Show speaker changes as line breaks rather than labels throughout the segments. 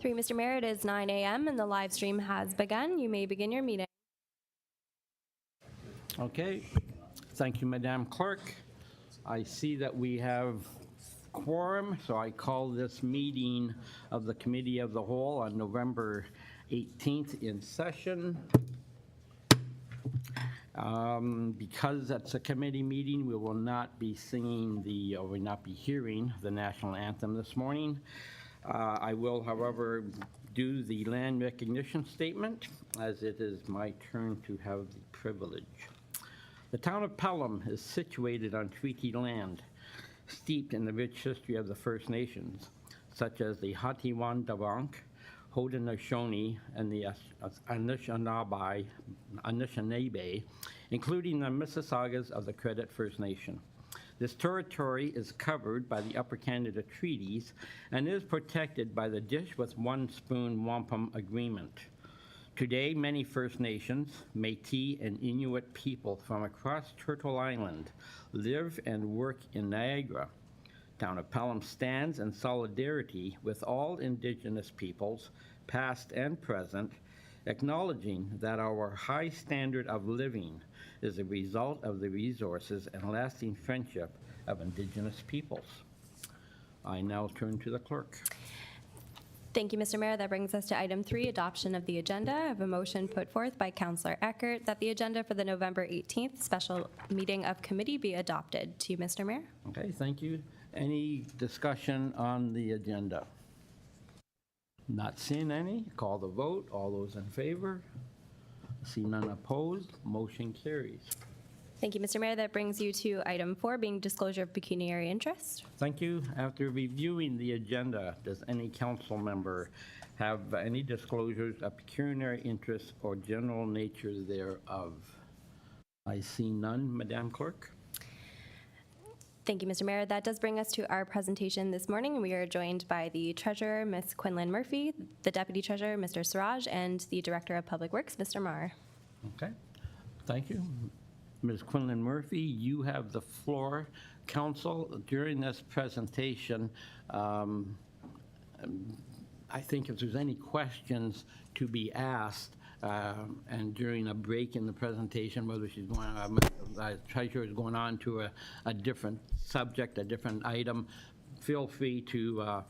Three, Mr. Mayor, it is 9 a.m. and the live stream has begun. You may begin your meeting.
Okay, thank you, Madam Clerk. I see that we have quorum, so I call this meeting of the Committee of the Whole on November 18th in session. Because that's a committee meeting, we will not be singing or will not be hearing the national anthem this morning. I will, however, do the land recognition statement, as it is my turn to have the privilege. The town of Pelham is situated on treaty land, steeped in the rich history of the First Nations, such as the Hattiwandawak, Haudenosaunee, and the Anishinaabe, including the Mississaugas of the Credit First Nation. This territory is covered by the Upper Canada Treaties and is protected by the Dish with One Spoon Wampum Agreement. Today, many First Nations, Métis, and Inuit people from across Turtle Island live and work in Niagara. Town of Pelham stands in solidarity with all Indigenous peoples, past and present, acknowledging that our high standard of living is a result of the resources and lasting friendship of Indigenous peoples. I now turn to the clerk.
Thank you, Mr. Mayor. That brings us to item 3, adoption of the agenda. I have a motion put forth by Councillor Eckert that the agenda for the November 18th special meeting of committee be adopted. To you, Mr. Mayor.
Okay, thank you. Any discussion on the agenda? Not seeing any. Call the vote. All those in favor? See none opposed. Motion carries.
Thank you, Mr. Mayor. That brings you to item 4, being disclosure of pecuniary interest.
Thank you. After reviewing the agenda, does any council member have any disclosures of pecuniary interest or general nature thereof? I see none, Madam Clerk.
Thank you, Mr. Mayor. That does bring us to our presentation this morning. We are joined by the Treasurer, Ms. Quinlan Murphy, the Deputy Treasurer, Mr. Siraj, and the Director of Public Works, Mr. Marr.
Okay. Thank you. Ms. Quinlan Murphy, you have the floor. Council, during this presentation, I think if there's any questions to be asked, and during a break in the presentation, whether she's going, the treasurer is going on to a different subject, a different item, feel free to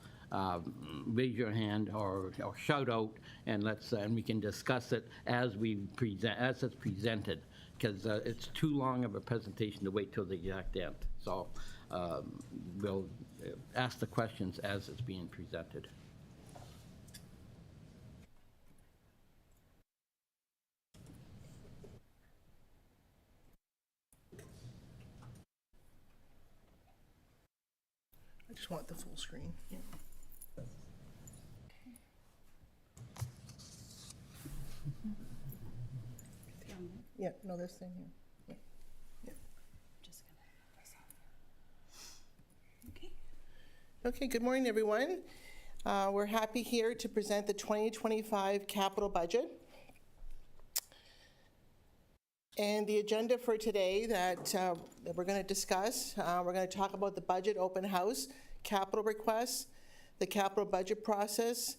raise your hand or shout out, and we can discuss it as it's presented, because it's too long of a presentation to wait till the exact end. So we'll ask the questions as it's being presented.
I just want the full screen. Yeah. Yeah, no, this thing here. Yeah. Yeah.
Just gonna have this on there. Okay.
Okay, good morning, everyone. We're happy here to present the 2025 capital budget. And the agenda for today that we're going to discuss, we're going to talk about the budget open house, capital requests, the capital budget process,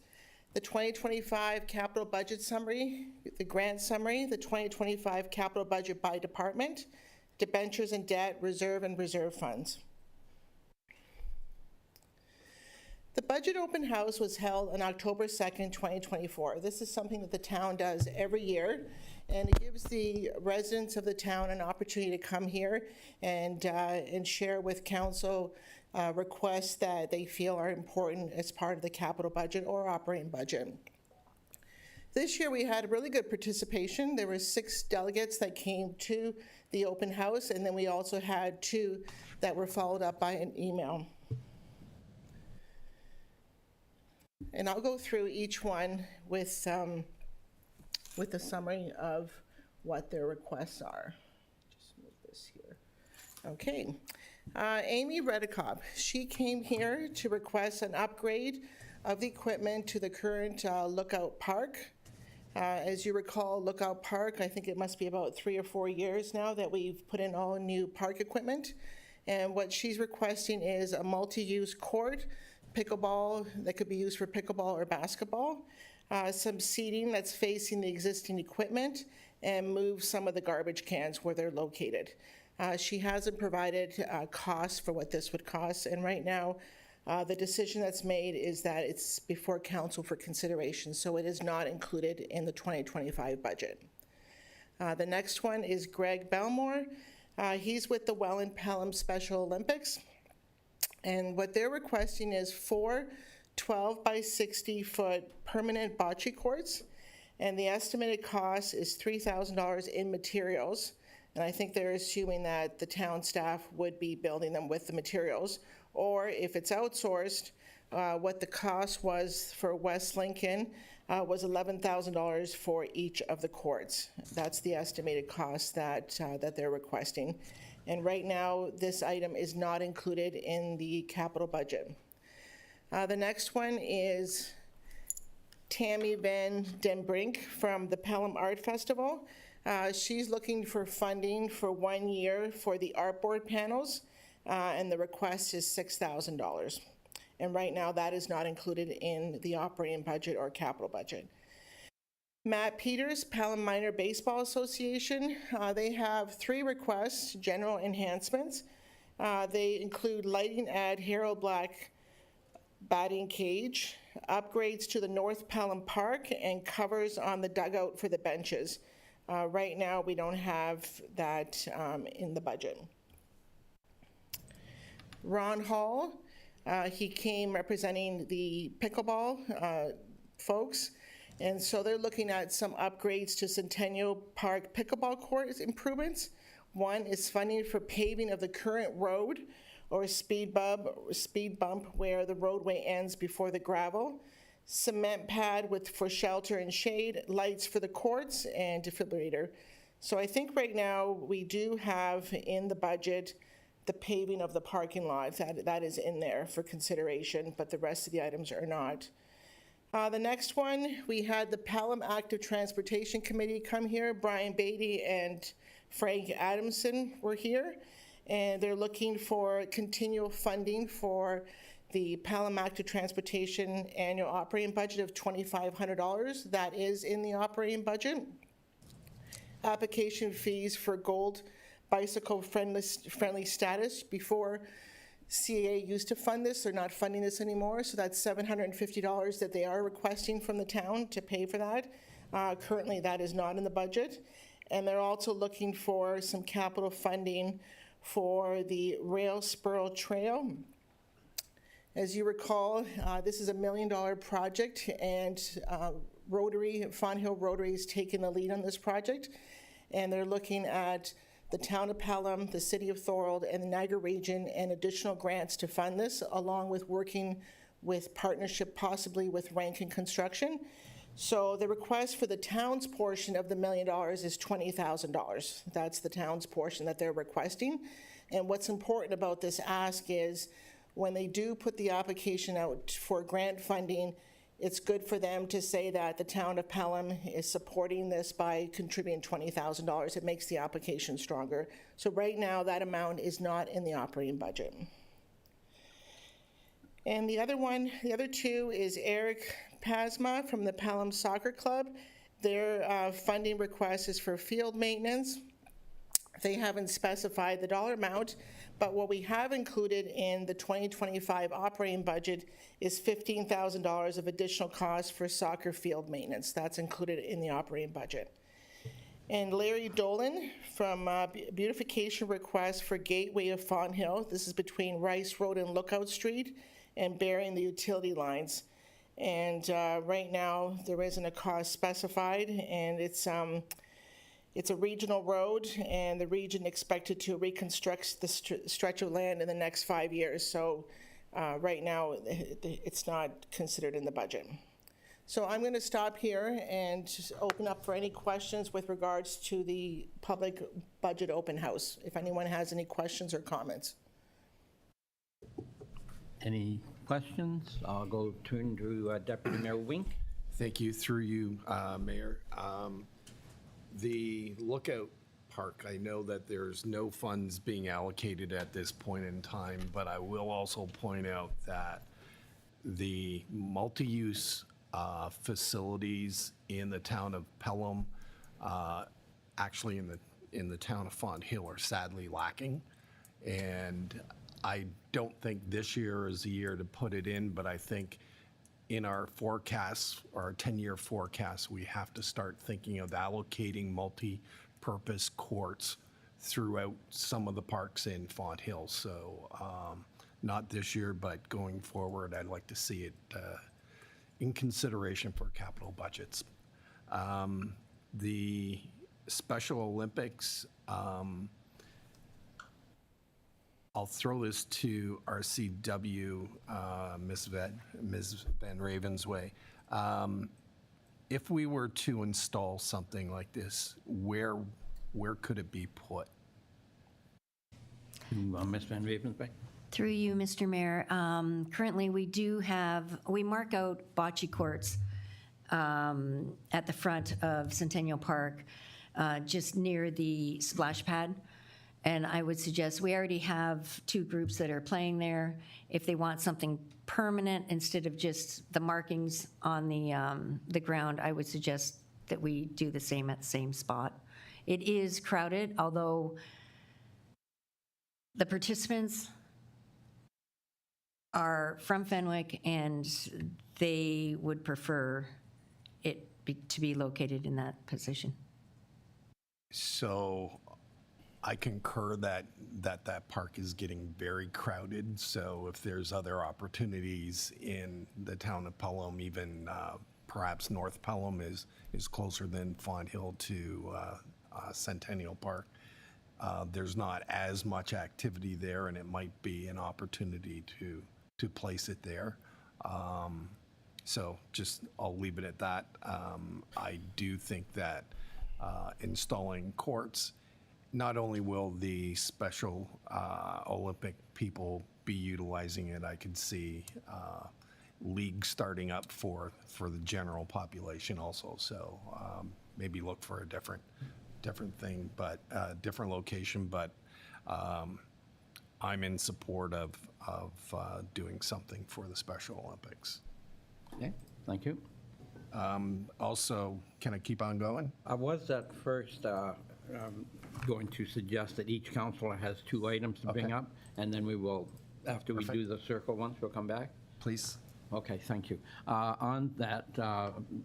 the 2025 capital budget summary, the grant summary, the 2025 capital budget by department, debentures and debt, reserve and reserve funds. The budget open house was held on October 2nd, 2024. This is something that the town does every year, and it gives the residents of the town an opportunity to come here and share with council requests that they feel are important as part of the capital budget or operating budget. This year we had really good participation. There were 6 delegates that came to the open house, and then we also had 2 that were followed up by an email. And I'll go through each one with a summary of what their requests are. Just move this here. Okay. Amy Redikoff, she came here to request an upgrade of the equipment to the current Lookout Park. As you recall, Lookout Park, I think it must be about 3 or 4 years now that we've put in all new park equipment. And what she's requesting is a multi-use court, pickleball that could be used for pickleball or basketball, some seating that's facing the existing equipment, and move some of the garbage cans where they're located. She hasn't provided costs for what this would cost, and right now, the decision that's made is that it's before council for consideration, so it is not included in the 2025 budget. The next one is Greg Belmore. He's with the Welland Pelham Special Olympics, and what they're requesting is 4 12 by 60 foot permanent bocce courts, and the estimated cost is $3,000 in materials, and I think they're assuming that the town staff would be building them with the materials, or if it's outsourced, what the cost was for West Lincoln was $11,000 for each of the courts. That's the estimated cost that they're requesting. And right now, this item is not included in the capital budget. The next one is Tammy Van Den Brink from the Pelham Art Festival. She's looking for funding for 1 year for the artboard panels, and the request is $6,000. And right now, that is not included in the operating budget or capital budget. Matt Peters, Pelham Minor Baseball Association, they have 3 requests, general enhancements. They include lighting at Harold Black batting cage, upgrades to the North Pelham Park, and covers on the dugout for the benches. Right now, we don't have that in the budget. Ron Hall, he came representing the pickleball folks, and so they're looking at some upgrades to Centennial Park pickleball court improvements. One is funding for paving of the current road or speed bump where the roadway ends before the gravel, cement pad for shelter and shade, lights for the courts, and defibrillator. So I think right now we do have in the budget the paving of the parking lots. That is in there for consideration, but the rest of the items are not. The next one, we had the Pelham Active Transportation Committee come here. Brian Beatty and Frank Adamson were here, and they're looking for continual funding for the Pelham Active Transportation annual operating budget of $2,500. That is in the operating budget. Application fees for gold bicycle friendly status. Before, CAA used to fund this. They're not funding this anymore, so that's $750 that they are requesting from the town to pay for that. Currently, that is not in the budget. And they're also looking for some capital funding for the Rail Spur Trail. As you recall, this is a $1 million project, and Fawn Hill Rotary is taking the lead on this project, and they're looking at the town of Pelham, the city of Thorold, and the Niagara region, and additional grants to fund this, along with working with partnership possibly with Rankin Construction. So the request for the town's portion of the $1 million is $20,000. That's the town's portion that they're requesting. And what's important about this ask is when they do put the application out for grant funding, it's good for them to say that the town of Pelham is supporting this by contributing $20,000. It makes the application stronger. So right now, that amount is not in the operating budget. And the other two is Eric Pasma from the Pelham Soccer Club. Their funding request is for field maintenance. They haven't specified the dollar amount, but what we have included in the 2025 operating budget is $15,000 of additional costs for soccer field maintenance. That's included in the operating budget. And Larry Dolan from beautification request for Gateway of Fawn Hill. This is between Rice Road and Lookout Street, and burying the utility lines. And right now, there isn't a cost specified, and it's a regional road, and the region expected to reconstruct the stretch of land in the next 5 years. So right now, it's not considered in the budget. So I'm going to stop here and just open up for any questions with regards to the public budget open house, if anyone has any questions or comments.
Any questions? I'll go turn to Deputy Mayor Wink.
Thank you. Through you, Mayor. The Lookout Park, I know that there's no funds being allocated at this point in time, but I will also point out that the multi-use facilities in the town of Pelham, actually in the town of Font Hill, are sadly lacking. And I don't think this year is the year to put it in, but I think in our forecasts, our 10-year forecast, we have to start thinking of allocating multi-purpose courts throughout some of the parks in Font Hill. So not this year, but going forward, I'd like to see it in consideration for capital budgets. The Special Olympics, I'll throw this to RCW, Ms. Van Ravensway. If we were to install something like this, where could it be put?
Ms. Van Ravensway?
Through you, Mr. Mayor, currently we mark out bocce courts at the front of Centennial Park, just near the splash pad. And I would suggest, we already have 2 groups that are playing there. If they want something permanent instead of just the markings on the ground, I would suggest that we do the same at the same spot. It is crowded, although the participants are from Fenwick and they would prefer it to be located in that position.
So I concur that park is getting very crowded. So if there's other opportunities in the town of Pelham, even perhaps North Pelham is closer than Font Hill to Centennial Park. There's not as much activity there, and it might be an opportunity to place it there. So just, I'll leave it at that. I do think that installing courts, not only will the Special Olympic people be utilizing it, I could see leagues starting up for the general population also. So maybe look for a different thing, but different location. But I'm in support of doing something for the Special Olympics.
Okay, thank you.
Also, can I keep on going?
I was at first going to suggest that each councilor has 2 items to bring
Okay.
up, and then we will, after we do the circle once, we'll come back.
Please.
Okay, thank you. On that,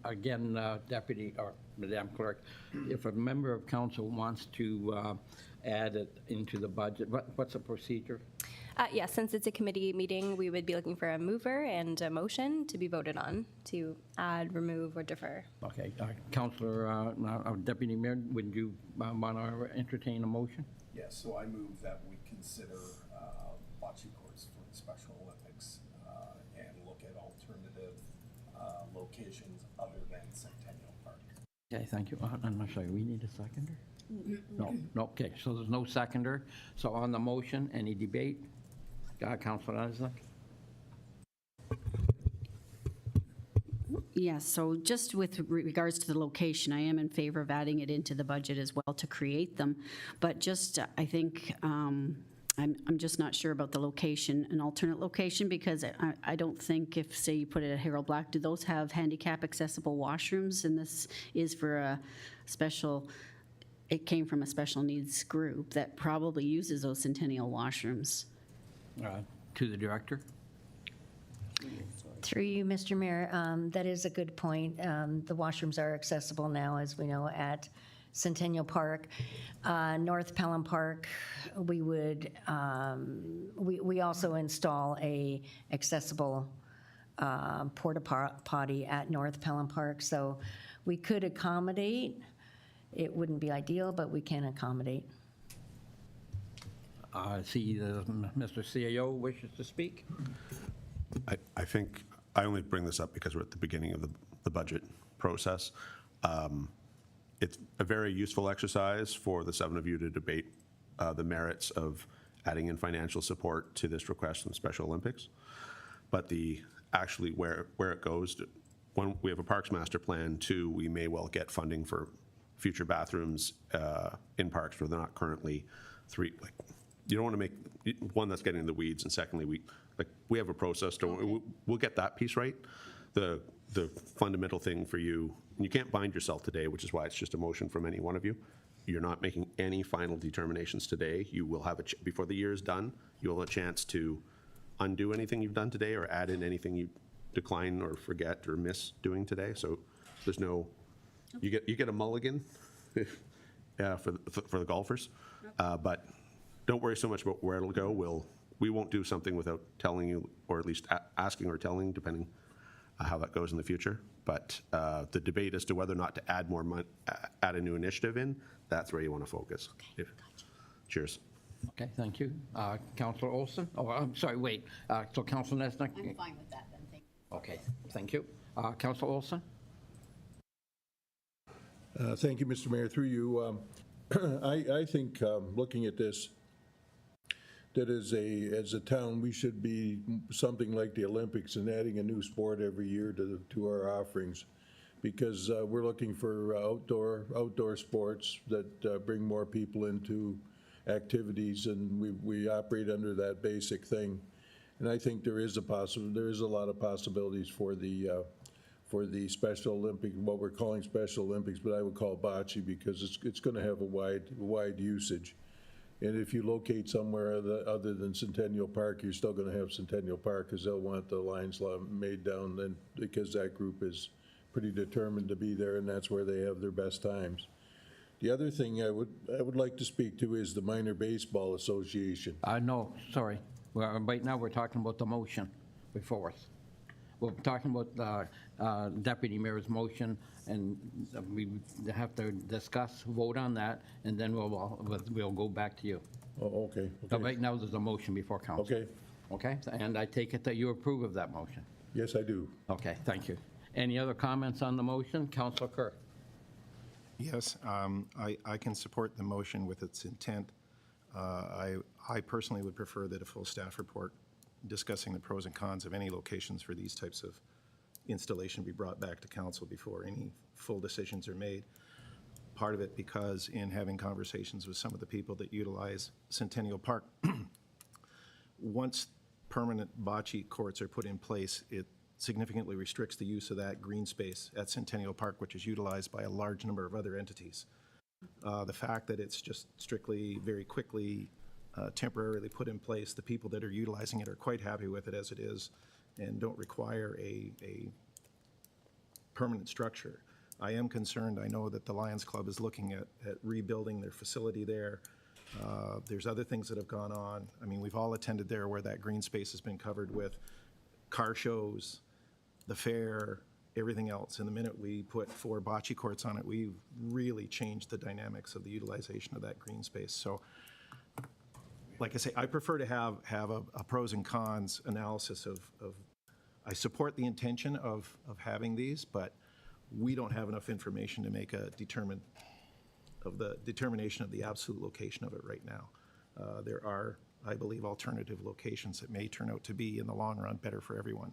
again, Deputy or Madam Clerk, if a member of council wants to add it into the budget, what's the procedure?
Yes, since it's a committee meeting, we would be looking for a mover and a motion to be voted on to add, remove, or defer.
Okay, Councilor, Deputy Mayor, would you want to entertain a motion?
Yes, so I move that we consider bocce courts for the Special Olympics and look at alternative locations other than Centennial Park.
Okay, thank you. I'm sorry, we need a seconder? No, okay, so there's no seconder. So on the motion, any debate? Councilor Isaac?
Yes, so just with regards to the location, I am in favor of adding it into the budget as well to create them. But just, I think, I'm just not sure about the location, an alternate location, because I don't think if, say, you put it at Harold Black, do those have handicap accessible washrooms? And this is for a special, it came from a special needs group that probably uses those Centennial washrooms.
To the director?
Through you, Mr. Mayor, that is a good point. The washrooms are accessible now, as we know, at Centennial Park. North Pelham Park, we would, we also install a accessible porta potty at North Pelham Park, so we could accommodate. It wouldn't be ideal, but we can accommodate.
I see Mr. CAO wishes to speak.
I think I only bring this up because we're at the beginning of the budget process. It's a very useful exercise for the 7 of you to debate the merits of adding in financial support to this request from Special Olympics. But actually where it goes, one, we have a Parks Master Plan. Two, we may well get funding for future bathrooms in parks where they're not currently. Three, like, you don't want to make, one, that's getting in the weeds, and secondly, we have a process, we'll get that piece right. The fundamental thing for you, and you can't bind yourself today, which is why it's just a motion from any one of you. You're not making any final determinations today. You will have before the year is done, you'll have a chance to undo anything you've done today or add in anything you decline or forget or miss doing today. So there's no, you get a mulligan for the golfers. But don't worry so much about where it'll go. We won't do something without telling you, or at least asking or telling, depending how that goes in the future. But the debate as to whether or not to add more money, add a new initiative in, that's where you want to focus.
Okay, gotcha.
Cheers.
Okay, thank you. Councillor Olson? Oh, I'm sorry, wait. So Councillor Nesnick?
I'm fine with that then, thank you.
Okay, thank you. Councillor Olson?
Thank you, Mr. Mayor. Through you, I think, looking at this, that as a town, we should be something like the Olympics and adding a new sport every year to our offerings, because we're looking for outdoor sports that bring more people into activities, and we operate under that basic thing. And I think there is a lot of possibilities for the Special Olympic, what we're calling Special Olympics, but I would call bocce, because it's going to have a wide usage. And if you locate somewhere other than Centennial Park, you're still going to have Centennial Park, because they'll want the Lions Law made down then, because that group is pretty determined to be there, and that's where they have their best times. The other thing I would like to speak to is the Minor Baseball Association.
No, sorry. Right now, we're talking about the motion before us. We're talking about the Deputy Mayor's motion, and we have to discuss, vote on that, and then we'll go back to you.
Oh, okay.
But right now, there's a motion before council.
Okay.
Okay, and I take it that you approve of that motion?
Yes, I do.
Okay, thank you. Any other comments on the motion? Councillor Kerr?
Yes, I can support the motion with its intent. I personally would prefer that a full staff report discussing the pros and cons of any locations for these types of installation be brought back to council before any full decisions are made. Part of it because in having conversations with some of the people that utilize Centennial Park, once permanent bocce courts are put in place, it significantly restricts the use of that green space at Centennial Park, which is utilized by a large number of other entities. The fact that it's just strictly, very quickly, temporarily put in place, the people that are utilizing it are quite happy with it as it is and don't require a permanent structure. I am concerned. I know that the Lions Club is looking at rebuilding their facility there. There's other things that have gone on. I mean, we've all attended there where that green space has been covered with car shows, the fair, everything else. And the minute we put 4 bocce courts on it, we've really changed the dynamics of the utilization of that green space. So, like I say, I prefer to have a pros and cons analysis of I support the intention of having these, but we don't have enough information to make a determination of the absolute location of it right now. There are, I believe, alternative locations that may turn out to be, in the long run, better for everyone.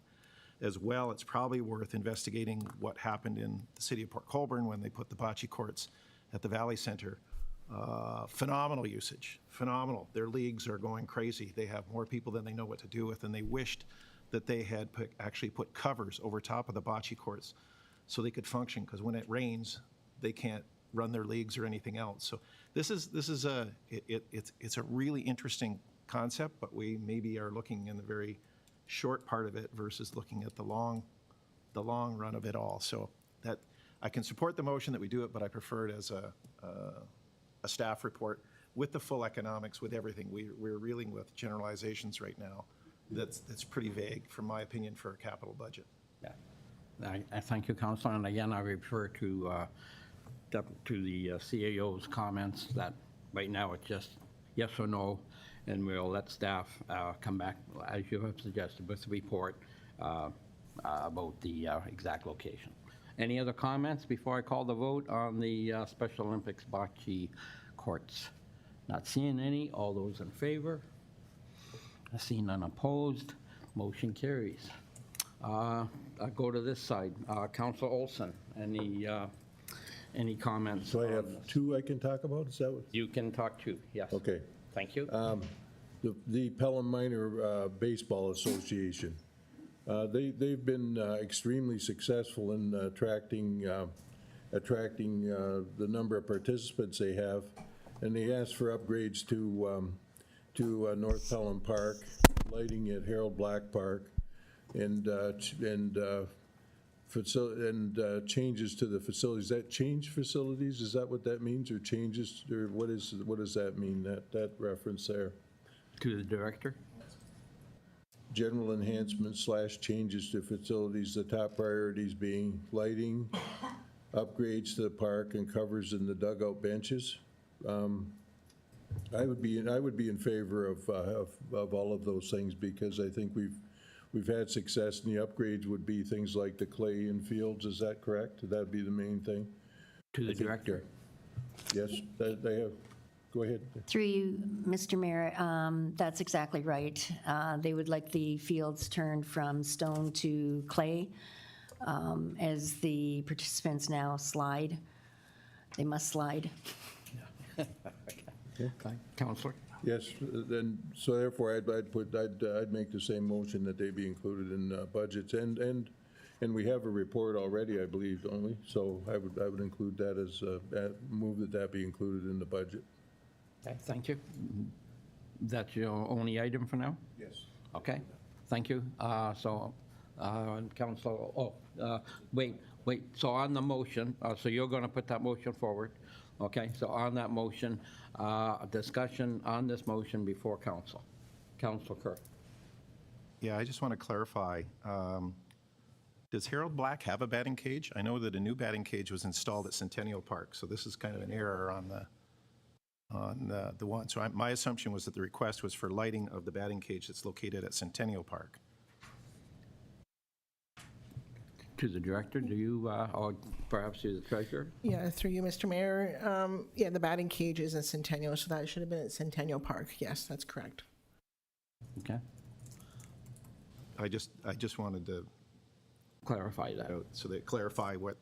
As well, it's probably worth investigating what happened in the city of Port Colborne when they put the bocce courts at the Valley Center. Phenomenal usage, phenomenal. Their leagues are going crazy. They have more people than they know what to do with, and they wished that they had actually put covers over top of the bocce courts so they could function, because when it rains, they can't run their leagues or anything else. So it's a really interesting concept, but we maybe are looking in the very short part of it versus looking at the long run of it all. So that I can support the motion that we do it, but I prefer it as a staff report with the full economics, with everything. We're reeling with generalizations right now. That's pretty vague, from my opinion, for a capital budget.
Yeah. I thank you, Councillor, and again, I refer to the CAO's comments that right now it's just yes or no, and we'll let staff come back, as you have suggested, with the report about the exact location. Any other comments before I call the vote on the Special Olympics bocce courts? Not seeing any. All those in favor? I see none opposed. Motion carries. I'll go to this side. Counselor Olson, any comments?
So I
on
have
this?
two I can talk about, is that what?
You can talk too, yes.
Okay.
Thank you.
The Pelham Minor Baseball Association, they've been extremely successful in attracting the number of participants they have, and they asked for upgrades to North Pelham Park, lighting at Harold Black Park, and changes to the facilities. That change facilities, is that what that means, or changes, or what does that mean, that reference there?
To the director?
General enhancements / changes to facilities, the top priorities being lighting, upgrades to the park, and covers in the dugout benches. I would be in favor of all of those things, because I think we've had success, and the upgrades would be things like the clay in fields. Is that correct? Would that be the main thing?
To the director?
Yes, they have. Go ahead.
Through you, Mr. Mayor, that's exactly right. They would like the fields turned from stone to clay as the participants now slide. They must slide.
Counselor?
Yes, then, so therefore, I'd make the same motion that they be included in budgets, and we have a report already, I believe, don't we? So I would include that as, move that be included in the budget.
Okay, thank you. That's your only item for now?
Yes.
Okay, thank you. Counselor, wait, so on the motion, so you're going to put that motion forward? Okay, so on that motion, discussion on this motion before council. Counselor Kerr.
Yeah, I just want to clarify. Does Harold Black have a batting cage? I know that a new batting cage was installed at Centennial Park, so this is kind of an error on the one. So my assumption was that the request was for lighting of the batting cage that's located at Centennial Park.
To the director, do you, or perhaps to the treasurer?
Yeah, through you, Mr. Mayor. Yeah, the batting cage is at Centennial, so that should have been at Centennial Park. Yes, that's correct.
Okay,
I just wanted to,
clarify that.
so they clarify what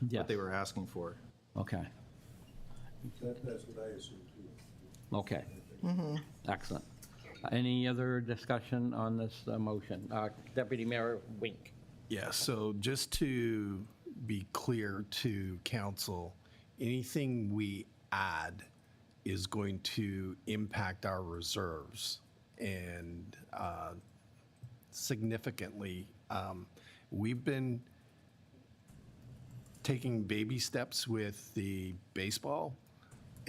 Yes.
what they were asking for.
Okay,
That's what I assume too.
okay. Excellent. Any other discussion on this motion? Deputy Mayor Wink.
Yeah, so just to be clear to council, anything we add is going to impact our reserves and significantly. We've been taking baby steps with the baseball.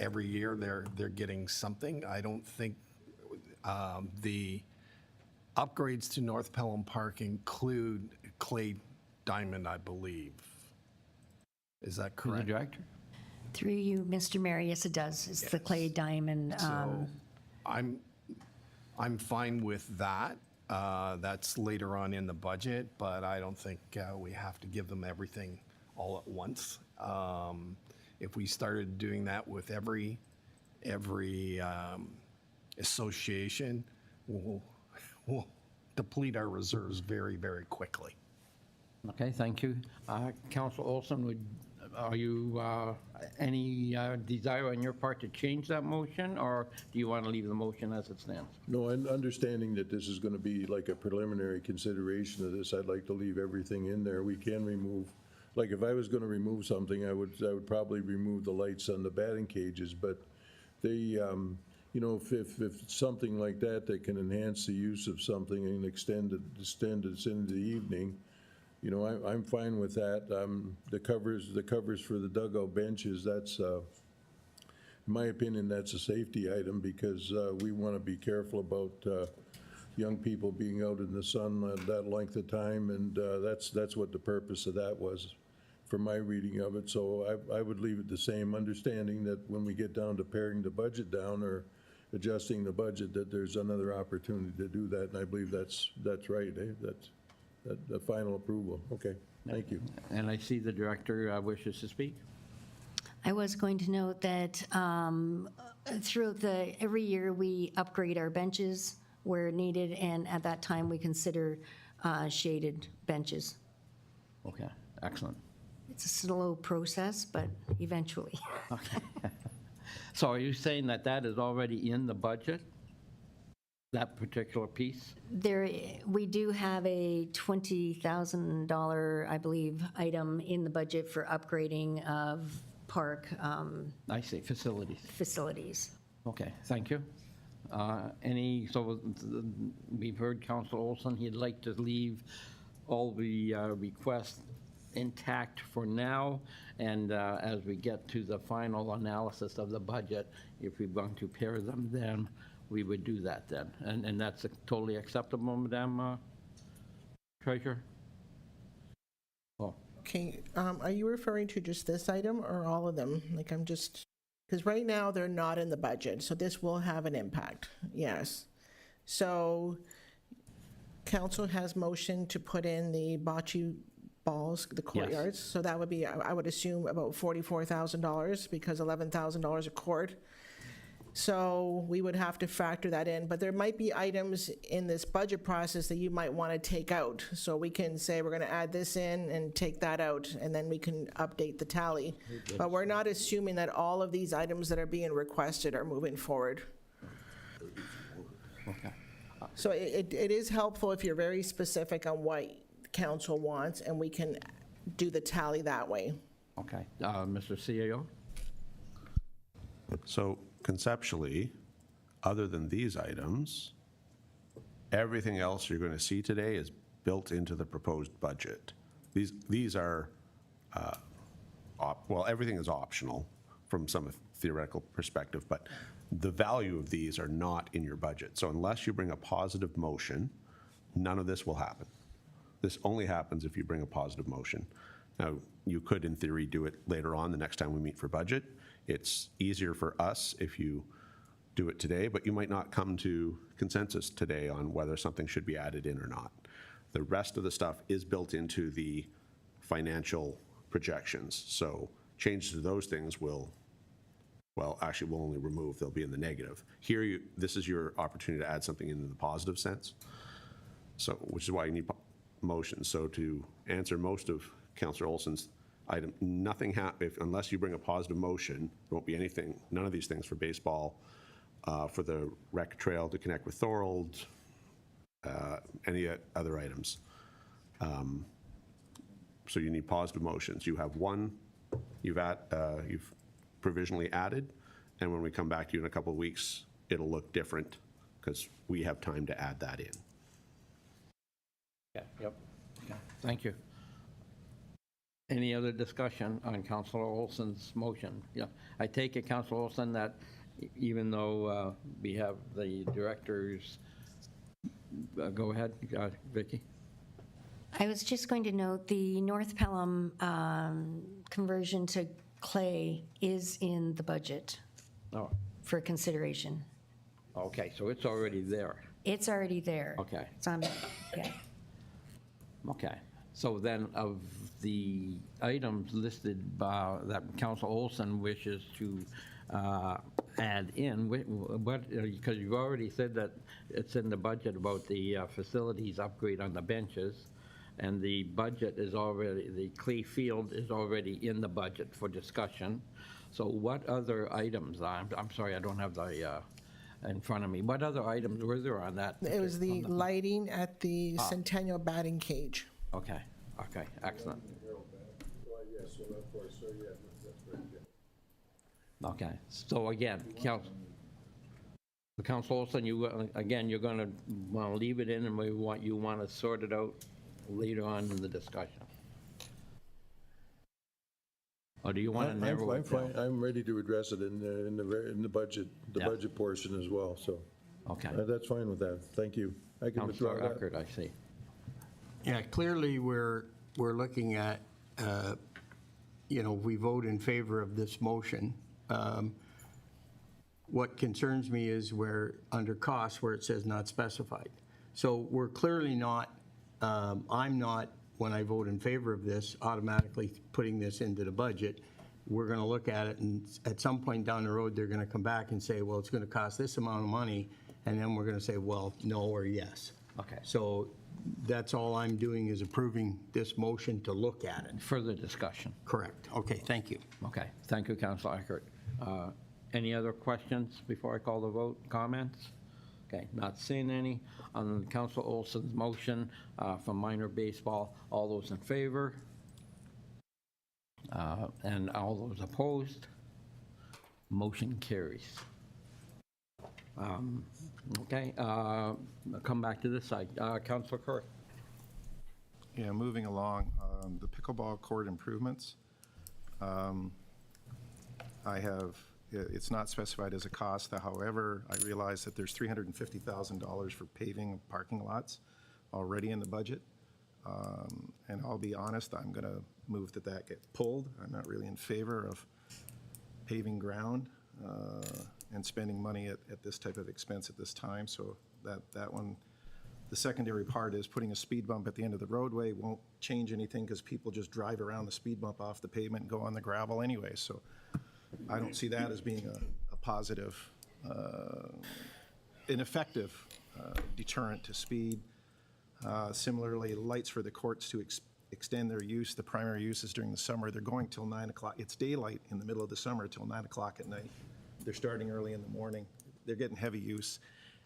Every year they're getting something. I don't think the upgrades to North Pelham Park include clay diamond, I believe. Is that
To the
correct?
director?
Through you, Mr. Mayor, yes, it does. It's the clay diamond.
So I'm fine with that. That's later on in the budget, but I don't think we have to give them everything all at once. If we started doing that with every association, we'll deplete our reserves very, very quickly.
Okay, thank you. Counselor Olson, are you, any desire on your part to change that motion, or do you want to leave the motion as it stands?
No, and understanding that this is going to be like a preliminary consideration of this, I'd like to leave everything in there. We can remove, like if I was going to remove something, I would probably remove the lights on the batting cages, but they, if it's something like that can enhance the use of something and extend it into the evening, I'm fine with that. The covers for the dugout benches, that's, in my opinion, that's a safety item, because we want to be careful about young people being out in the sun that length of time, and that's what the purpose of that was, for my reading of it. So I would leave it the same, understanding that when we get down to paring the budget down or adjusting the budget, that there's another opportunity to do that, and I believe that's right, eh? That's the final approval. Okay, thank you.
And I see the director wishes to speak.
I was going to note that throughout every year, we upgrade our benches where needed, and at that time, we consider shaded benches.
Okay, excellent.
It's a slow process, but eventually.
So are you saying that that is already in the budget? That particular piece?
We do have a $20,000, I believe, item in the budget for upgrading of park
I see, facilities.
facilities.
Okay, thank you. We've heard Councilor Olson, he'd like to leave all the requests intact for now, and as we get to the final analysis of the budget, if we want to pair them, then we would do that then. And that's totally acceptable, Madam Treasurer? Oh,
Okay, are you referring to just this item or all of them? Like, I'm just, because right now they're not in the budget, so this will have an impact, yes. So council has motioned to put in the bocce balls, the courtyards. So that would be, I would assume, about $44,000 because $11,000 a court. So we would have to factor that in, but there might be items in this budget process that you might want to take out. So we can say we're going to add this in and take that out, and then we can update the tally. But we're not assuming that all of these items that are being requested are moving forward.
okay.
So it is helpful if you're very specific on what council wants, and we can do the tally that way.
Okay, Mr. CAO?
So conceptually, other than these items, everything else you're going to see today is built into the proposed budget. These are, well, everything is optional from some theoretical perspective, but the value of these are not in your budget. So unless you bring a positive motion, none of this will happen. This only happens if you bring a positive motion. Now, you could, in theory, do it later on, the next time we meet for budget. It's easier for us if you do it today, but you might not come to consensus today on whether something should be added in or not. The rest of the stuff is built into the financial projections. So changes to those things will, well, actually we'll only remove, they'll be in the negative. Here, this is your opportunity to add something into the positive sense. So, which is why you need motions. So to answer most of Councillor Olson's item, nothing unless you bring a positive motion, there won't be anything, none of these things for baseball, for the rec trail to connect with Thorold, any other items. So you need positive motions. You have one, you've provisionally added, and when we come back to you in a couple of weeks, it'll look different because we have time to add that in.
Yeah, yep. Okay, thank you. Any other discussion on Councilor Olson's motion? Yeah, I take it, Councilor Olson, that even though we have the directors, go ahead, Vicky.
I was just going to note the North Pelham conversion to clay is in the budget
Oh,
for consideration.
okay, so it's already there.
It's already there.
Okay.
It's on, yeah.
Okay, so then of the items listed by, that Councilor Olson wishes to add in, what, because you've already said that it's in the budget about the facilities upgrade on the benches, and the budget is already, the clay field is already in the budget for discussion. So what other items, I'm sorry, I don't have the in front of me, what other items were there on that?
It was the lighting at the Centennial batting cage.
Okay, okay, excellent. Okay, so again, Council Olson, you, again, you're going to want to leave it in, and you want to sort it out later on in the discussion? Or do you want to narrow
I'm
it down?
fine. I'm ready to address it in the budget,
Yeah.
budget portion as well, so.
Okay.
That's fine with that. Thank you. I can withdraw
Councilor
that.
Eckert, I see.
Yeah, clearly, we're looking at, we vote in favor of this motion. What concerns me is where, under costs, where it says not specified. So we're clearly not, I'm not, when I vote in favor of this, automatically putting this into the budget. We're going to look at it, and at some point down the road, they're going to come back and say, well, it's going to cost this amount of money, and then we're going to say, well, no or yes.
Okay.
So that's all I'm doing is approving this motion to look at it.
Further discussion.
Correct. Okay, thank you.
Okay, thank you, Councilor Eckert. Any other questions before I call the vote? Comments? Okay, not seeing any. On Councilor Olson's motion for minor baseball, all those in favor? And all those opposed? Motion carries. Okay, I'll come back to this side. Councilor Kirk.
Yeah, moving along, the pickleball court improvements. It's not specified as a cost, however, I realize that there's $350,000 for paving of parking lots already in the budget. And I'll be honest, I'm going to move that get pulled. I'm not really in favor of paving ground and spending money at this type of expense at this time, so that one. The secondary part is putting a speed bump at the end of the roadway won't change anything because people just drive around the speed bump off the pavement and go on the gravel anyway. So I don't see that as being a positive, an effective deterrent to speed. Similarly, lights for the courts to extend their use. The primary use is during the summer. They're going till 9 o'clock. It's daylight in the middle of the summer till 9 o'clock at night. They're starting early in the morning. They're getting heavy use.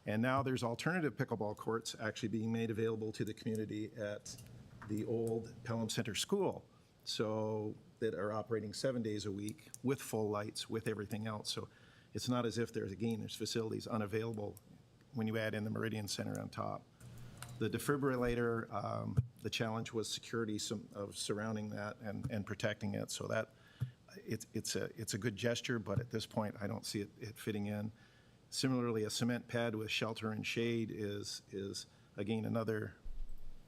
And now there's alternative pickleball courts actually being made available to the community at the old Pelham Center School, so that are operating 7 days a week with full lights, with everything else. So it's not as if there's facilities unavailable when you add in the Meridian Center on top. The defibrillator, the challenge was security of surrounding that and protecting it. So that it's a good gesture, but at this point, I don't see it fitting in. Similarly, a cement pad with shelter and shade is again, another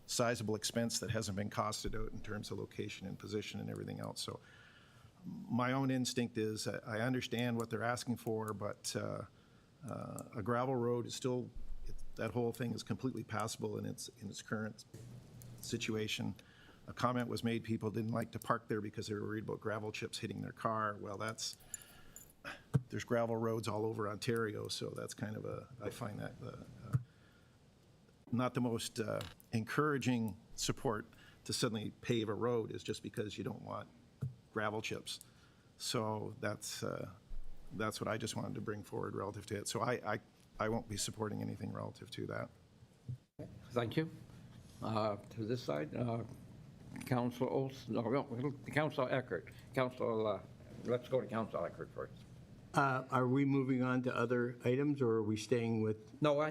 sizable expense that hasn't been costed out in terms of location and position and everything else. So my own instinct is I understand what they're asking for, but a gravel road is still, that whole thing is completely passable in its current situation. A comment was made, people didn't like to park there because they were worried about gravel chips hitting their car. Well, there's gravel roads all over Ontario, so that's kind of I find that not the most encouraging support to suddenly pave a road is just because you don't want gravel chips. So that's what I just wanted to bring forward relative to it. So I won't be supporting anything relative to that.
Thank you. To this side, Councilor Olson, no, Councilor Eckert. Let's go to Councilor Eckert first.
Are we moving on to other items, or are we staying with?
No,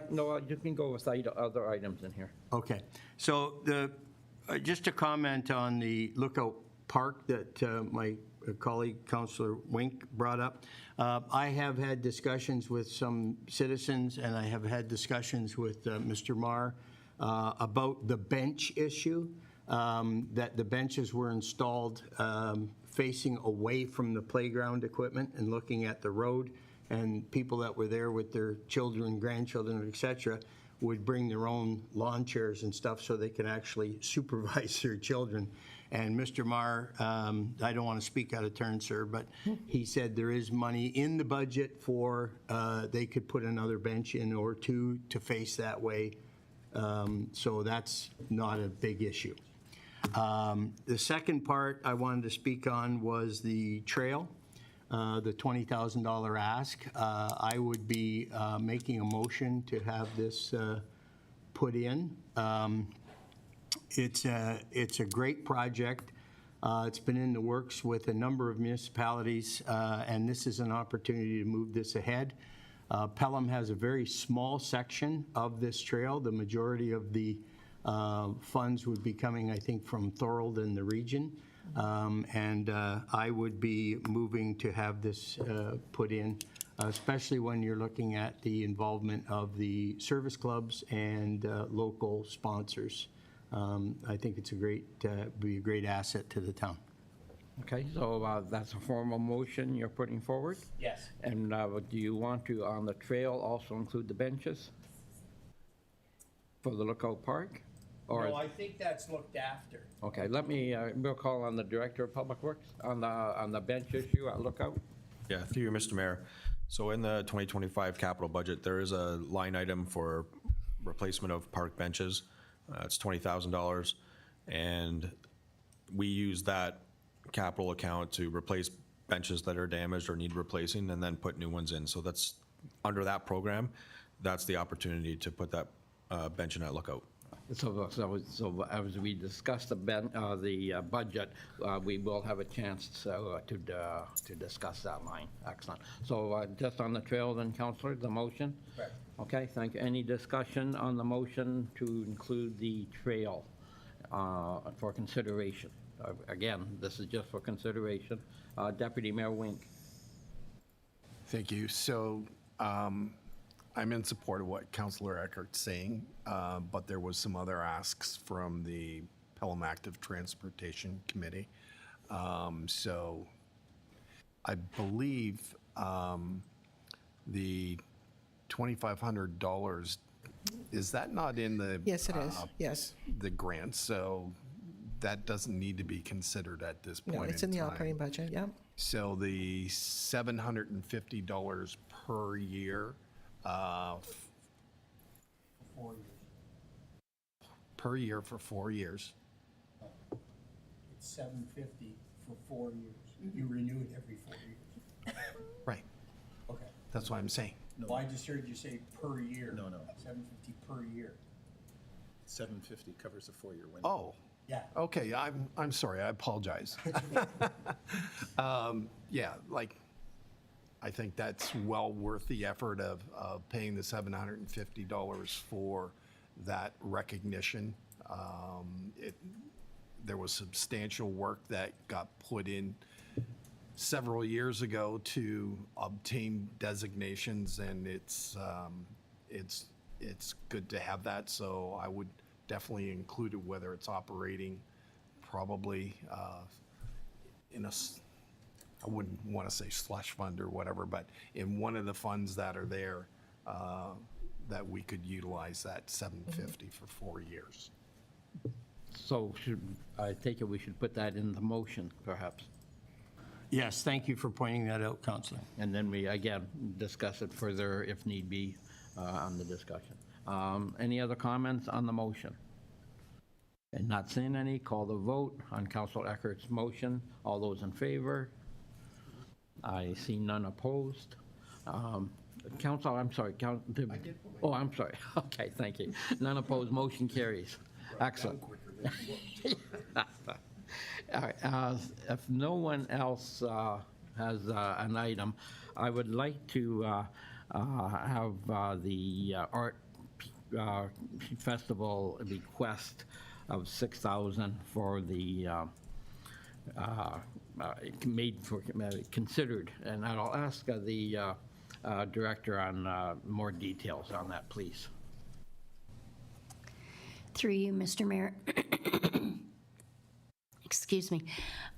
you can go with other items in here.
Okay. So just to comment on the Lookout Park that my colleague, Councillor Wink, brought up. I have had discussions with some citizens, and I have had discussions with Mr. Marr about the bench issue, that the benches were installed facing away from the playground equipment and looking at the road, and people that were there with their children, grandchildren, et cetera, would bring their own lawn chairs and stuff so they could actually supervise their children. And Mr. Marr, I don't want to speak out of turn, sir, but he said there is money in the budget for, they could put another bench in or two to face that way. So that's not a big issue. The second part I wanted to speak on was the trail, the $20,000 ask. I would be making a motion to have this put in. It's a great project. It's been in the works with a number of municipalities, and this is an opportunity to move this ahead. Pelham has a very small section of this trail. The majority of the funds would be coming, I think, from Thorold and the region. And I would be moving to have this put in, especially when you're looking at the involvement of the service clubs and local sponsors. I think it's be a great asset to the town.
Okay, so that's a formal motion you're putting forward?
Yes.
And do you want to, on the trail, also include the benches for the Lookout Park? Or
No, I think that's looked after.
okay, we'll call on the Director of Public Works on the bench issue at Lookout.
Yeah, through you, Mr. Mayor. So in the 2025 capital budget, there is a line item for replacement of park benches. It's $20,000. And we use that capital account to replace benches that are damaged or need replacing and then put new ones in. So that's, under that program, that's the opportunity to put that bench in at Lookout.
So as we discuss the budget, we will have a chance to discuss that line. Excellent. So just on the trail then, Councillor, the motion? Correct. Okay, thank you. Any discussion on the motion to include the trail for consideration? Again, this is just for consideration. Deputy Mayor Wink.
Thank you. So I'm in support of what Councillor Eckart's saying, but there was some other asks from the Pelham Active Transportation Committee. So I believe the $2,500, is that not in the?
Yes, it is, yes.
The grant, so that doesn't need to be considered at this point
No,
in time.
it's in the operating budget, yeah.
So the $750 per year,
4 years.
per year for 4 years.
It's $750 for 4 years. You renew it every 4 years.
Right,
Okay.
that's what I'm saying.
No, I just heard you say per year.
No.
750 per year.
750 covers a 4-year window.
Oh,
Yeah.
okay, I'm sorry, I apologize. Yeah, like, I think that's well worth the effort of paying the $750 for that recognition. There was substantial work that got put in several years ago to obtain designations, and it's good to have that. So I would definitely include it, whether it's operating, probably in a, I wouldn't want to say slush fund or whatever, but in one of the funds that are there, that we could utilize that $750 for 4 years.
So I take it we should put that in the motion, perhaps?
Yes, thank you for pointing that out, Councillor.
And then we, again, discuss it further if need be on the discussion. Any other comments on the motion? And not seeing any, call the vote on Councillor Eckart's motion. All those in favor? I see none opposed. Council, I'm sorry. Oh, I'm sorry. Okay, thank you. None opposed, motion carries. Excellent. All right, if no one else has an item, I would like to have the art festival request of $6,000 for the considered, and I'll ask the director on more details on that, please.
Through you, Mr. Mayor. Excuse me.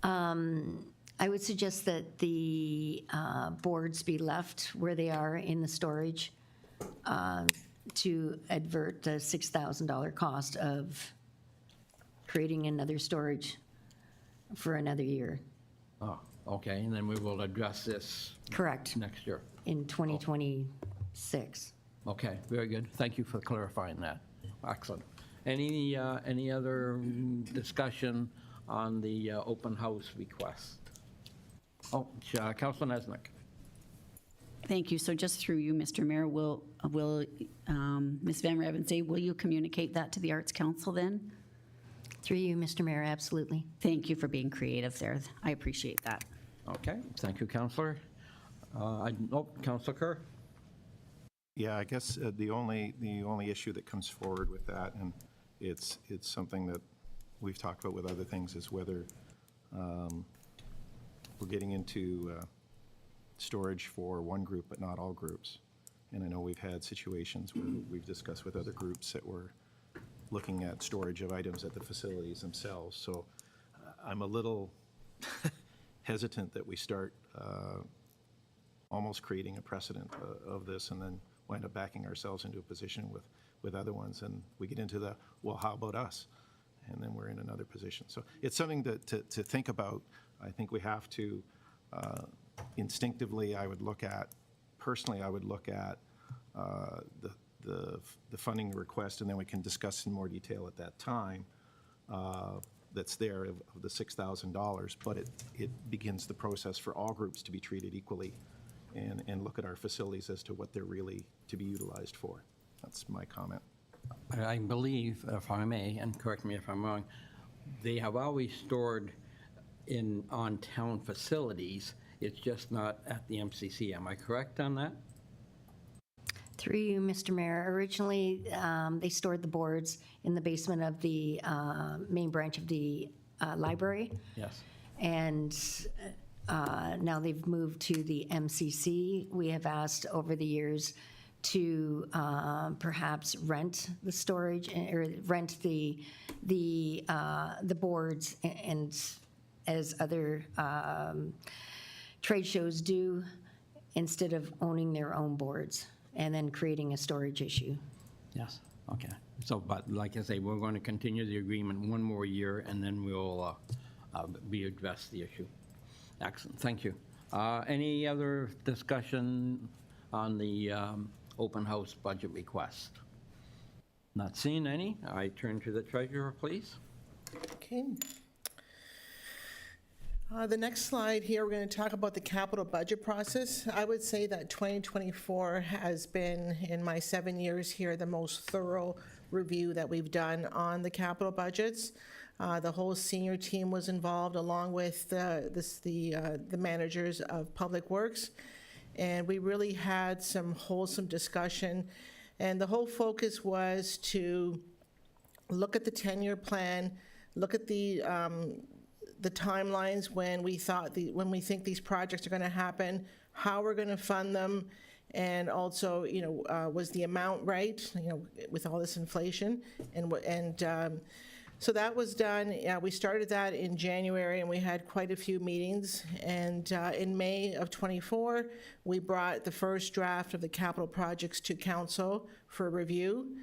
I would suggest that the boards be left where they are in the storage to avert the $6,000 cost of creating another storage for another year.
Oh, okay, and then we will address this
Correct,
next year.
in 2026.
Okay, very good. Thank you for clarifying that. Excellent. Any other discussion on the open house request? Oh, Councilor Nesnick.
Thank you. So just through you, Mr. Mayor, will Ms. Van Ravensay, will you communicate that to the Arts Council then?
Through you, Mr. Mayor, absolutely.
Thank you for being creative there. I appreciate that.
Okay, thank you, Councilor. Councilor Kerr?
Yeah, I guess the only issue that comes forward with that, and it's something that we've talked about with other things, is whether we're getting into storage for one group but not all groups. And I know we've had situations where we've discussed with other groups that we're looking at storage of items at the facilities themselves. So I'm a little hesitant that we start almost creating a precedent of this and then wind up backing ourselves into a position with other ones. And we get into the, well, how about us? And then we're in another position. So it's something to think about. I think we have to, instinctively, personally, I would look at the the funding request, and then we can discuss in more detail at that time, that's there of the $6,000, but it begins the process for all groups to be treated equally and look at our facilities as to what they're really to be utilized for. That's my comment.
I believe, if I may, and correct me if I'm wrong, they have always stored on town facilities. It's just not at the MCC. Am I correct on that?
Through you, Mr. Mayor, originally, they stored the boards in the basement of the main branch of the library.
Yes.
And now they've moved to the MCC. We have asked over the years to perhaps rent the storage or rent the boards, and as other trade shows do, instead of owning their own boards and then creating a storage issue.
Yes, okay. So, but like I say, we're going to continue the agreement one more year, and then we'll address the issue. Excellent, thank you. Any other discussion on the open house budget request? Not seeing any. I turn to the treasurer, please.
Okay. The next slide here, we're going to talk about the capital budget process. I would say that 2024 has been, in my 7 years here, the most thorough review that we've done on the capital budgets. The whole senior team was involved, along with the managers of Public Works, and we really had some wholesome discussion. And the whole focus was to look at the 10-year plan, look at the timelines when we think these projects are going to happen, how we're going to fund them, and also, was the amount right, with all this inflation, so that was done. We started that in January, and we had quite a few meetings. And in May of '24, we brought the first draft of the capital projects to council for review.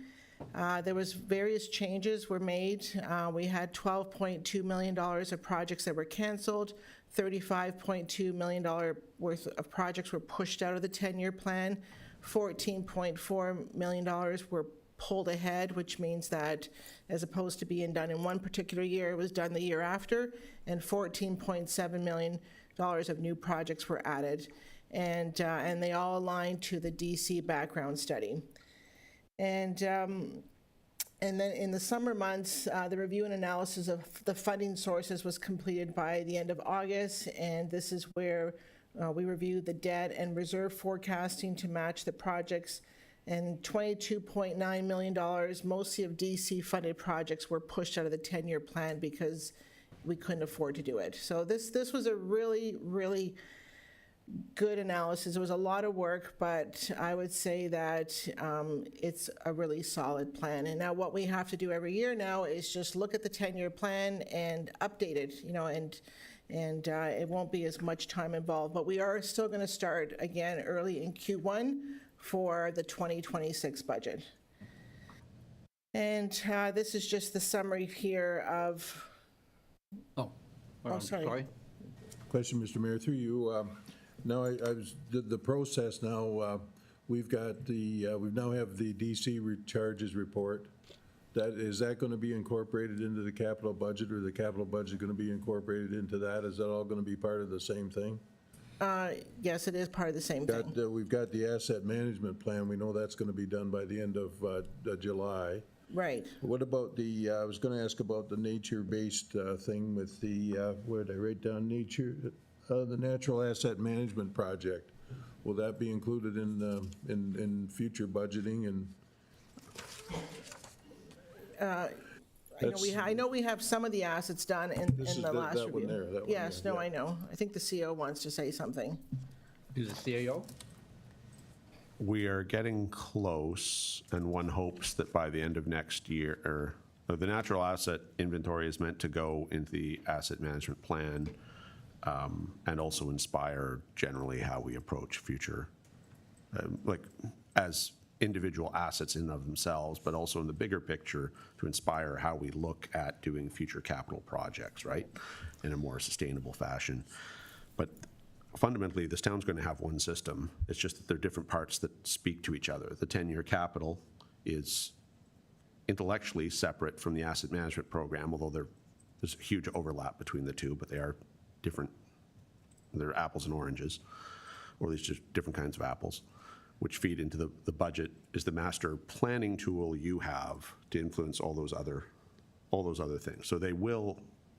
There was various changes were made. We had $12.2 million of projects that were canceled. $35.2 million worth of projects were pushed out of the 10-year plan. $14.4 million were pulled ahead, which means that as opposed to being done in one particular year, it was done the year after, and $14.7 million of new projects were added. And they all aligned to the DC background study. And then in the summer months, the review and analysis of the funding sources was completed by the end of August, and this is where we reviewed the debt and reserve forecasting to match the projects. And $22.9 million, mostly of DC-funded projects, were pushed out of the 10-year plan because we couldn't afford to do it. So this was a really, really good analysis. It was a lot of work, but I would say that it's a really solid plan. And now what we have to do every year now is just look at the 10-year plan and update it, and it won't be as much time involved. But we are still going to start again early in Q1 for the 2026 budget. And this is just the summary here of... sorry.
Question, Mr. Mayor, through you. Now, the process now, we now have the DC charges report. Is that going to be incorporated into the capital budget, or the capital budget going to be incorporated into that? Is that all going to be part of the same thing?
Yes, it is part of the same thing.
We've got the asset management plan. We know that's going to be done by the end of July.
Right.
What about I was going to ask about the nature-based thing with where did I write down nature? The natural asset management project. Will that be included in future budgeting? And
I know we have some of the assets done in the last
that
review.
one there, that one
Yes,
there,
no,
yeah.
I know. I think the CO wants to say something.
To the CAO?
We are getting close, and one hopes that by the end of next year, the natural asset inventory is meant to go into the asset management plan, and also inspire generally how we approach future, like as individual assets in and of themselves, but also in the bigger picture to inspire how we look at doing future capital projects, right, in a more sustainable fashion. But fundamentally, this town's going to have one system. It's just that there are different parts that speak to each other. The 10-year capital is intellectually separate from the asset management program, although there's a huge overlap between the two, but they are different. They're apples and oranges, or at least just different kinds of apples, which feed into the budget, is the master planning tool you have to influence all those other things. So they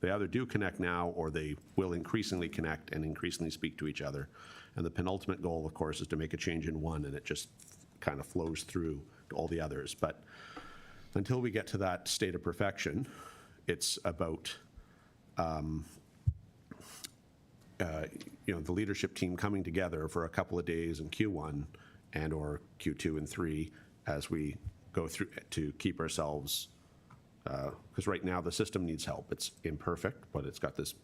either do connect now, or they will increasingly connect and increasingly speak to each other. And the penultimate goal, of course, is to make a change in one, and it just kind of flows through to all the others. But until we get to that state of perfection, it's about the leadership team coming together for a couple of days in Q1 and or Q2 and 3 as we go through to keep ourselves, because right now the system needs help. It's imperfect, but we've got this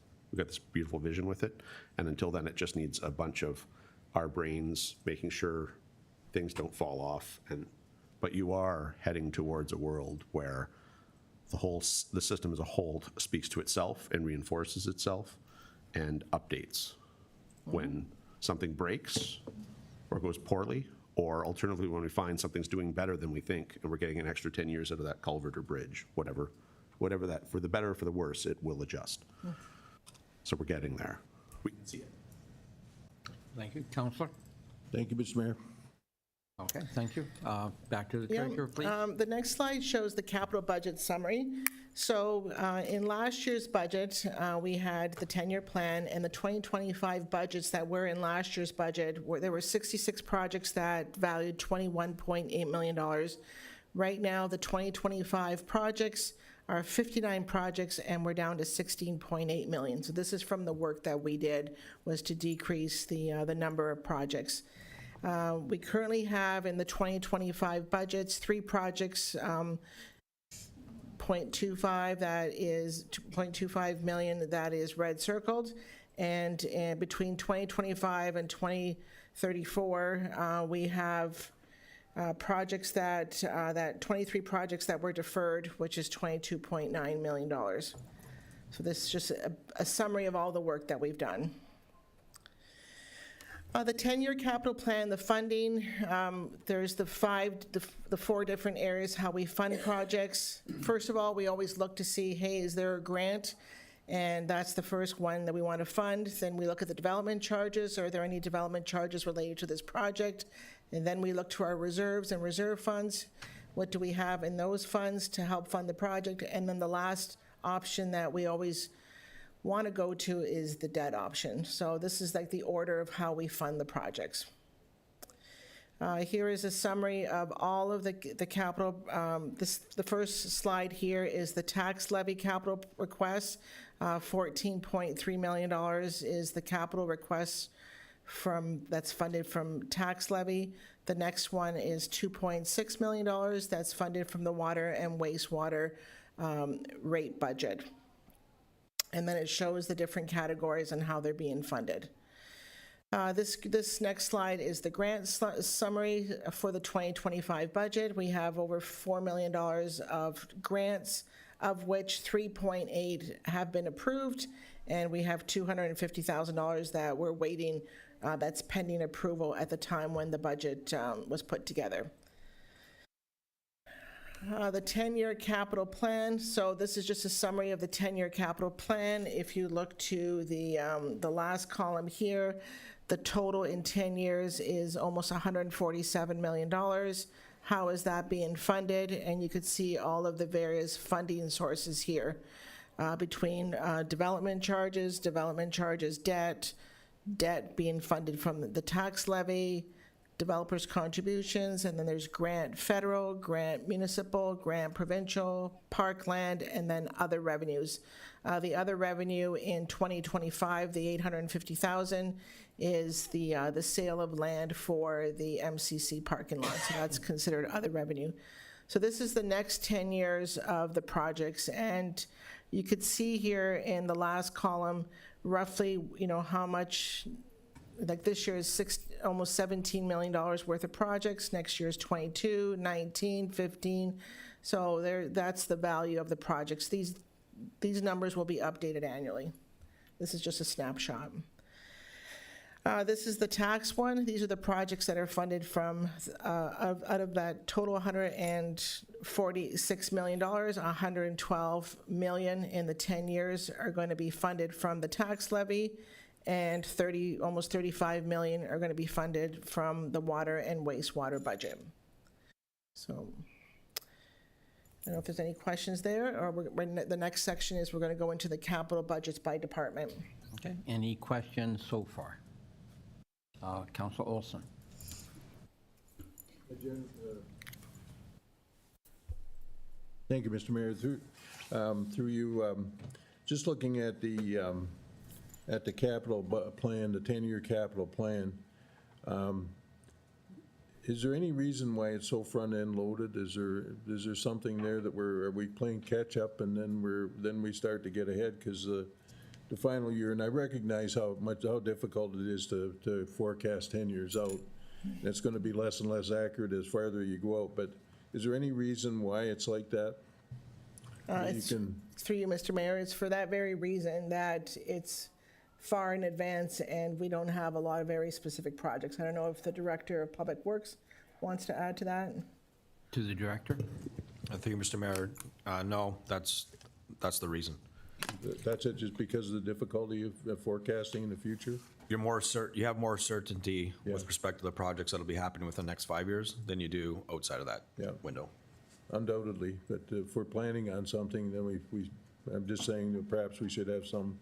beautiful vision with it. And until then, it just needs a bunch of our brains making sure things don't fall off. But you are heading towards a world where the system as a whole speaks to itself and reinforces itself and updates when something breaks or goes poorly, or alternatively when we find something's doing better than we think and we're getting an extra 10 years out of that culvert or bridge, whatever that, for the better or for the worse, it will adjust. So we're getting there. We can see it.
Thank you. Councillor?
Thank you, Mr. Mayor.
Okay, thank you. Back to the treasurer, please.
The next slide shows the capital budget summary. So in last year's budget, we had the 10-year plan, and the 2025 budgets that were in last year's budget, there were 66 projects that valued $21.8 million. Right now, the 2025 projects are 59 projects, and we're down to 16.8 million. So this is from the work that we did, was to decrease the number of projects. We currently have in the 2025 budgets 3 projects, 0.25, that is 0.25 million, that is red circled, and between 2025 and 2034, we have projects that 23 projects that were deferred, which is $22.9 million. So this is just a summary of all the work that we've done. The 10-year capital plan, the funding, there's the 4 different areas how we fund projects. First of all, we always look to see, hey, is there a grant? And that's the first one that we want to fund. Then we look at the development charges. Are there any development charges related to this project? And then we look to our reserves and reserve funds. What do we have in those funds to help fund the project? And then the last option that we always want to go to is the debt option. So this is like the order of how we fund the projects. Here is a summary of all of the capital. The first slide here is the tax levy capital request. $14.3 million is the capital request that's funded from tax levy. The next one is $2.6 million that's funded from the water and wastewater rate budget. And then it shows the different categories and how they're being funded. This next slide is the grant summary for the 2025 budget. We have over $4 million of grants, of which 3.8 have been approved, and we have $250,000 that we're waiting, that's pending approval at the time when the budget was put together. The 10-year capital plan. So this is just a summary of the 10-year capital plan. If you look to the last column here, the total in 10 years is almost $147 million. How is that being funded? And you could see all of the various funding sources here between development charges, debt being funded from the tax levy, developers' contributions, and then there's grant federal, grant municipal, grant provincial, parkland, and then other revenues. The other revenue in 2025, the $850,000, is the sale of land for the MCC parking lot. So that's considered other revenue. So this is the next 10 years of the projects, and you could see here in the last column roughly, how much. Like this year is almost $17 million worth of projects. Next year is 22, 19, 15. So that's the value of the projects. These numbers will be updated annually. This is just a snapshot. This is the tax one. These are the projects that are funded from, out of that total $146 million, $112 million in the 10 years are going to be funded from the tax levy, and almost $35 million are going to be funded from the water and wastewater budget. So I don't know if there's any questions there, or the next section is we're going to go into the capital budgets by department.
Okay, any questions so far? Councilor Olson.
Thank you, Mr. Mayor. Through you, just looking at the capital plan, the 10-year capital plan, is there any reason why it's so front-end loaded? Is there something there that are we playing catch-up and then we start to get ahead? Because the final year, and I recognize how difficult it is to forecast 10 years out. And it's going to be less and less accurate as farther you go out, but is there any reason why it's like that?
Through you, Mr. Mayor, it's for that very reason that it's far in advance and we don't have a lot of very specific projects. I don't know if the Director of Public Works wants to add to that.
To the Director.
I think, Mr. Mayor, no, that's the reason.
That's it, just because of the difficulty of forecasting in the future?
You have more certainty
Yeah.
with respect to the projects that'll be happening within the next 5 years than you do outside of that
Yeah.
window.
Undoubtedly, but if we're planning on something, then I'm just saying that perhaps we should have some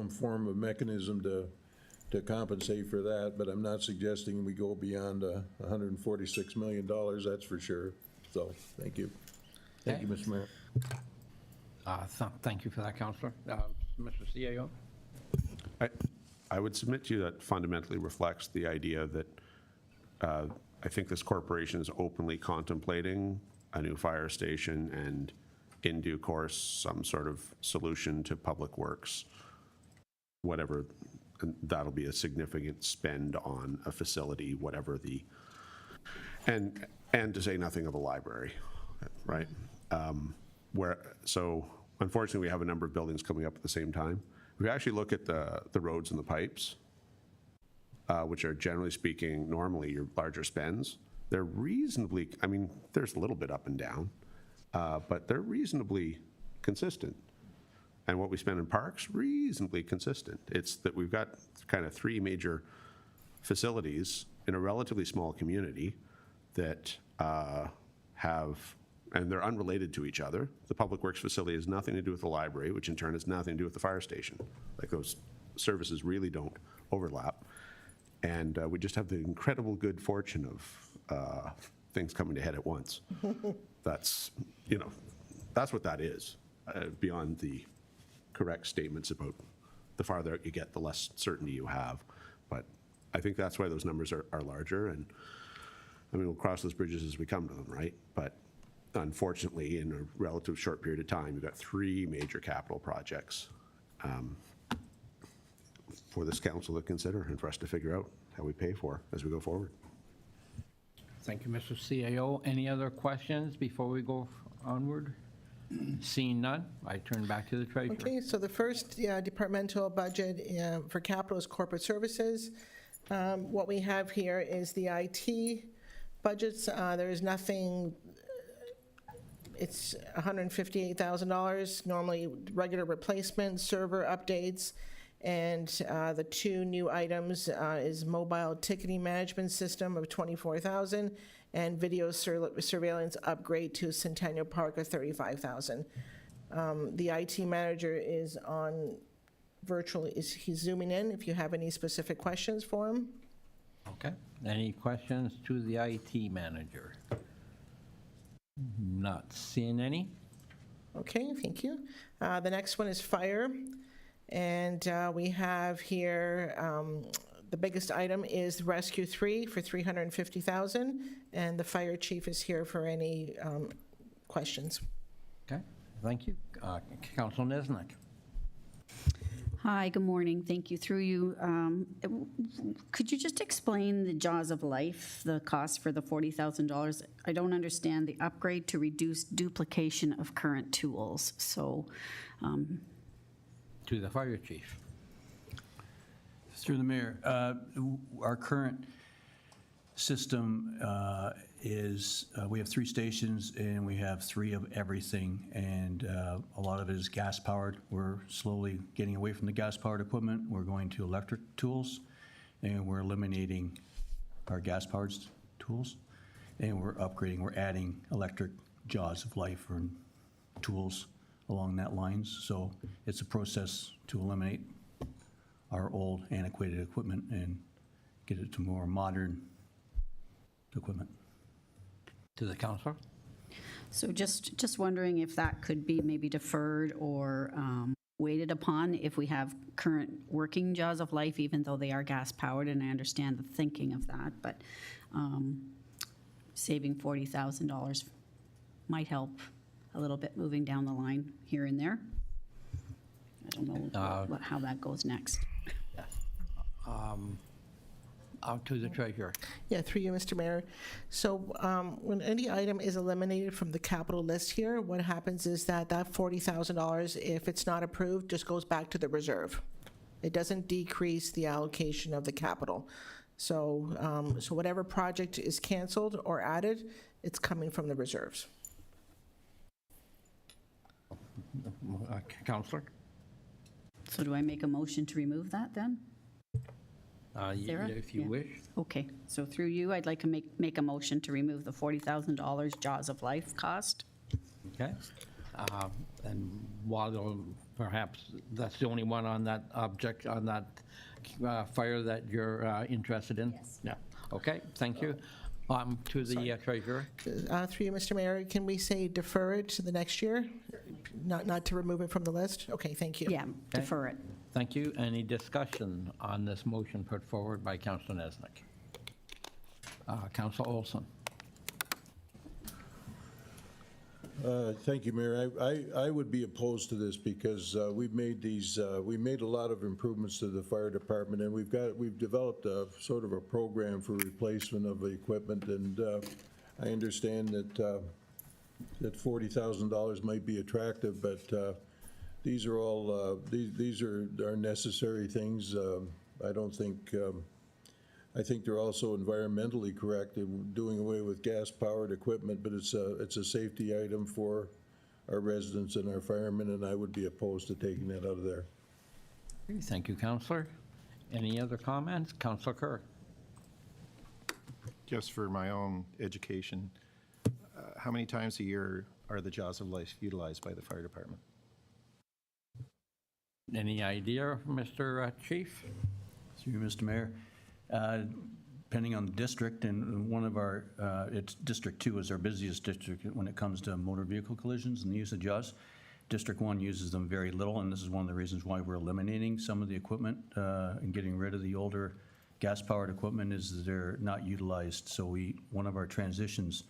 form of mechanism to compensate for that, but I'm not suggesting we go beyond $146 million, that's for sure. So, thank you. Thank you, Mr. Mayor.
Thank you for that, Councilor. Mr. CAO?
I would submit to you that fundamentally reflects the idea that I think this corporation is openly contemplating a new fire station and in due course, some sort of solution to public works, whatever, and that'll be a significant spend on a facility, whatever and to say nothing of a library, right? So unfortunately, we have a number of buildings coming up at the same time. If we actually look at the roads and the pipes, which are generally speaking, normally your larger spends, they're reasonably, I mean, there's a little bit up and down, but they're reasonably consistent. And what we spend in parks, reasonably consistent. It's that we've got kind of three major facilities in a relatively small community that and they're unrelated to each other. The Public Works facility has nothing to do with the library, which in turn has nothing to do with the fire station. Like, those services really don't overlap. And we just have the incredible good fortune of things coming to head at once. That's what that is, beyond the correct statements about the farther out you get, the less certainty you have. But I think that's why those numbers are larger. And I mean, we'll cross those bridges as we come to them, right? But unfortunately, in a relative short period of time, you've got three major capital projects for this council to consider and for us to figure out how we pay for as we go forward.
Thank you, Mr. CAO. Any other questions before we go onward? Seeing none, I turn back to the Treasurer.
Okay, so the first departmental budget for capital is corporate services. What we have here is the IT budgets. There is nothing, it's $158,000, normally regular replacement, server updates, and the two new items is mobile ticketing management system of $24,000 and video surveillance upgrade to Centennial Park of $35,000. The IT manager is on virtually, he's zooming in if you have any specific questions for him.
Okay. Any questions to the IT manager? Not seeing any.
Okay, thank you. The next one is fire. And we have here, the biggest item is Rescue 3 for $350,000. And the fire chief is here for any questions.
Okay, thank you. Council Nesnick.
Hi, good morning. Thank you. Through you, could you just explain the Jaws of Life, the cost for the $40,000? I don't understand the upgrade to reduce duplication of current tools. So,
To the fire chief.
Through the mayor, our current system is, we have 3 stations and we have 3 of everything, and a lot of it is gas-powered. We're slowly getting away from the gas-powered equipment. We're going to electric tools, and we're eliminating our gas-powered tools, and we're upgrading, we're adding electric jaws of life or tools along that lines. So it's a process to eliminate our old antiquated equipment and get it to more modern equipment.
To the councillor?
So just wondering if that could be maybe deferred or waited upon if we have current working jaws of life, even though they are gas-powered, and I understand the thinking of that, but saving $40,000 might help a little bit moving down the line here and there. I don't know how that goes next.
Out to the treasurer.
Yeah, through you, Mr. Mayor. So when any item is eliminated from the capital list here, what happens is that $40,000, if it's not approved, just goes back to the reserve. It doesn't decrease the allocation of the capital. So, so whatever project is canceled or added, it's coming from the reserves.
Councillor?
So do I make a motion to remove that then? Sarah?
If you
Yeah.
wish.
Okay, so through you, I'd like to make a motion to remove the $40,000 Jaws of Life cost.
Okay. And while perhaps that's the only one on that object, on that fire that you're interested in? Yes. Yeah. Okay, thank you. To the treasurer.
Through you, Mr. Mayor, can we say defer it to the next year? Not to remove it from the list? Okay, thank you.
Yeah, defer it.
Thank you. Any discussion on this motion put forward by Councillor Nesnick? Councillor Olson.
Thank you, Mayor. I would be opposed to this because we've made we made a lot of improvements to the fire department, and we've developed a sort of a program for replacement of the equipment, and I understand that $40,000 might be attractive, but these are all, these are necessary things. I don't think, I think they're also environmentally correct in doing away with gas-powered equipment, but it's a safety item for our residents and our firemen, and I would be opposed to taking that out of there.
Thank you, Councillor. Any other comments? Councillor Kerr.
Just for my own education, how many times a year are the Jaws of Life utilized by the fire department?
Any idea, Mr. Chief?
Through you, Mr. Mayor. Depending on the district, and one of our, it's District 2 is our busiest district when it comes to motor vehicle collisions and the use of JAWS. District 1 uses them very little, and this is one of the reasons why we're eliminating some of the equipment and getting rid of the older gas-powered equipment is that they're not utilized. So one of our transitions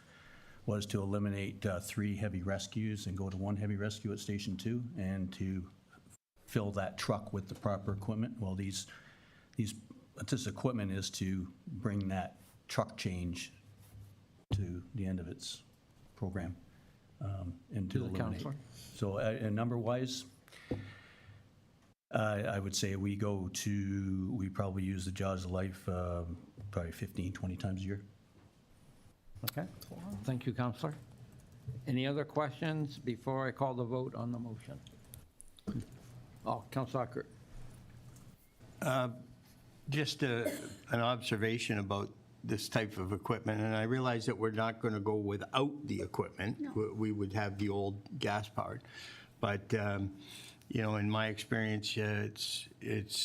was to eliminate 3 heavy rescues and go to 1 heavy rescue at Station 2 and to fill that truck with the proper equipment. Well, this equipment is to bring that truck change to the end of its program and to
To the
eliminate.
councillor.
So number-wise, I would say we probably use the Jaws of Life probably 15, 20 times a year.
Okay. Thank you, Councillor. Any other questions before I call the vote on the motion? Councillor Ackert.
Just an observation about this type of equipment, and I realize that we're not going to go without the equipment. We would have the old gas-powered. But, you know, in my experience, it's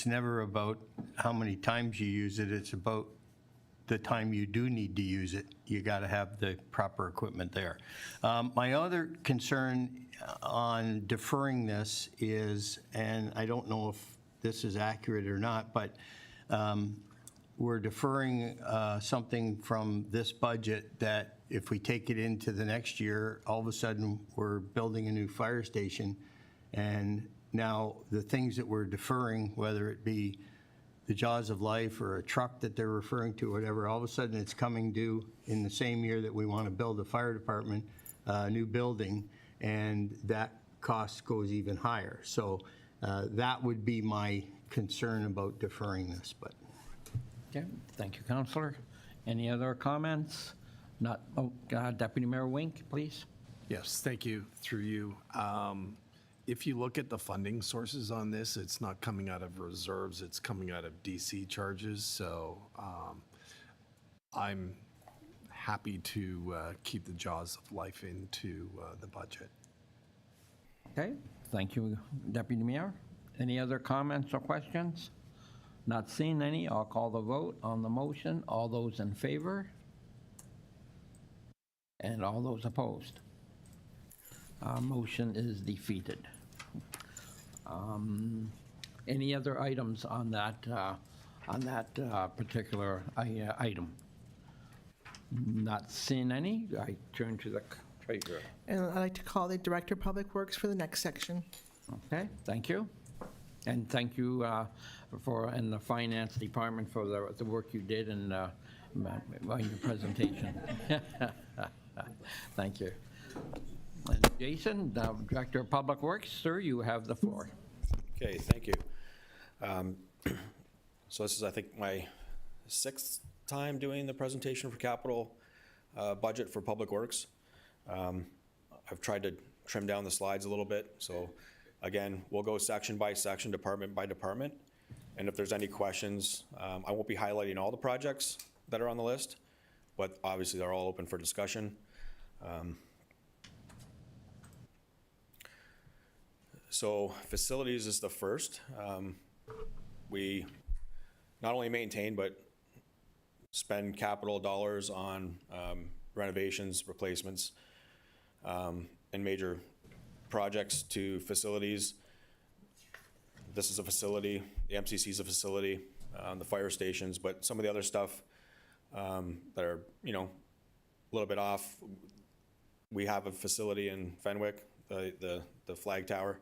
never about how many times you use it. It's about the time you do need to use it. You got to have the proper equipment there. My other concern on deferring this is, and I don't know if this is accurate or not, but we're deferring something from this budget that if we take it into the next year, all of a sudden we're building a new fire station, and now the things that we're deferring, whether it be the Jaws of Life or a truck that they're referring to, whatever, all of a sudden it's coming due in the same year that we want to build a fire department, new building, and that cost goes even higher. So that would be my concern about deferring this, but.
Okay, thank you, Counselor. Any other comments? Not, Deputy Mayor Wink, please.
Yes, thank you, through you. If you look at the funding sources on this, it's not coming out of reserves, it's coming out of DC charges, so I'm happy to keep the jaws of life into the budget.
Okay, thank you, Deputy Mayor. Any other comments or questions? Not seeing any, I'll call the vote on the motion. All those in favor? And all those opposed? Motion is defeated. Any other items on that particular item? Not seeing any, I turn to the treasurer.
And I'd like to call the Director of Public Works for the next section.
Okay, thank you. And thank you and the Finance Department for the work you did in your presentation. Thank you. And Jason, the Director of Public Works, sir, you have the floor.
Okay, thank you. So this is, I think, my 6th time doing the presentation for capital budget for Public Works. I've tried to trim down the slides a little bit, so again, we'll go section by section, department by department, and if there's any questions, I won't be highlighting all the projects that are on the list, but obviously they're all open for discussion. So facilities is the first. We not only maintain, but spend capital dollars on renovations, replacements, and major projects to facilities. This is a facility, the MCC is a facility, the fire stations, but some of the other stuff that are, a little bit off. We have a facility in Fenwick, the flag tower.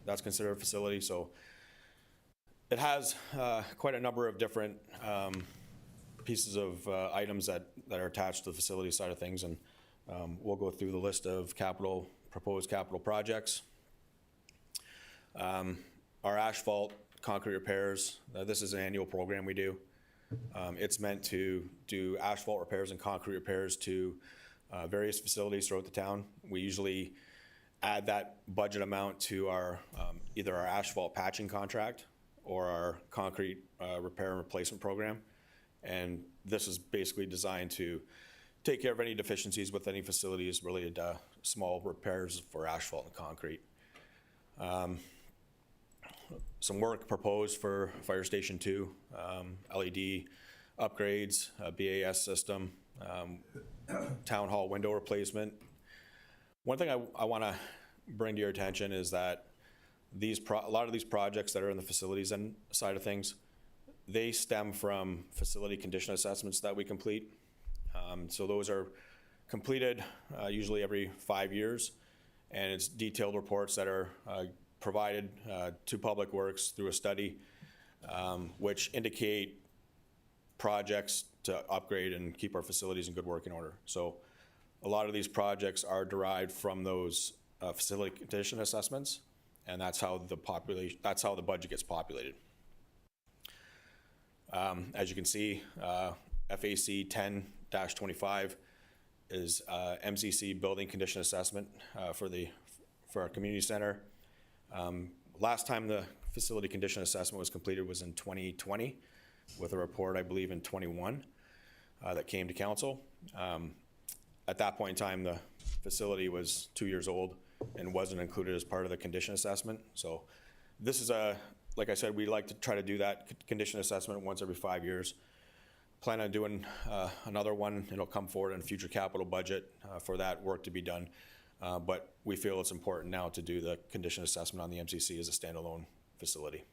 That's considered a facility, so it has quite a number of different pieces of items that are attached to the facility side of things, and we'll go through the list of proposed capital projects. Our asphalt concrete repairs, this is an annual program we do. It's meant to do asphalt repairs and concrete repairs to various facilities throughout the town. We usually add that budget amount to our either our asphalt patching contract or our concrete repair and replacement program. And this is basically designed to take care of any deficiencies with any facilities related to small repairs for asphalt and concrete. Some work proposed for Fire Station 2, LED upgrades, BAS system, town hall window replacement. One thing I want to bring to your attention is that a lot of these projects that are in the facilities and side of things, they stem from facility condition assessments that we complete. So those are completed usually every 5 years, and it's detailed reports that are provided to Public Works through a study, which indicate projects to upgrade and keep our facilities in good working order. So a lot of these projects are derived from those facility condition assessments, and that's how the budget gets populated. As you can see, FAC 10-25 is MCC building condition assessment for our community center. Last time the facility condition assessment was completed was in 2020, with a report, I believe, in 21 that came to council. At that point in time, the facility was 2 years old and wasn't included as part of the condition assessment. So this is like I said, we like to try to do that condition assessment once every 5 years. Plan on doing another one. It'll come forward in future capital budget for that work to be done. But we feel it's important now to do the condition assessment on the MCC as a standalone facility.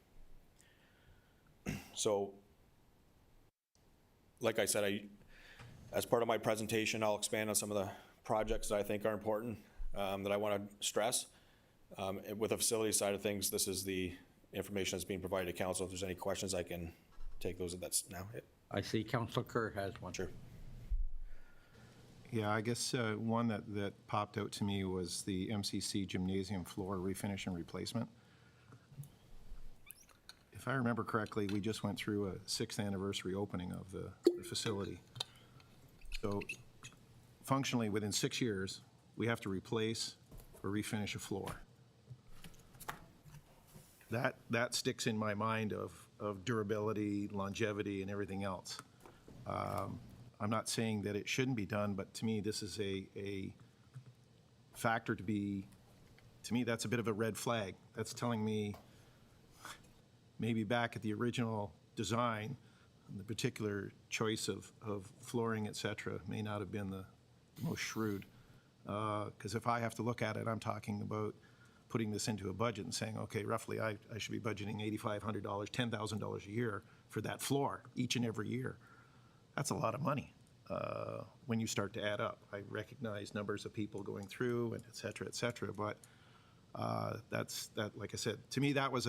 So, like I said, as part of my presentation, I'll expand on some of the projects that I think are important that I want to stress. With the facility side of things, this is the information that's being provided to council. If there's any questions, I can take those. That's now it.
I see Councilor Kerr has one.
Sure.
Yeah, I guess one that popped out to me was the MCC gymnasium floor refinish and replacement. if I remember correctly, we just went through a 6th anniversary opening of the facility. So functionally, within 6 years, we have to replace or refinish a floor. That sticks in my mind of durability, longevity, and everything else. I'm not saying that it shouldn't be done, but to me, this is a factor to me, that's a bit of a red flag. That's telling me maybe back at the original design, the particular choice of flooring, et cetera, may not have been the most shrewd. Because if I have to look at it, I'm talking about putting this into a budget and saying, okay, roughly I should be budgeting $8,500, $10,000 a year for that floor each and every year. That's a lot of money when you start to add up. I recognize numbers of people going through and et cetera, but like I said, to me, that was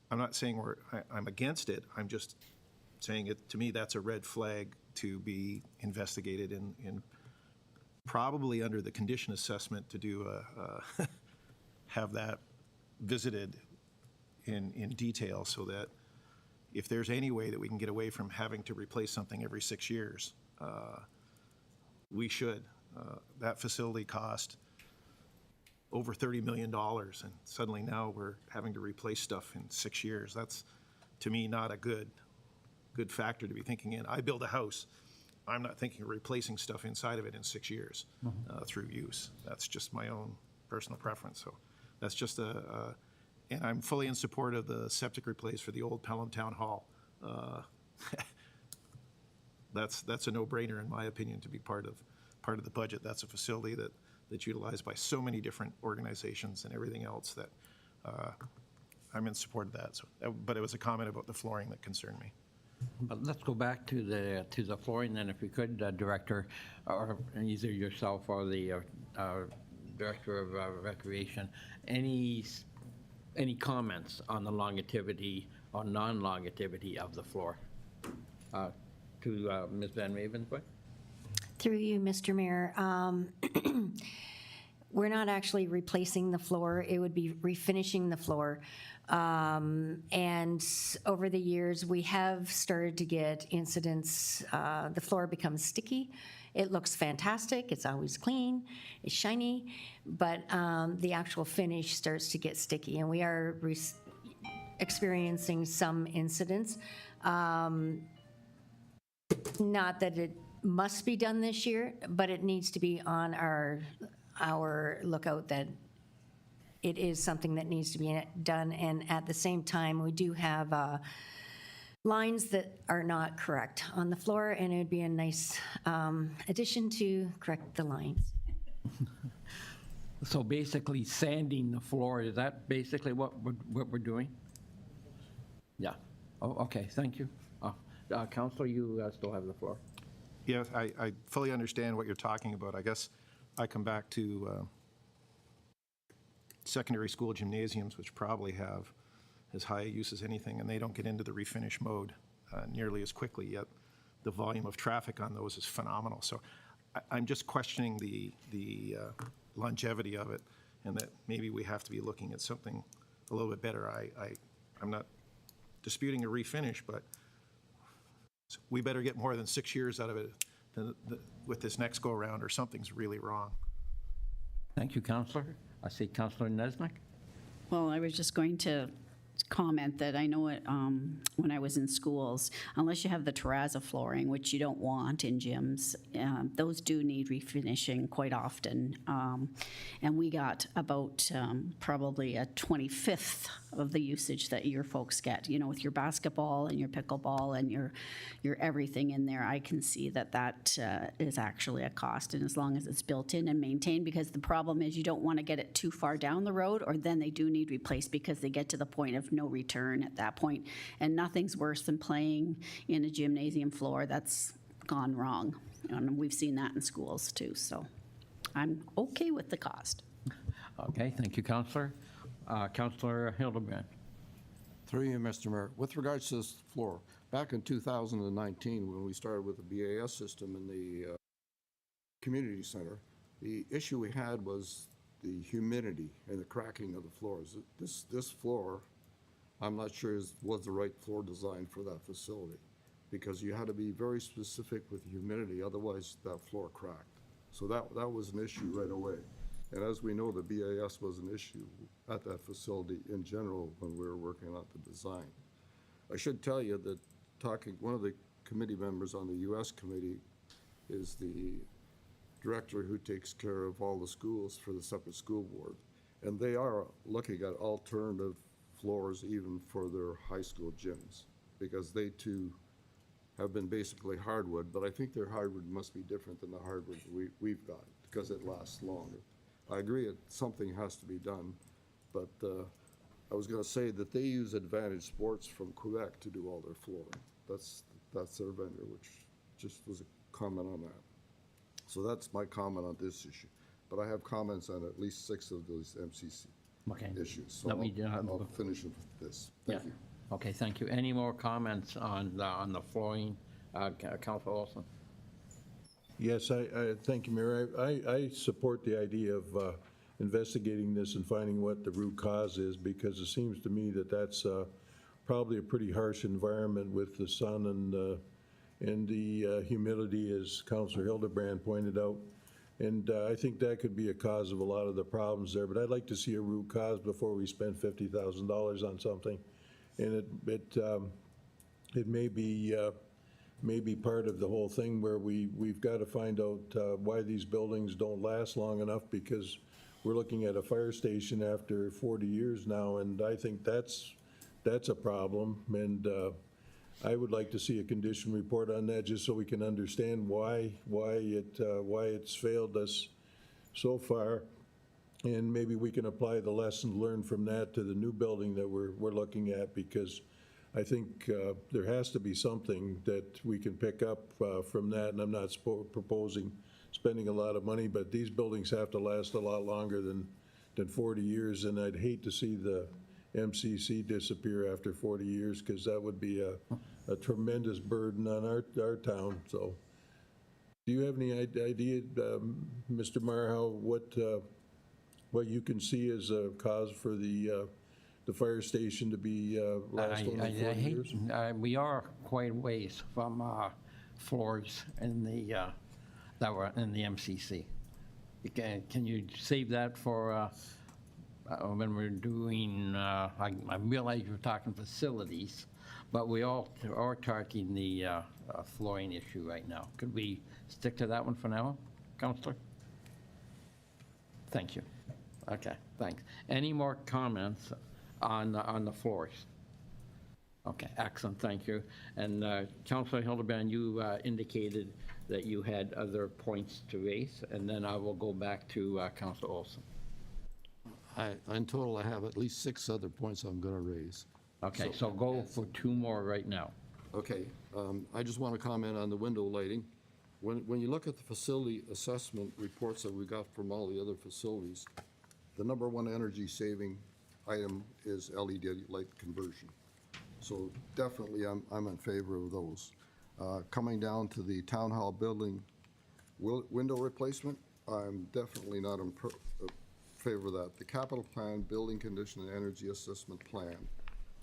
I'm not saying I'm against it, I'm just saying to me, that's a red flag to be investigated in probably under the condition assessment to do have that visited in detail so that if there's any way that we can get away from having to replace something every 6 years, we should. That facility cost over $30 million, and suddenly now we're having to replace stuff in 6 years. That's, to me, not a good factor to be thinking in. I build a house. I'm not thinking of replacing stuff inside of it in 6 years through use. That's just my own personal preference. So that's just and I'm fully in support of the septic replace for the old Pelham Town Hall. That's a no-brainer in my opinion to be part of the budget. That's a facility that's utilized by so many different organizations and everything else that I'm in support of that. So, but it was a comment about the flooring that concerned me.
But let's go back to the flooring then, if we could, Director, or either yourself or the Director of Recreation. Any comments on the longevity or non-longevity of the floor? To Ms. Van Ravensboy?
Through you, Mr. Mayor, we're not actually replacing the floor. It would be refinishing the floor. And over the years, we have started to get incidents. The floor becomes sticky. It looks fantastic. It's always clean. It's shiny. But the actual finish starts to get sticky. And we are experiencing some incidents. Not that it must be done this year, but it needs to be on our lookout that it is something that needs to be done. And at the same time, we do have lines that are not correct on the floor, and it would be a nice addition to correct the lines.
So basically sanding the floor, is that basically what we're doing? Yeah. Oh, okay, thank you. Councilor, you still have the floor.
Yes, I fully understand what you're talking about. I guess I come back to secondary school gymnasiums, which probably have as high a use as anything, and they don't get into the refinish mode nearly as quickly, yet the volume of traffic on those is phenomenal. So I'm just questioning the longevity of it, and that maybe we have to be looking at something a little bit better. I'm not disputing a refinish, but we better get more than 6 years out of it with this next go-around, or something's really wrong.
Thank you, Councilor. I see Councilor Nesnick.
Well, I was just going to comment that I know it, when I was in schools, unless you have the terrazzo flooring, which you don't want in gyms, those do need refinishing quite often. And we got about probably a 25th of the usage that your folks get, you know, with your basketball and your pickleball and your everything in there. I can see that is actually a cost, and as long as it's built in and maintained, because the problem is you don't want to get it too far down the road, or then they do need replaced because they get to the point of no return at that point. And nothing's worse than playing in a gymnasium floor that's gone wrong. And we've seen that in schools too. So I'm okay with the cost.
Okay, thank you, Councilor. Councilor Hildebrand.
Through you, Mr. Mayor. With regards to this floor, back in 2019, when we started with the BAS system in the community center, the issue we had was the humidity and the cracking of the floors. This floor I'm not sure was the right floor design for that facility, because you had to be very specific with humidity, otherwise that floor cracked. So that was an issue right away. And as we know, the BAS was an issue at that facility in general when we were working on the design. I should tell you that one of the committee members on the US committee is the director who takes care of all the schools for the separate school board. And they are looking at alternative floors even for their high school gyms, because they too have been basically hardwood, but I think their hardwood must be different than the hardwood we've got, because it lasts longer. I agree something has to be done, but I was gonna say that they use Advantage Sports from Quebec to do all their flooring. That's their vendor, which just was a comment on that. So that's my comment on this issue. But I have comments on at least 6 of those MCC
Okay.
issues. So
Let me,
I'll finish with this. Thank you.
Okay, thank you. Any more comments on the flooring? Councilor Olson?
Yes, I thank you, Mayor. I support the idea of investigating this and finding what the root cause is, because it seems to me that that's probably a pretty harsh environment with the sun and the humidity, as Councilor Hildebrand pointed out. And I think that could be a cause of a lot of the problems there. But I'd like to see a root cause before we spend $50,000 on something. And it may be part of the whole thing where we've got to find out why these buildings don't last long enough, because we're looking at a fire station after 40 years now, and I think that's a problem. And I would like to see a condition report on that, just so we can understand why it's failed us so far. And maybe we can apply the lessons learned from that to the new building that we're looking at, because I think there has to be something that we can pick up from that. And I'm not proposing spending a lot of money, but these buildings have to last a lot longer than 40 years. And I'd hate to see the MCC disappear after 40 years, because that would be a tremendous burden on our town. So do you have any idea, Mr. Marhow, what you can see as a cause for the fire station to be last only 40 years?
We are quite a ways from floors in the that were in the MCC. Can you save that for when we're doing? I realize you're talking facilities, but we all are talking the flooring issue right now. Could we stick to that one for now, Councillor? Thank you. Okay, thanks. Any more comments on the floors? Okay, excellent, thank you. And Councilor Hildebrand, you indicated that you had other points to raise, and then I will go back to Councilor Olson.
In total, I have at least 6 other points I'm going to raise.
Okay, so go for 2 more right now.
Okay, I just want to comment on the window lighting. When you look at the facility assessment reports that we got from all the other facilities, the number 1 energy saving item is LED light conversion. So definitely I'm in favor of those. Coming down to the town hall building window replacement, I'm definitely not in favor of that. The capital plan, building condition, and energy assessment plan,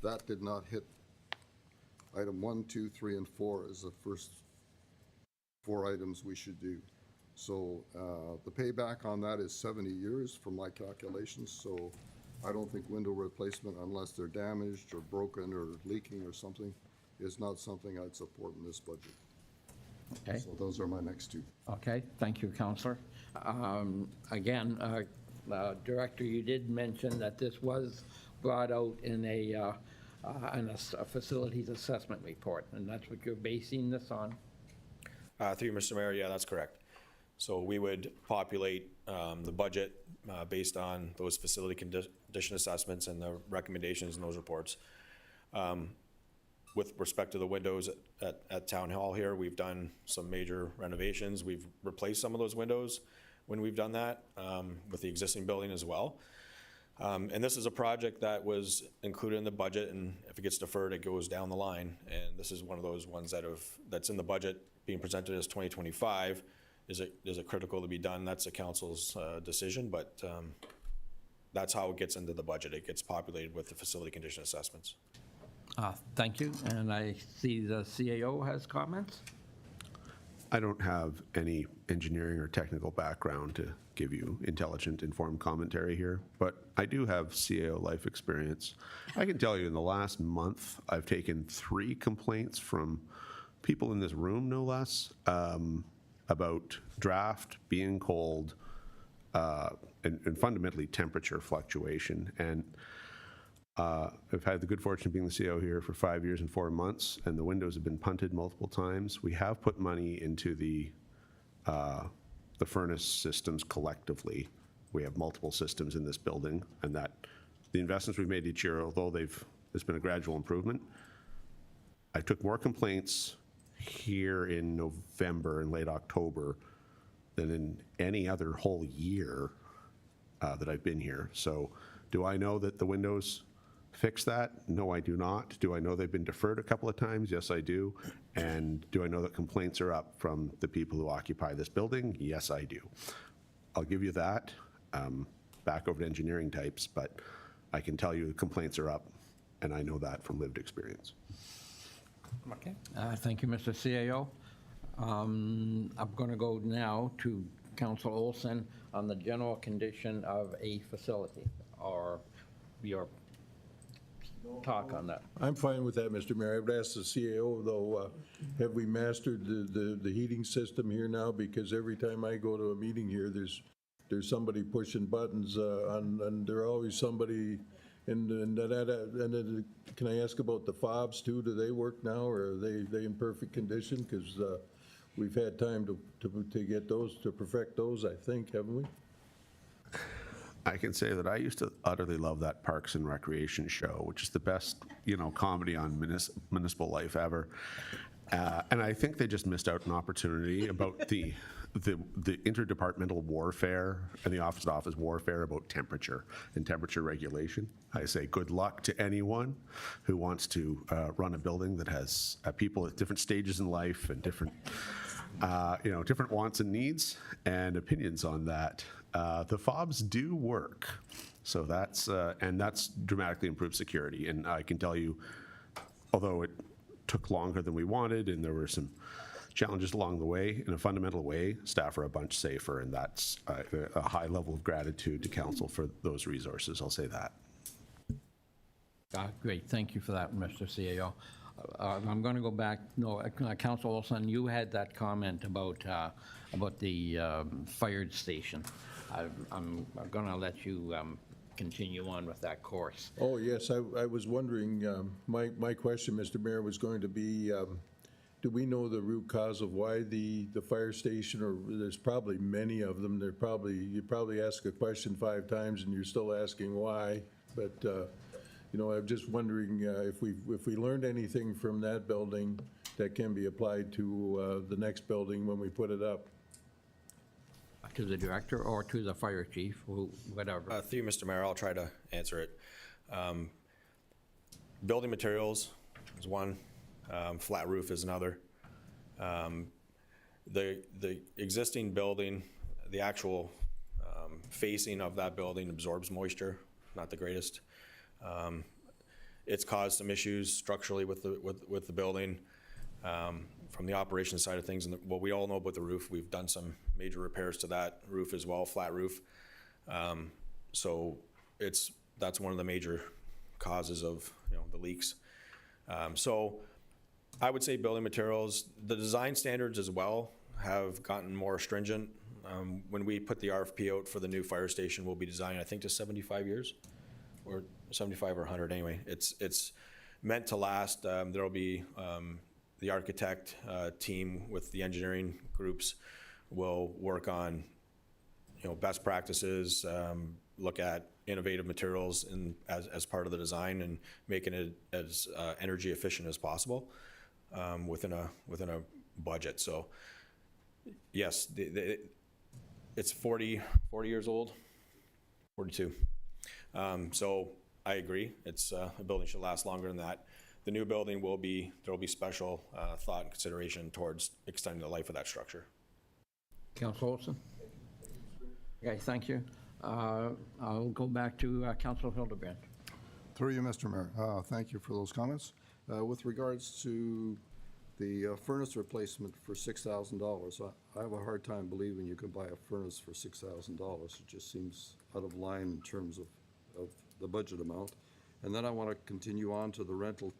that did not hit item 1, 2, 3, and 4 as the first 4 items we should do. So the payback on that is 70 years from my calculations. So I don't think window replacement, unless they're damaged or broken or leaking or something, is not something I'd support in this budget.
Okay.
So those are my next 2.
Okay, thank you, Councillor. Again, Director, you did mention that this was brought out in a facilities assessment report, and that's what you're basing this on?
Through you, Mr. Mayor, yeah, that's correct. So we would populate the budget based on those facility condition assessments and the recommendations in those reports. With respect to the windows at Town Hall here, we've done some major renovations. We've replaced some of those windows when we've done that with the existing building as well. And this is a project that was included in the budget, and if it gets deferred, it goes down the line. And this is one of those ones that's in the budget being presented as 2025. Is it critical to be done? That's the council's decision, but that's how it gets into the budget. It gets populated with the facility condition assessments.
Thank you, and I see the CAO has comments.
I don't have any engineering or technical background to give you intelligent, informed commentary here, but I do have CAO life experience. I can tell you in the last month, I've taken 3 complaints from people in this room, no less, about draft, being cold, and fundamentally temperature fluctuation. And I've had the good fortune of being the CO here for 5 years and 4 months, and the windows have been punted multiple times. We have put money into the furnace systems collectively. We have multiple systems in this building, and that the investments we've made each year, although there's been a gradual improvement, I took more complaints here in November and late October than in any other whole year that I've been here. So do I know that the windows fix that? No, I do not. Do I know they've been deferred a couple of times? Yes, I do. And do I know that complaints are up from the people who occupy this building? Yes, I do. I'll give you that. Back over to engineering types, but I can tell you the complaints are up, and I know that from lived experience.
Okay. Thank you, Mr. CAO. I'm going to go now to Council Olson on the general condition of a facility, or your talk on that.
I'm fine with that, Mr. Mayor. I would ask the CAO, though, have we mastered the heating system here now? Because every time I go to a meeting here, there's somebody pushing buttons, and there's always somebody, and then, can I ask about the fobs too? Do they work now, or are they in perfect condition? Because we've had time to get those, to perfect those, I think, haven't we?
I can say that I used to utterly love that Parks and Recreation show, which is the best, comedy on municipal life ever. And I think they just missed out an opportunity about the interdepartmental warfare and the office-to-office warfare about temperature and temperature regulation. I say good luck to anyone who wants to run a building that has people at different stages in life and different wants and needs and opinions on that. The fobs do work, so that's dramatically improved security. And I can tell you, although it took longer than we wanted and there were some challenges along the way, in a fundamental way, staff are a bunch safer, and that's a high level of gratitude to council for those resources. I'll say that.
Great, thank you for that, Mr. CAO. I'm going to go back. No, Council Olson, you had that comment about the fire station. I'm going to let you continue on with that course.
Oh, yes, I was wondering, my question, Mr. Mayor, was going to be, do we know the root cause of why the fire station, or there's probably many of them, you probably ask a question 5 times and you're still asking why, but I'm just wondering if we learned anything from that building that can be applied to the next building when we put it up.
To the director or to the fire chief, whatever.
Through you, Mr. Mayor, I'll try to answer it. Building materials is one. Flat roof is another. The existing building, the actual facing of that building absorbs moisture, not the greatest. It's caused some issues structurally with the building. From the operations side of things, and what we all know about the roof, we've done some major repairs to that roof as well, flat roof. So that's one of the major causes of the leaks. So I would say building materials, the design standards as well have gotten more stringent. When we put the RFP out for the new fire station, we'll be designing, I think, to 75 years, or 75 or 100 anyway. It's meant to last. There'll be the architect team with the engineering groups will work on best practices, look at innovative materials as part of the design and making it as energy efficient as possible within a budget. So yes, it's 40 years old, 42. So I agree. A building should last longer than that. The new building there'll be special thought and consideration towards extending the life of that structure.
Council Olson? Okay, thank you. I'll go back to Councilor Hildebrand.
Through you, Mr. Mayor. Thank you for those comments. With regards to the furnace replacement for $6,000, I have a hard time believing you can buy a furnace for $6,000. It just seems out of line in terms of the budget amount. And then I want to continue on to the rental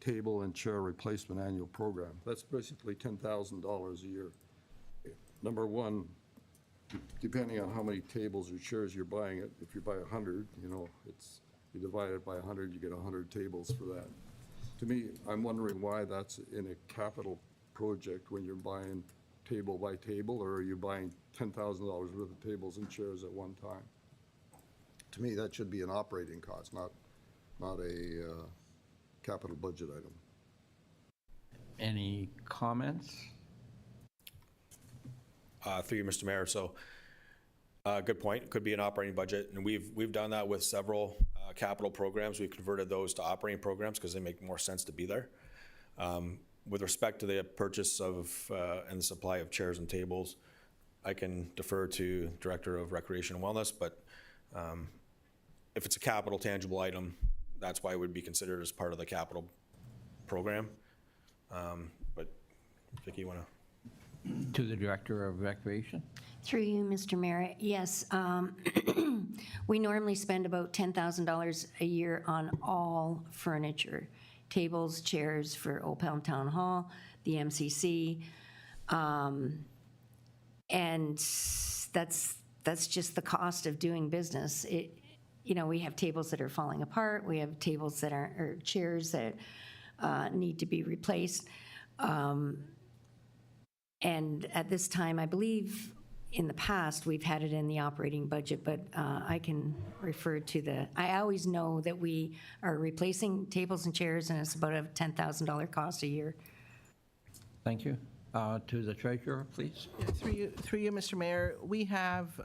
table and chair replacement annual program. That's basically $10,000 a year. Number one, depending on how many tables or chairs you're buying it, if you buy 100, you divide it by 100, you get 100 tables for that. To me, I'm wondering why that's in a capital project when you're buying table by table, or are you buying $10,000 worth of tables and chairs at one time? To me, that should be an operating cost, not a capital budget item.
Any comments?
Through you, Mr. Mayor. So, good point. Could be an operating budget, and we've done that with several capital programs. We've converted those to operating programs because they make more sense to be there. With respect to the purchase of and the supply of chairs and tables, I can defer to Director of Recreation and Wellness, but if it's a capital tangible item, that's why it would be considered as part of the capital program. But Vicki, you want to?
To the Director of Recreation.
Through you, Mr. Mayor, yes, we normally spend about $10,000 a year on all furniture, tables, chairs for Old Pelham Town Hall, the MCC, and that's just the cost of doing business. We have tables that are falling apart, we have tables that are, or chairs that need to be replaced. And at this time, I believe in the past, we've had it in the operating budget, but I can refer to I always know that we are replacing tables and chairs, and it's about a $10,000 cost a year.
Thank you. To the Treasurer, please.
Through you, Mr. Mayor, we have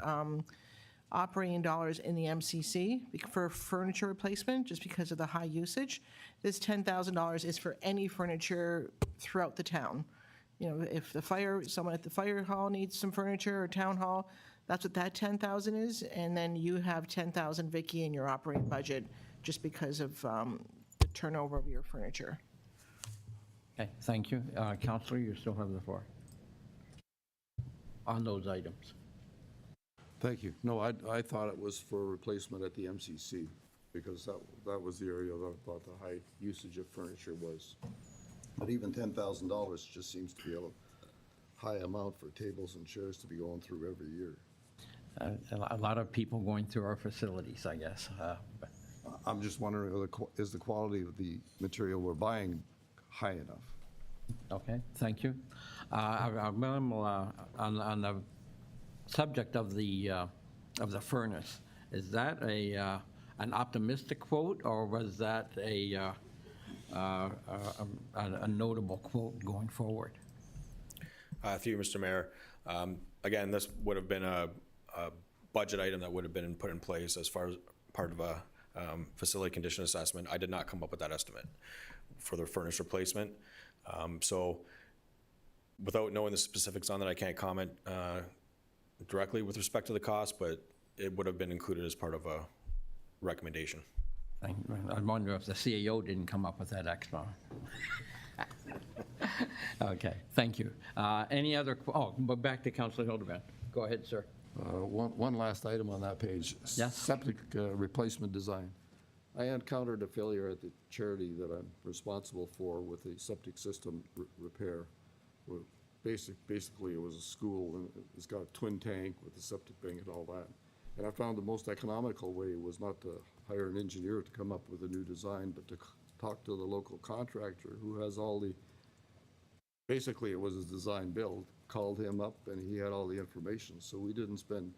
operating dollars in the MCC for furniture replacement, just because of the high usage. This $10,000 is for any furniture throughout the town. If someone at the fire hall needs some furniture, or town hall, that's what that 10,000 is. And then you have 10,000, Vicki, in your operating budget, just because of the turnover of your furniture.
Okay, thank you. Councilor, you still have the floor on those items.
Thank you. No, I thought it was for replacement at the MCC, because that was the area that I thought the high usage of furniture was. But even $10,000 just seems to be a high amount for tables and chairs to be going through every year.
A lot of people going through our facilities, I guess.
I'm just wondering, is the quality of the material we're buying high enough?
Okay, thank you. Madam, on the subject of the furnace, is that an optimistic quote, or was that a notable quote going forward?
Through you, Mr. Mayor. Again, this would have been a budget item that would have been put in place as far as part of a facility condition assessment. I did not come up with that estimate for the furnace replacement. So without knowing the specifics on that, I can't comment directly with respect to the cost, but it would have been included as part of a recommendation.
I wonder if the CEO didn't come up with that extra. Okay, thank you. Any other, but back to Councilor Hildebrand. Go ahead, sir.
One last item on that page.
Yes.
Septic replacement design. I encountered a failure at the charity that I'm responsible for with a septic system repair. Basically, it was a school, and it's got a twin tank with a septic bank and all that. And I found the most economical way was not to hire an engineer to come up with a new design, but to talk to the local contractor who has all the, basically it was a design build, called him up and he had all the information. So we didn't spend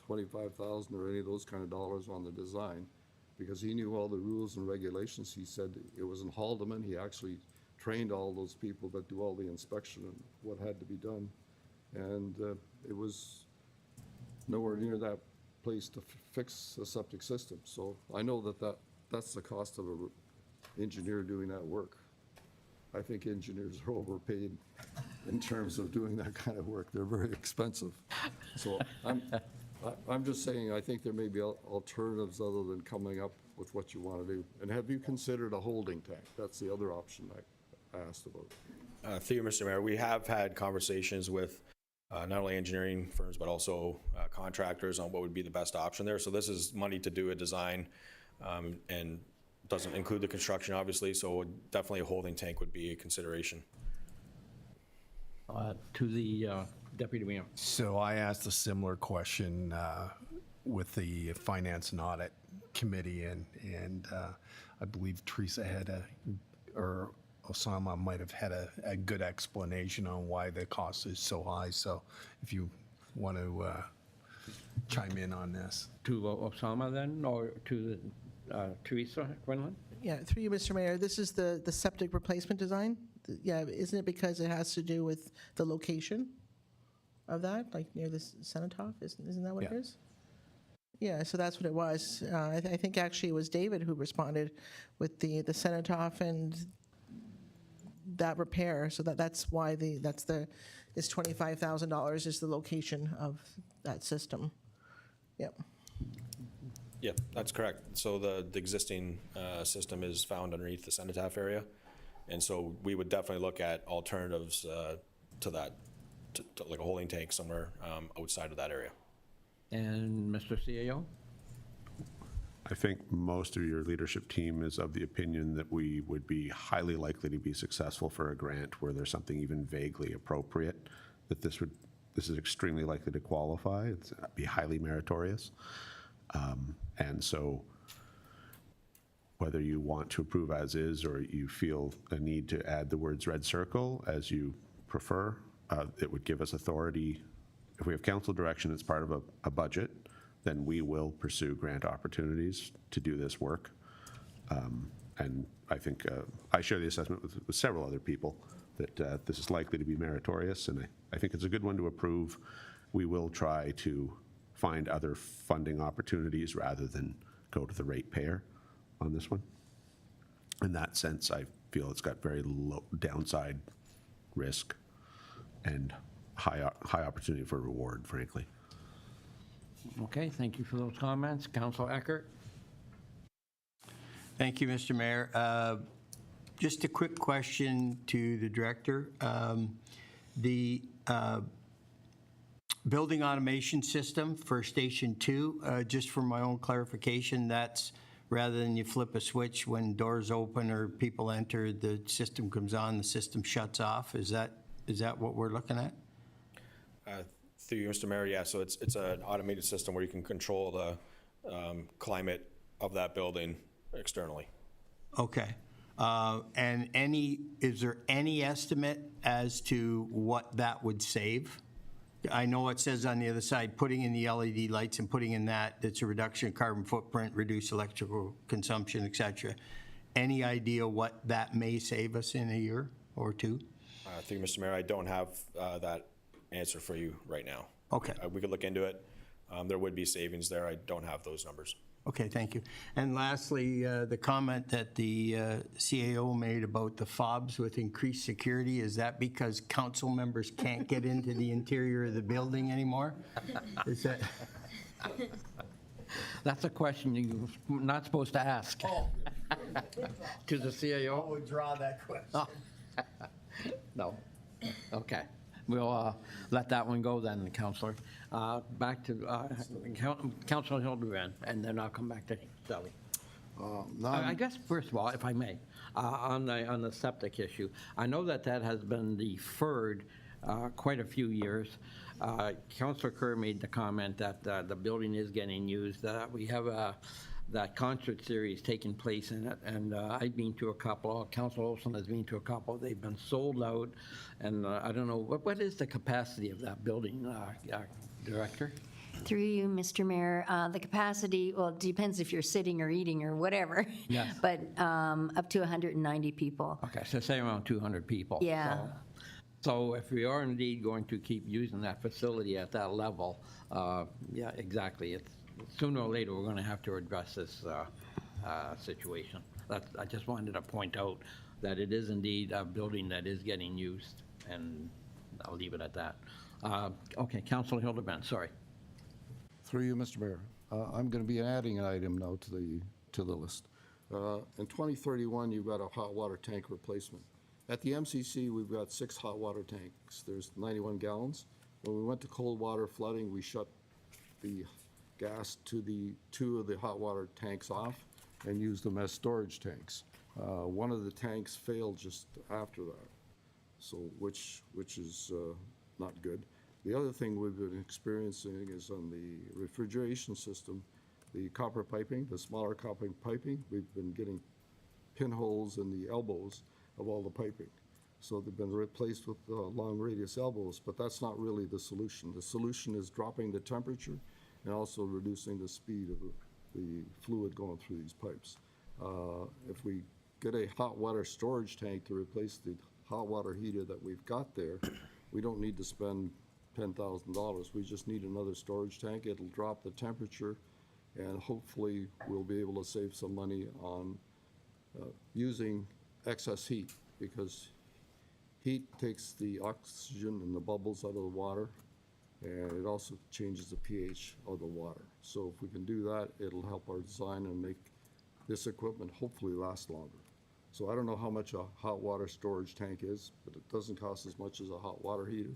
$25,000 or any of those kind of dollars on the design because he knew all the rules and regulations. He said it was in Haldeman. He actually trained all those people that do all the inspection and what had to be done. And it was nowhere near that place to fix a septic system. So I know that's the cost of an engineer doing that work. I think engineers are overpaid in terms of doing that kind of work. They're very expensive. So I'm just saying, I think there may be alternatives other than coming up with what you want to do. And have you considered a holding tank? That's the other option I asked about.
Through you, Mr. Mayor, we have had conversations with not only engineering firms, but also contractors on what would be the best option there. So this is money to do a design and doesn't include the construction, obviously, so definitely a holding tank would be a consideration.
To the Deputy Mayor.
So I asked a similar question with the Finance and Audit Committee, and I believe Teresa or Osama might have had a good explanation on why the cost is so high. So if you want to chime in on this.
To Osama then, or to Teresa Quinlan?
Yeah, through you, Mr. Mayor, this is the septic replacement design? Yeah, isn't it because it has to do with the location of that, like near the Cenotaph? Isn't that what it
Yeah.
is? Yeah, so that's what it was. I think actually it was David who responded with the Cenotaph and that repair. So that's why it's $25,000 is the location of that system. Yep.
Yeah, that's correct. So the existing system is found underneath the Cenotaph area. And so we would definitely look at alternatives to that, to like a holding tank somewhere outside of that area.
And Mr. CAO?
I think most of your leadership team is of the opinion that we would be highly likely to be successful for a grant where there's something even vaguely appropriate, that this is extremely likely to qualify. It'd be highly meritorious. And so whether you want to approve as is or you feel a need to add the words red circle as you prefer, it would give us authority. If we have council direction as part of a budget, then we will pursue grant opportunities to do this work. And I think I share the assessment with several other people that this is likely to be meritorious, and I think it's a good one to approve. We will try to find other funding opportunities rather than go to the ratepayer on this one. In that sense, I feel it's got very low downside risk and high opportunity for reward, frankly.
Okay, thank you for those comments. Councilor Eckert?
Thank you, Mr. Mayor. Just a quick question to the director. The building automation system for Station 2, just for my own clarification, that's rather than you flip a switch when doors open or people enter, the system comes on, the system shuts off. Is that what we're looking at?
Through you, Mr. Mayor, yeah, so it's an automated system where you can control the climate of that building externally.
Okay. And is there any estimate as to what that would save? I know it says on the other side, putting in the LED lights and putting in that's a reduction in carbon footprint, reduce electrical consumption, et cetera. Any idea what that may save us in a year or two?
Through you, Mr. Mayor, I don't have that answer for you right now.
Okay.
We could look into it. There would be savings there. I don't have those numbers.
Okay, thank you. And lastly, the comment that the CAO made about the fobs with increased security, is that because council members can't get into the interior of the building anymore? Is that?
That's a question you're not supposed to ask.
Oh.
To the CAO?
withdraw that question.
No. Okay. We'll let that one go then, Councillor. Back to Councillor Hildebrand, and then I'll come back to Sally. I guess, first of all, if I may, on the septic issue, I know that has been deferred quite a few years. Councillor Kerr made the comment that the building is getting used. We have that concert series taking place in it, and I've been to a couple. Councillor Olson has been to a couple. They've been sold out, and I don't know, what is the capacity of that building, Director?
Through you, Mr. Mayor, the capacity, well, it depends if you're sitting or eating or whatever.
Yes.
But up to 190 people.
Okay, so say around 200 people.
Yeah.
So if we are indeed going to keep using that facility at that level, yeah, exactly. It's sooner or later, we're going to have to address this situation. I just wanted to point out that it is indeed a building that is getting used, and I'll leave it at that. Okay, Councilor Hildebrand, sorry.
Through you, Mr. Mayor, I'm going to be adding an item now to the list. In 2031, you've got a hot water tank replacement. At the MCC, we've got 6 hot water tanks. There's 91 gallons. When we went to cold water flooding, we shut the gas to the 2 of the hot water tanks off and used them as storage tanks. One of the tanks failed just after that, so which is not good. The other thing we've been experiencing is on the refrigeration system, the copper piping, the smaller copper piping, we've been getting pinholes in the elbows of all the piping. So they've been replaced with long radius elbows, but that's not really the solution. The solution is dropping the temperature and also reducing the speed of the fluid going through these pipes. If we get a hot water storage tank to replace the hot water heater that we've got there, we don't need to spend $10,000. We just need another storage tank. It'll drop the temperature, and hopefully we'll be able to save some money on using excess heat, because heat takes the oxygen and the bubbles out of the water, and it also changes the pH of the water. So if we can do that, it'll help our design and make this equipment hopefully last longer. So I don't know how much a hot water storage tank is, but it doesn't cost as much as a hot water heater.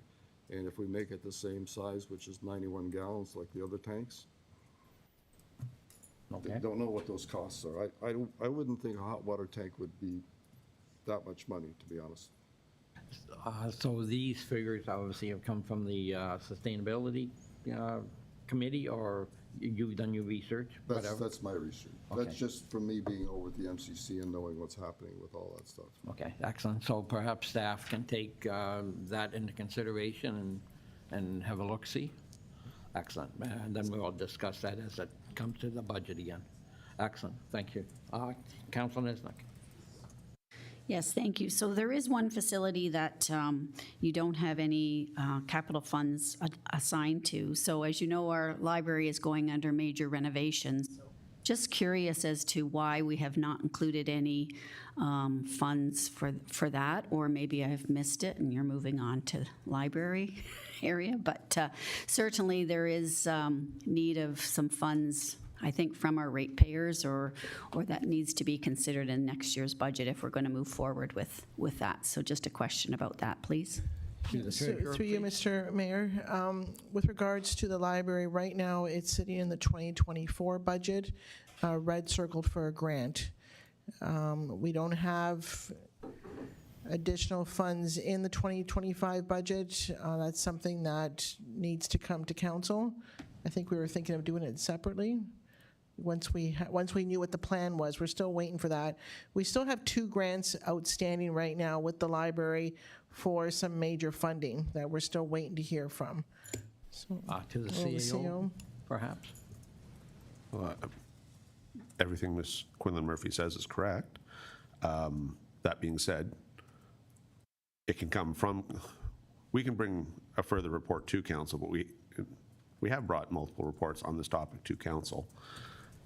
And if we make it the same size, which is 91 gallons like the other tanks, I don't know what those costs are. I wouldn't think a hot water tank would be that much money, to be honest.
So these figures obviously have come from the Sustainability Committee, or you've done your research?
That's my research.
Okay.
That's just from me being over at the MCC and knowing what's happening with all that stuff.
Okay, excellent. So perhaps staff can take that into consideration and have a look-see? Excellent. And then we'll discuss that as it comes to the budget again. Excellent, thank you. Councilor Nisnik.
Yes, thank you. So there is one facility that you don't have any capital funds assigned to. So as you know, our library is going under major renovations. Just curious as to why we have not included any funds for that, or maybe I've missed it and you're moving on to library area. But certainly there is need of some funds, I think, from our ratepayers, or that needs to be considered in next year's budget if we're going to move forward with that. So just a question about that, please.
Through you, Mr. Mayor, with regards to the library, right now it's sitting in the 2024 budget, red circled for a grant. We don't have additional funds in the 2025 budget. That's something that needs to come to council. I think we were thinking of doing it separately. Once we knew what the plan was. We're still waiting for that. We still have 2 grants outstanding right now with the library for some major funding that we're still waiting to hear from. So,
To the CEO, perhaps?
Well, everything Ms. Quinlan Murphy says is correct. That being said, it can come from, we can bring a further report to council, but we have brought multiple reports on this topic to council.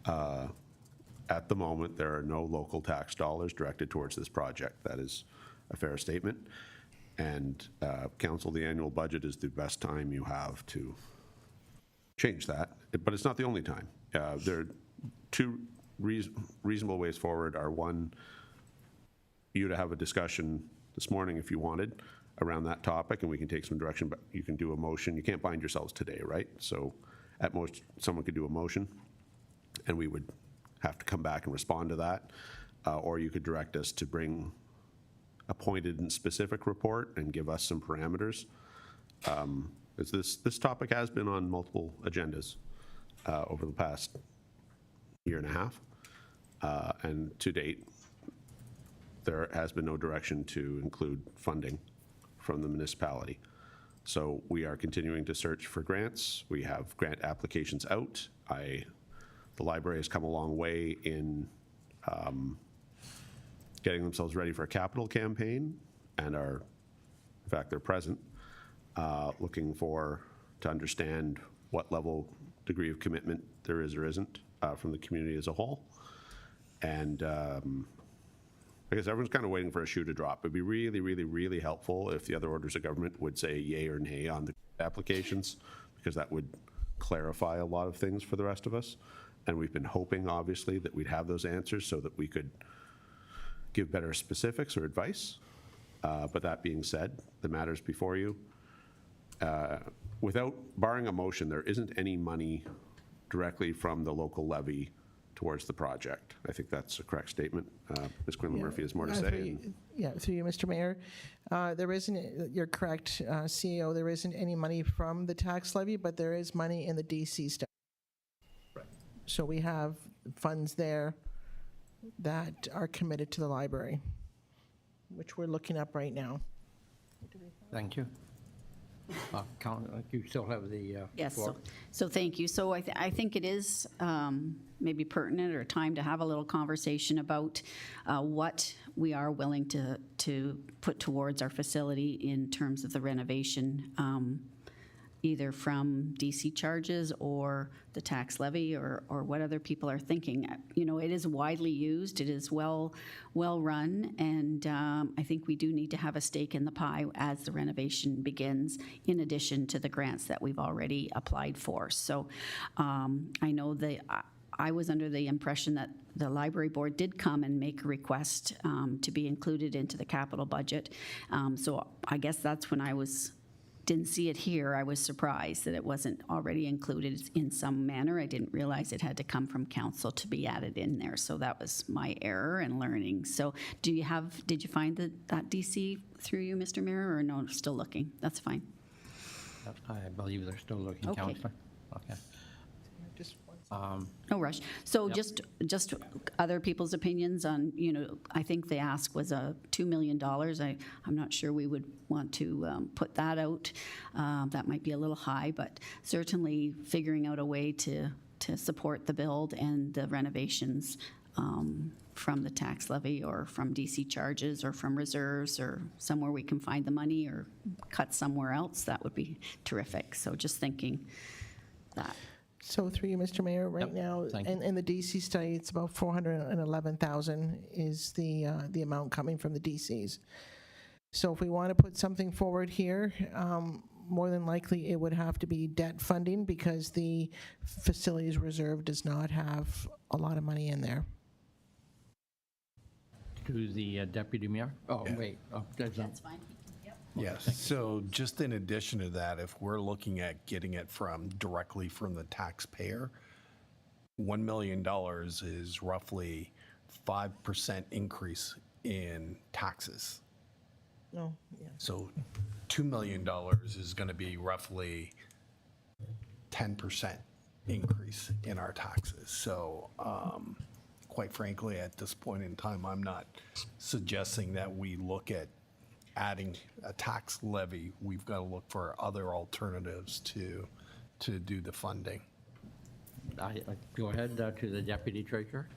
At the moment, there are no local tax dollars directed towards this project. That is a fair statement. And council, the annual budget is the best time you have to change that, but it's not the only time. There are 2 reasonable ways forward. Are one, you to have a discussion this morning if you wanted around that topic, and we can take some direction, but you can do a motion. You can't bind yourselves today, right? So at most, someone could do a motion, and we would have to come back and respond to that. Or you could direct us to bring a pointed and specific report and give us some parameters. This topic has been on multiple agendas over the past year and a half. And to date, there has been no direction to include funding from the municipality. So we are continuing to search for grants. We have grant applications out. The library has come a long way in getting themselves ready for a capital campaign, and are, in fact, they're present, looking to understand what level, degree of commitment there is or isn't from the community as a whole. And I guess everyone's kind of waiting for a shoe to drop. It'd be really, really, really helpful if the other orders of government would say yay or nay on the applications, because that would clarify a lot of things for the rest of us. And we've been hoping, obviously, that we'd have those answers so that we could give better specifics or advice. But that being said, the matter's before you. Without barring a motion, there isn't any money directly from the local levy towards the project. I think that's a correct statement. Ms. Quinlan Murphy has more to say.
Through you, Mr. Mayor. There isn't, you're correct, CEO, there isn't any money from the tax levy, but there is money in the DC stuff. So we have funds there that are committed to the library, which we're looking up right now.
Thank you. You still have the
Yes,
floor.
so thank you. So I think it is maybe pertinent or time to have a little conversation about what we are willing to put towards our facility in terms of the renovation, either from DC charges or the tax levy or what other people are thinking. You know, it is widely used, it is well run, and I think we do need to have a stake in the pie as the renovation begins, in addition to the grants that we've already applied for. So I know I was under the impression that the library board did come and make a request to be included into the capital budget. So I guess that's when didn't see it here. I was surprised that it wasn't already included in some manner. I didn't realize it had to come from council to be added in there. So that was my error in learning. So did you find that DC through you, Mr. Mayor, or no, still looking? That's fine.
I believe they're still looking,
Okay.
Councillor. Okay.
No rush. So just other people's opinions on, you know, I think the ask was $2 million. I'm not sure we would want to put that out. That might be a little high, but certainly figuring out a way to support the build and the renovations from the tax levy or from DC charges or from reserves or somewhere we can find the money or cut somewhere else, that would be terrific. So just thinking that.
So through you, Mr. Mayor, right now,
thank you.
in the DC study, it's about 411,000 is the amount coming from the DCs. So if we want to put something forward here, more than likely it would have to be debt funding because the facilities reserve does not have a lot of money in there.
To the deputy mayor? Oh, wait. Oh, there's a-
fine.
Yes, so just in addition to that, if we're looking at getting it directly from the taxpayer, $1 million is roughly 5% increase in taxes.
No, yeah.
So $2 million is going to be roughly 10% increase in our taxes. So quite frankly, at this point in time, I'm not suggesting that we look at adding a tax levy. We've got to look for other alternatives to do the funding.
Go ahead to the deputy treasurer.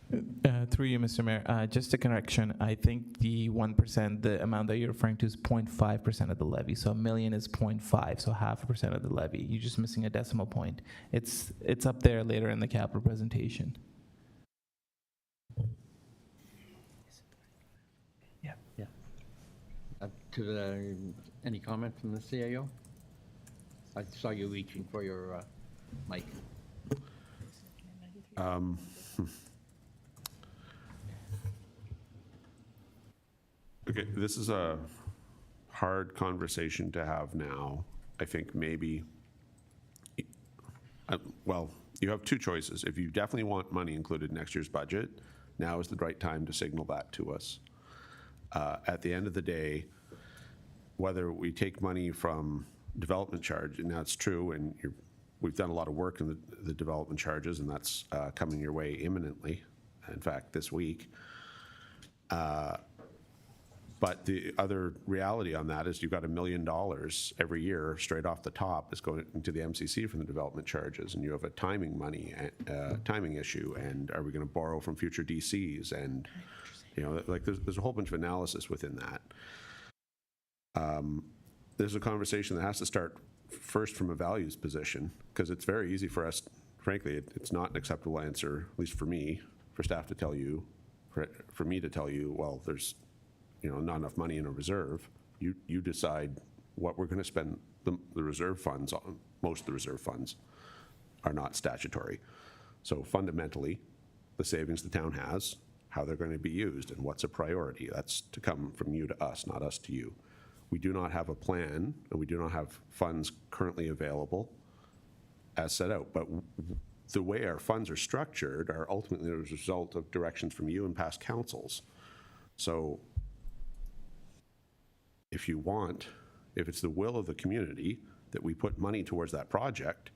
Through you, Mr. Mayor, just a correction. I think the 1%, the amount that you're referring to is 0.5% of the levy. So $1 million is 0.5, so 0.5% of the levy. You're just missing a decimal point. It's up there later in the capital presentation.
Yeah. Any comment from the CAO? I saw you reaching for your mic.
Okay, this is a hard conversation to have now. I think maybe, well, you have two choices. If you definitely want money included in next year's budget, now is the right time to signal that to us. At the end of the day, whether we take money from development charge, and that's true, and we've done a lot of work in the development charges, and that's coming your way imminently, in fact, this week. But the other reality on that is you've got $1 million every year straight off the top is going into the MCC from the development charges, and you have a timing issue, and are we going to borrow from future DCs, and you know, like there's a whole bunch of analysis within that. There's a conversation that has to start first from a values position, because it's very easy for us, frankly, it's not an acceptable answer, at least for me, for staff to tell you, for me to tell you, well, there's not enough money in a reserve. You decide what we're going to spend the reserve funds on, most of the reserve funds are not statutory. So fundamentally, the savings the town has, how they're going to be used, and what's a priority, that's to come from you to us, not us to you. We do not have a plan, and we do not have funds currently available as set out, but the way our funds are structured are ultimately a result of directions from you and past councils. So if you want, if it's the will of the community that we put money towards that project,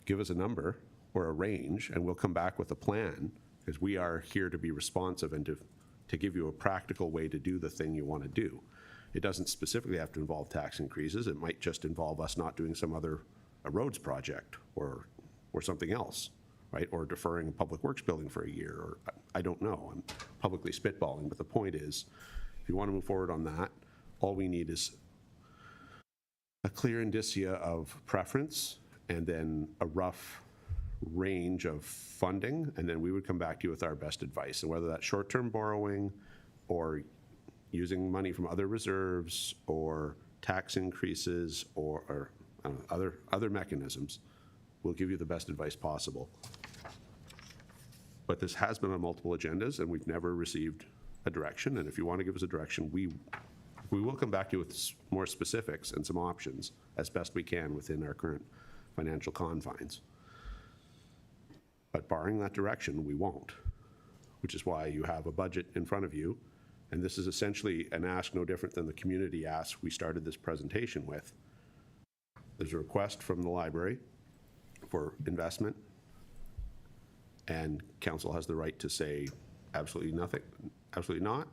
give us a number or a range, and we'll come back with a plan, because we are here to be responsive and to give you a practical way to do the thing you want to do. It doesn't specifically have to involve tax increases. It might just involve us not doing some other a roads project or something else, right? Or deferring a public works building for a year, or I don't know. I'm publicly spitballing, but the point is, if you want to move forward on that, all we need is a clear indicia of preference and then a rough range of funding, and then we would come back to you with our best advice. And whether that's short-term borrowing or using money from other reserves or tax increases or other mechanisms, we'll give you the best advice possible. But this has been on multiple agendas, and we've never received a direction. And if you want to give us a direction, we will come back to you with more specifics and some options as best we can within our current financial confines. But barring that direction, we won't, which is why you have a budget in front of you. And this is essentially an ask no different than the community ask we started this presentation with. There's a request from the library for investment, and council has the right to say absolutely nothing, absolutely not.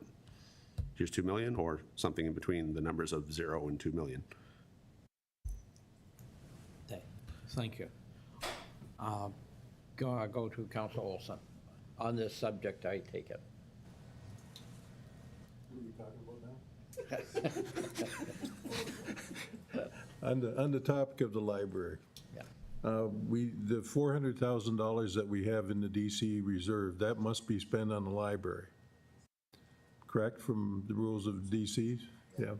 Here's 2 million, or something in between the numbers of 0 and 2 million.
Okay, thank you. Go to Councilor Olson. On this subject, I take it.
What are we talking about now? On the topic of the library.
Yeah.
The $400,000 that we have in the DC reserve, that must be spent on the library, correct, from the rules of DC? Yeah.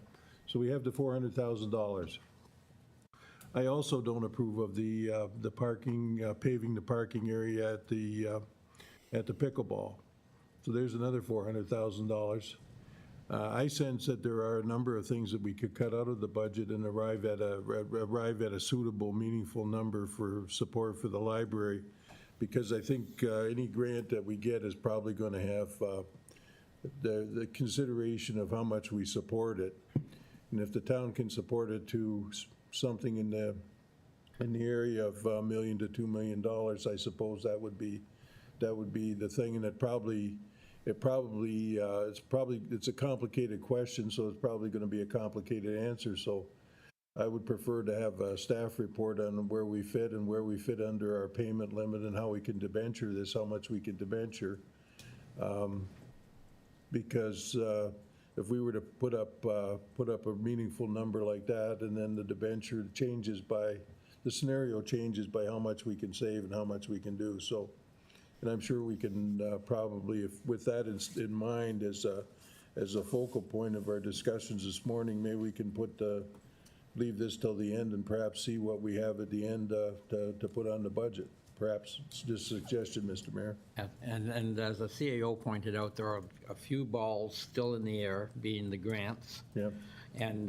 So we have the $400,000. I also don't approve of the parking, paving the parking area at the pickleball. So there's another $400,000. I sense that there are a number of things that we could cut out of the budget and arrive at a suitable, meaningful number for support for the library, because I think any grant that we get is probably going to have the consideration of how much we support it. And if the town can support it to something in the area of $1 million to $2 million, I suppose that would be the thing. And it's a complicated question, so it's probably going to be a complicated answer. So I would prefer to have a staff report on where we fit and where we fit under our payment limit and how we can debenture this, how much we can debenture. Because if we were to put up a meaningful number like that, and then the debenture changes by, the scenario changes by how much we can save and how much we can do. So, and I'm sure we can probably, if with that in mind as a focal point of our discussions this morning, maybe we can leave this till the end and perhaps see what we have at the end to put on the budget. Perhaps it's just a suggestion, Mr. Mayor.
And as the CAO pointed out, there are a few balls still in the air, being the grants.
Yeah.
And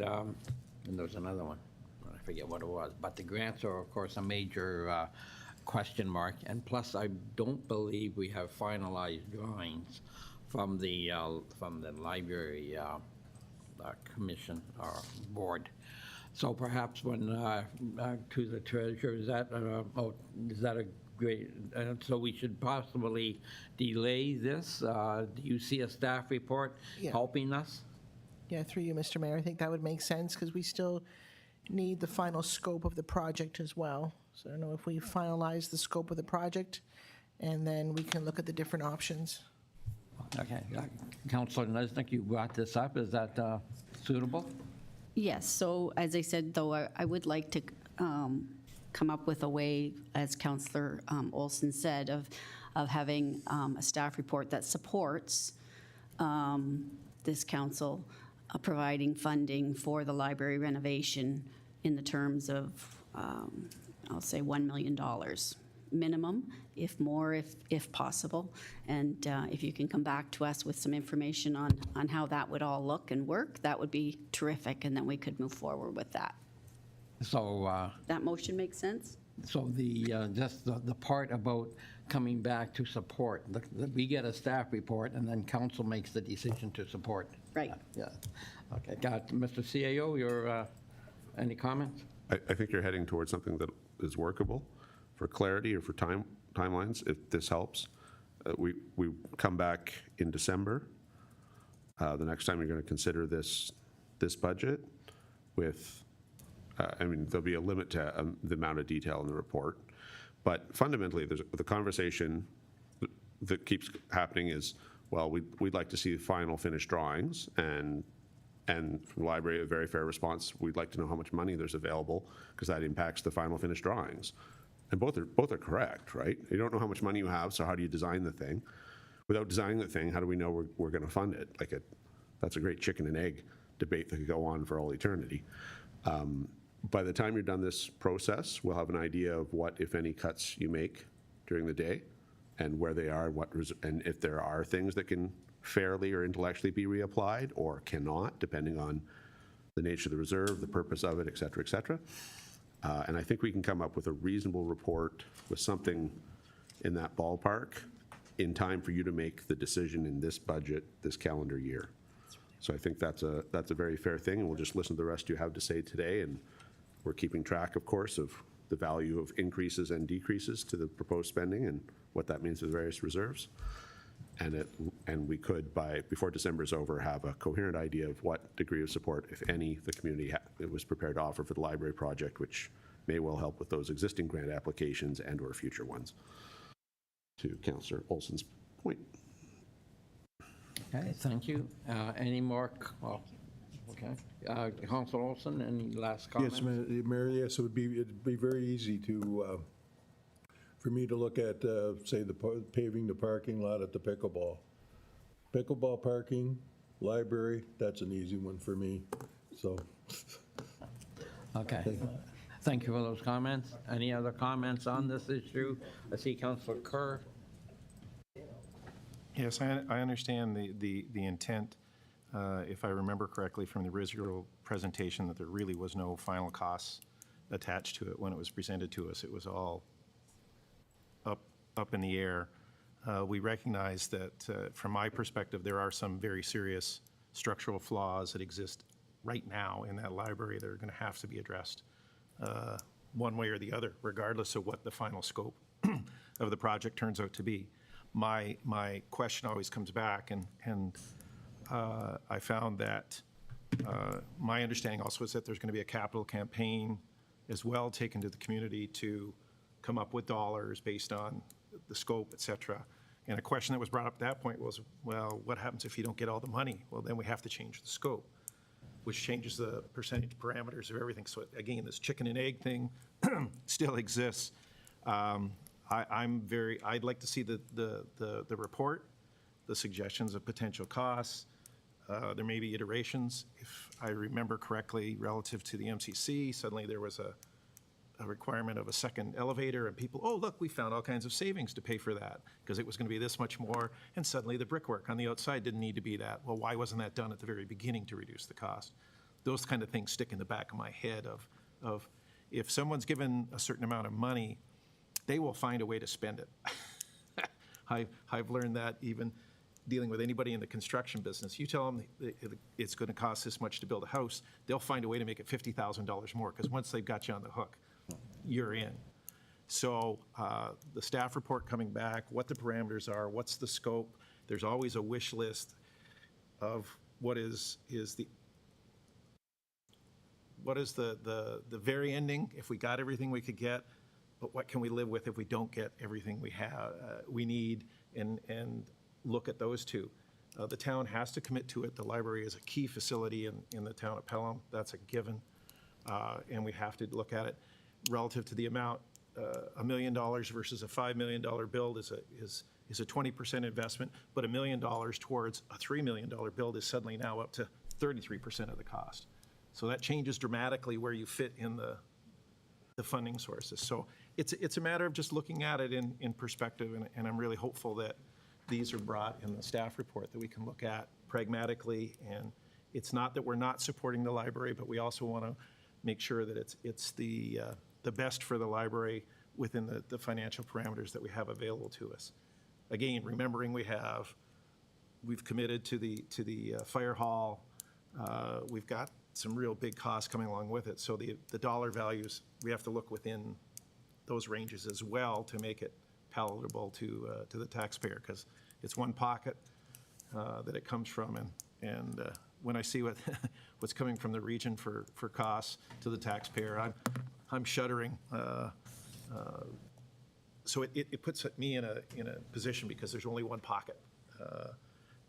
there's another one, I forget what it was, but the grants are, of course, a major question mark. And plus, I don't believe we have finalized drawings from the library commission or board. So perhaps when to the treasurer, is that a great? So we should possibly delay this. Do you see a staff report helping us?
Yeah, through you, Mr. Mayor, I think that would make sense, because we still need the final scope of the project as well. So I don't know if we finalize the scope of the project, and then we can look at the different options.
Okay, Councilor Nesnick, you brought this up. Is that suitable?
Yes, so as I said, though, I would like to come up with a way, as Councillor Olson said, of having a staff report that supports this council providing funding for the library renovation in the terms of I'll say $1 million minimum, if more, if possible. And if you can come back to us with some information on how that would all look and work, that would be terrific, and then we could move forward with that.
So,
That motion makes sense?
so just the part about coming back to support, we get a staff report and then council makes the decision to support.
Right.
Yeah. Okay, got it. Mr. CAO, any comments?
I think you're heading towards something that is workable for clarity or for timelines, if this helps. We come back in December. The next time you're going to consider this budget with, I mean, there'll be a limit to the amount of detail in the report. But fundamentally, the conversation that keeps happening is, well, we'd like to see the final finished drawings, and from the library, a very fair response, we'd like to know how much money there's available, because that impacts the final finished drawings. And both are correct, right? You don't know how much money you have, so how do you design the thing? Without designing the thing, how do we know we're going to fund it? That's a great chicken and egg debate that could go on for all eternity. By the time you're done this process, we'll have an idea of what, if any, cuts you make during the day, and where they are, and if there are things that can fairly or intellectually be reapplied or cannot, depending on the nature of the reserve, the purpose of it, et cetera, et cetera. And I think we can come up with a reasonable report with something in that ballpark in time for you to make the decision in this budget this calendar year. So I think that's a very fair thing, and we'll just listen to the rest you have to say today, and we're keeping track, of course, of the value of increases and decreases to the proposed spending and what that means for the various reserves. And we could, before December is over, have a coherent idea of what degree of support, if any, the community was prepared to offer for the library project, which may well help with those existing grant applications and or future ones. To Councillor Olson's point.
Okay, thank you. Any more? Okay. Councillor Olson, any last comments?
Yes, Mayor, yes, it'd be very easy for me to look at, say, paving the parking lot at the pickleball. Pickleball parking, library, that's an easy one for me, so.
Okay. Thank you for those comments. Any other comments on this issue? I see Councillor Kerr.
Yes, I understand the intent. If I remember correctly from the original presentation, that there really was no final costs attached to it when it was presented to us. It was all up in the air. We recognize that, from my perspective, there are some very serious structural flaws that exist right now in that library that are going to have to be addressed one way or the other, regardless of what the final scope of the project turns out to be. My question always comes back, and I found that my understanding also is that there's going to be a capital campaign as well taken to the community to come up with dollars based on the scope, et cetera. And a question that was brought up at that point was, well, what happens if you don't get all the money? Well, then we have to change the scope, which changes the percentage parameters of everything. So again, this chicken and egg thing still exists. I'd like to see the report, the suggestions of potential costs. There may be iterations. If I remember correctly, relative to the MCC, suddenly there was a requirement of a second elevator, and people, oh, look, we found all kinds of savings to pay for that because it was going to be this much more, and suddenly the brickwork on the outside didn't need to be that. Well, why wasn't that done at the very beginning to reduce the cost? Those kind of things stick in the back of my head of if someone's given a certain amount of money, they will find a way to spend it. I've learned that even dealing with anybody in the construction business. You tell them it's going to cost this much to build a house, they'll find a way to make it $50,000 more, because once they've got you on the hook, you're in. So the staff report coming back, what the parameters are, what's the scope. There's always a wish list of what is the very ending, if we got everything we could get, but what can we live with if we don't get everything we need, and look at those two. The town has to commit to it. The library is a key facility in the town of Pelham. That's a given, and we have to look at it relative to the amount. $1 million versus a $5 million build is a 20% investment, but $1 million towards a $3 million build is suddenly now up to 33% of the cost. So that changes dramatically where you fit in the funding sources. So it's a matter of just looking at it in perspective, and I'm really hopeful that these are brought in the staff report that we can look at pragmatically. And it's not that we're not supporting the library, but we also want to make sure that it's the best for the library within the financial parameters that we have available to us. Again, remembering we've committed to the fire hall. We've got some real big costs coming along with it. So the dollar values, we have to look within those ranges as well to make it palatable to the taxpayer, because it's one pocket that it comes from. And when I see what's coming from the region for costs to the taxpayer, I'm shuddering. So it puts me in a position, because there's only one pocket.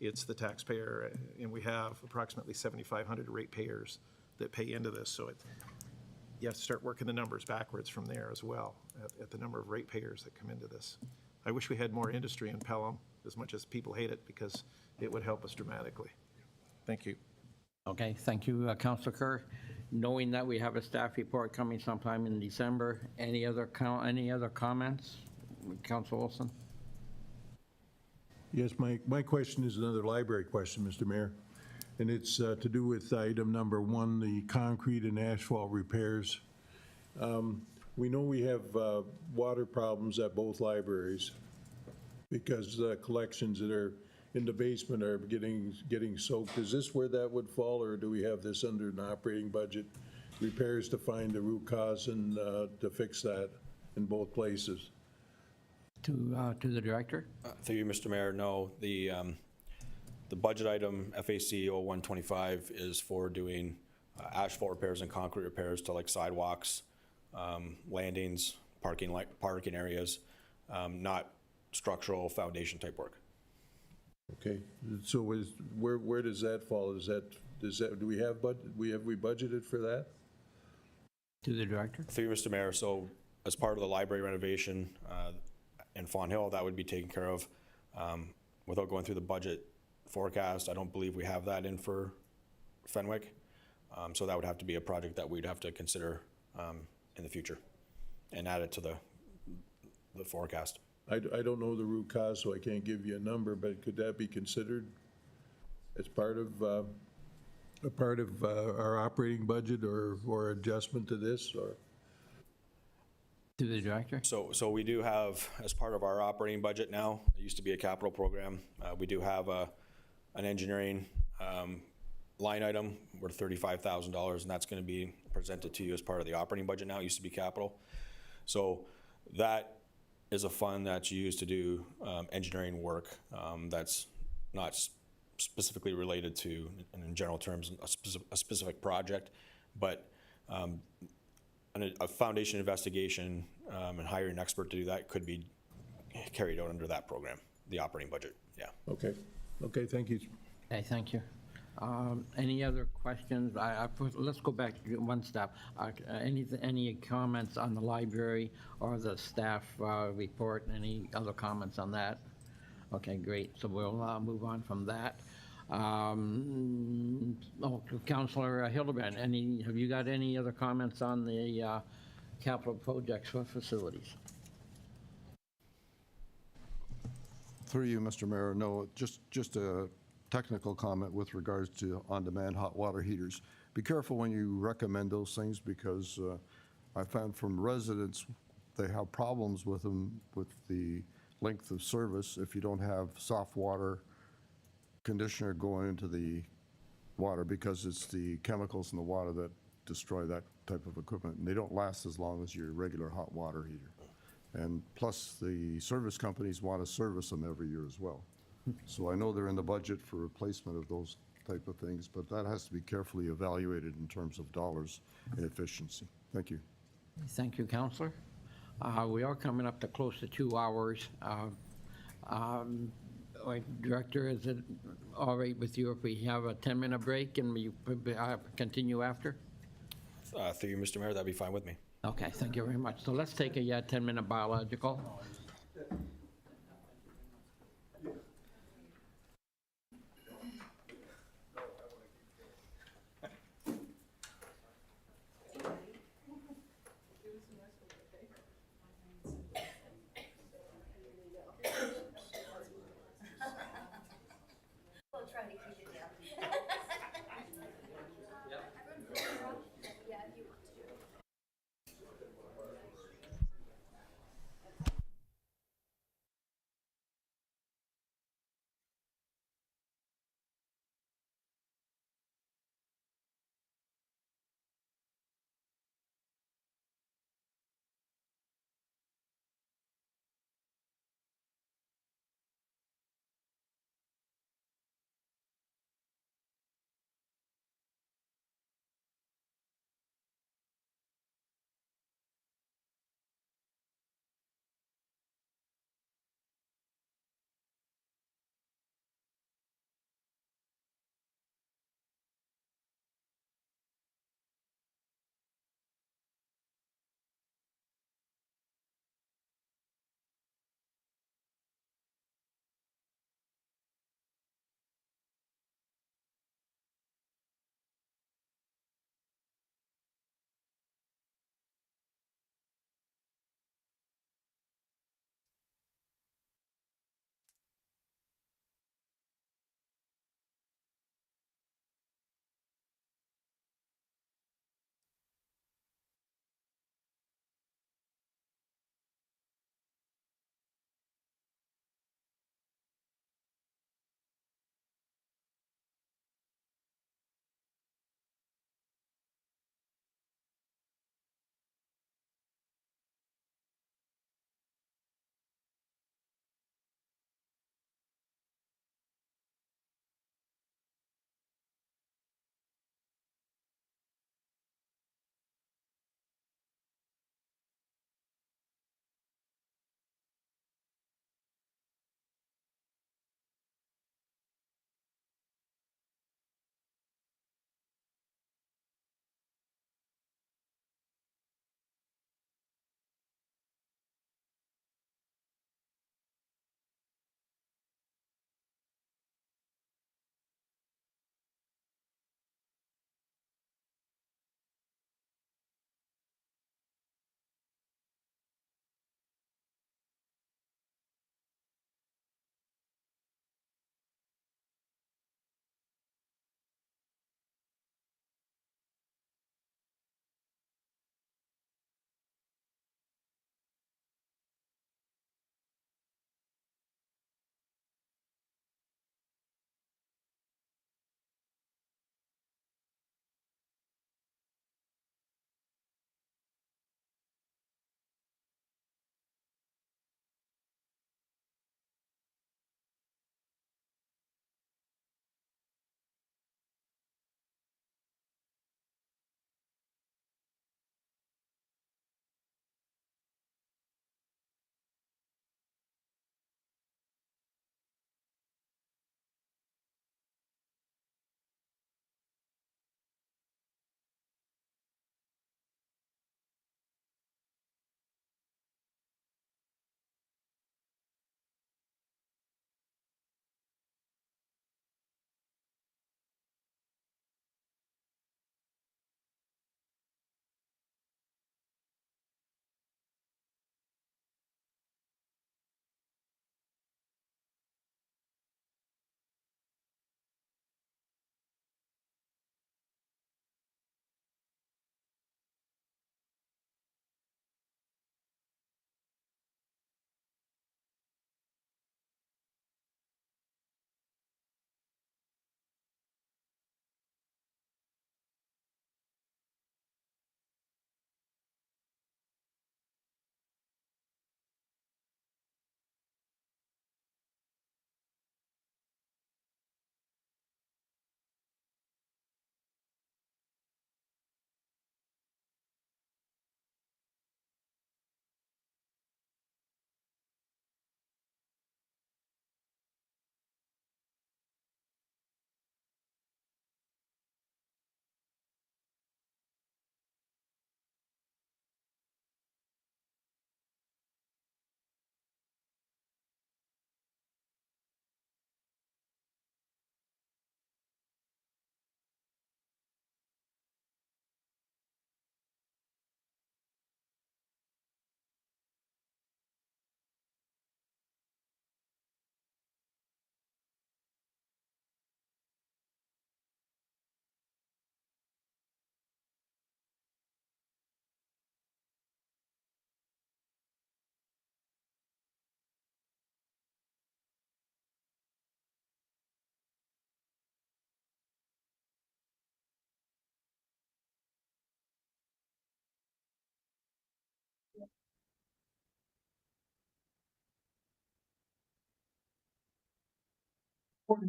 It's the taxpayer, and we have approximately 7,500 ratepayers that pay into this. So you have to start working the numbers backwards from there as well, at the number of ratepayers that come into this. I wish we had more industry in Pelham, as much as people hate it, because it would help us dramatically. Thank you.
Okay, thank you, Councilor Kerr. Knowing that we have a staff report coming sometime in December, any other comments? Councilor Olson?
Yes, my question is another library question, Mr. Mayor, and it's to do with item number 1, the concrete and asphalt repairs. We know we have water problems at both libraries because collections that are in the basement are getting soaked. Is this where that would fall, or do we have this under an operating budget? Repairs to find the root cause and to fix that in both places?
To the director?
Through you, Mr. Mayor, no. The budget item FAC 0125 is for doing asphalt repairs and concrete repairs to like sidewalks, landings, parking areas, not structural foundation type work.
Okay, so where does that fall? Do we have we budgeted for that?
To the director?
Through you, Mr. Mayor, so as part of the library renovation in Fawn Hill, that would be taken care of. Without going through the budget forecast, I don't believe we have that in for Fenwick. So that would have to be a project that we'd have to consider in the future and add it to the forecast.
I don't know the root cause, so I can't give you a number, but could that be considered as part of our operating budget or adjustment to this, or?
To the director?
So we do have, as part of our operating budget now, it used to be a capital program, we do have an engineering line item worth $35,000, and that's going to be presented to you as part of the operating budget now. It used to be capital. So that is a fund that's used to do engineering work that's not specifically related to, in general terms, a specific project, but a foundation investigation and hiring an expert to do that could be carried out under that program, the operating budget, yeah.
Okay, thank you.
Okay, thank you. Any other questions? Let's go back one step. Any comments on the library or the staff report? Any other comments on that? Okay, great. So we'll move on from that. Councilor Hildebrand, have you got any other comments on the capital projects for facilities?
Through you, Mr. Mayor, no, just a technical comment with regards to on-demand hot water heaters. Be careful when you recommend those things, because I found from residents, they have problems with them with the length of service if you don't have soft water conditioner going into the water, because it's the chemicals in the water that destroy that type of equipment, and they don't last as long as your regular hot water heater. And plus, the service companies want to service them every year as well. So I know they're in the budget for replacement of those type of things, but that has to be carefully evaluated in terms of dollars and efficiency. Thank you.
Thank you, Councilor. We are coming up to close to 2 hours. Director, is it all right with you if we have a 10-minute break and we continue after?
Through you, Mr. Mayor, that'd be fine with me.
Okay, thank you very much. So let's take a 10-minute biological.
Well,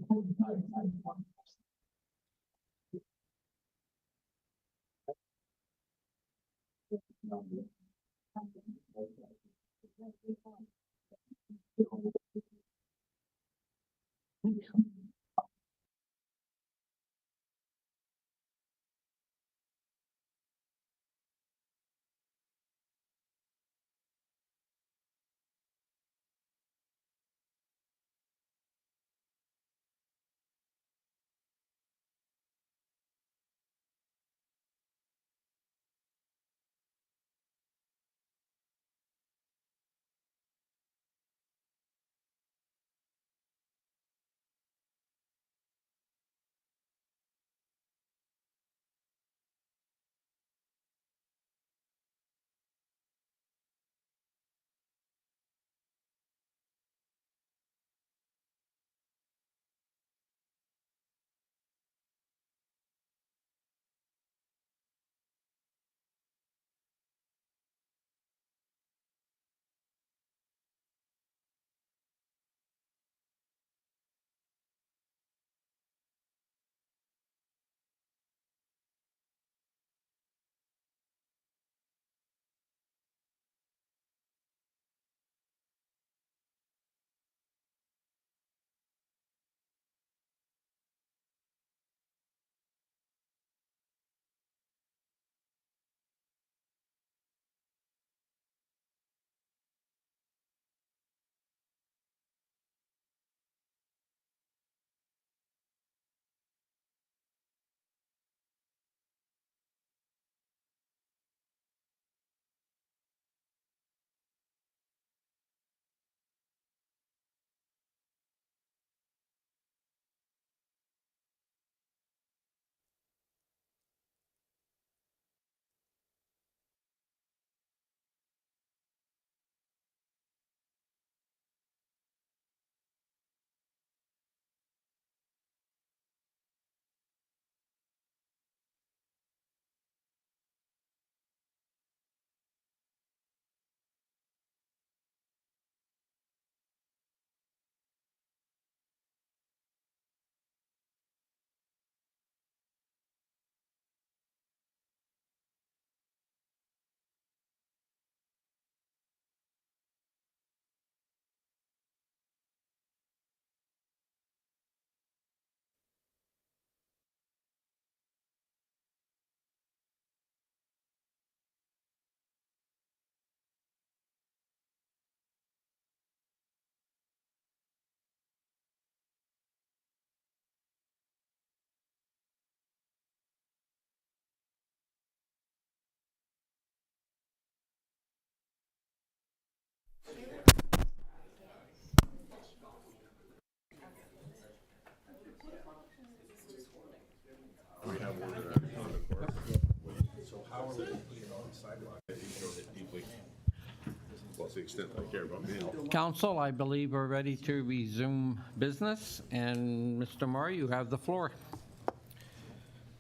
to the extent I care about me.
Council, I believe we're ready to resume business, and Mr. Moore, you have the floor.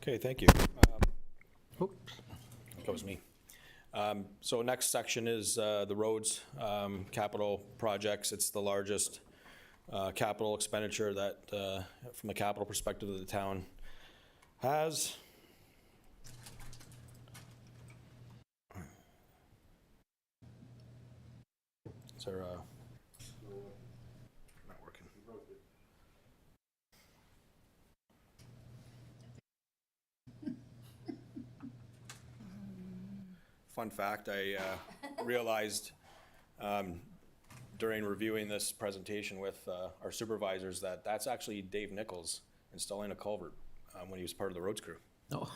Okay, thank you.
Oops.
That was me. So next section is the roads capital projects. It's the largest capital expenditure that, from a capital perspective, that the town has. Is there not working? Fun fact, I realized during reviewing this presentation with our supervisors that that's actually Dave Nichols installing a culvert when he was part of the roads crew.
No.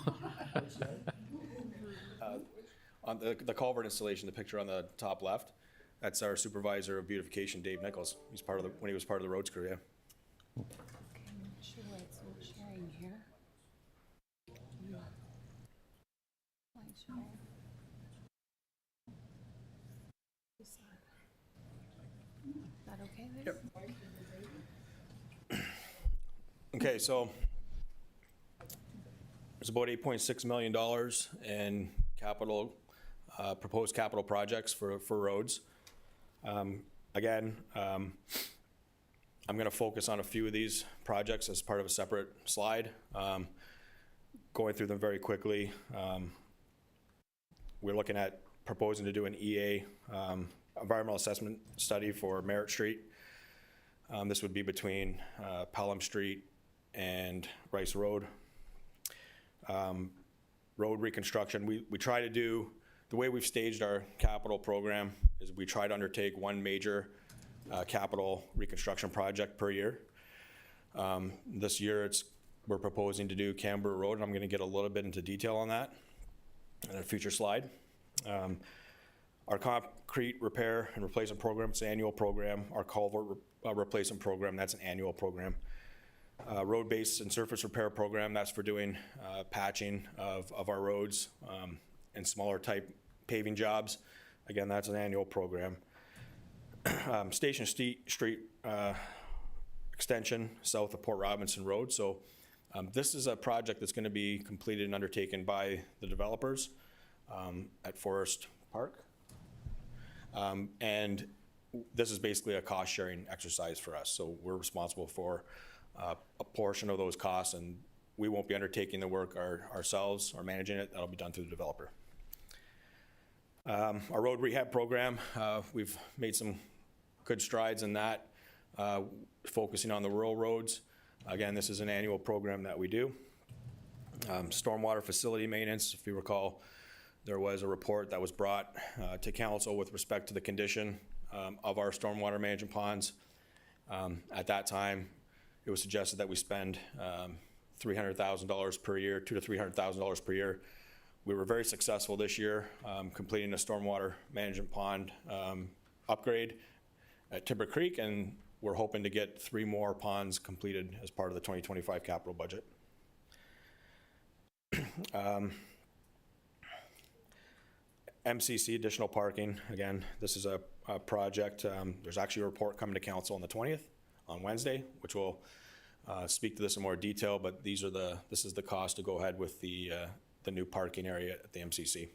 On the culvert installation, the picture on the top left, that's our supervisor of beautification, Dave Nichols. He's part of the, when he was part of the roads crew, yeah.
Okay, I'm not sure why it's not sharing here. Why is it- Is that okay there?
Yep. Okay, so there's about $8.6 million in capital, proposed capital projects for roads. Again, I'm going to focus on a few of these projects as part of a separate slide. Going through them very quickly. We're looking at proposing to do an EA, environmental assessment study for Merritt Street. This would be between Pelham Street and Rice Road. Road reconstruction, we try to do, the way we've staged our capital program is we try to undertake one major capital reconstruction project per year. This year we're proposing to do Canberra Road, and I'm going to get a little bit into detail on that in a future slide. Our concrete repair and replacement program, it's an annual program. Our culvert replacement program, that's an annual program. Road-based and surface repair program, that's for doing patching of our roads and smaller type paving jobs. Again, that's an annual program. Station Street extension south of Port Robinson Road. So this is a project that's going to be completed and undertaken by the developers at Forest Park. And this is basically a cost-sharing exercise for us. So we're responsible for a portion of those costs, and we won't be undertaking the work ourselves or managing it. That'll be done through the developer. Our road rehab program, we've made some good strides in that, focusing on the rural roads. Again, this is an annual program that we do. Stormwater facility maintenance, if you recall, there was a report that was brought to council with respect to the condition of our stormwater management ponds. At that time, it was suggested that we spend $300,000 per year, $200,000 to $300,000 per year. We were very successful this year, completing a stormwater management pond upgrade at Timber Creek, and we're hoping to get 3 more ponds completed as part of the 2025 capital budget. MCC, additional parking. Again, this is a project. There's actually a report coming to council on the 20th, on Wednesday, which will speak to this in more detail, but this is the cost to go ahead with the new parking area at the MCC.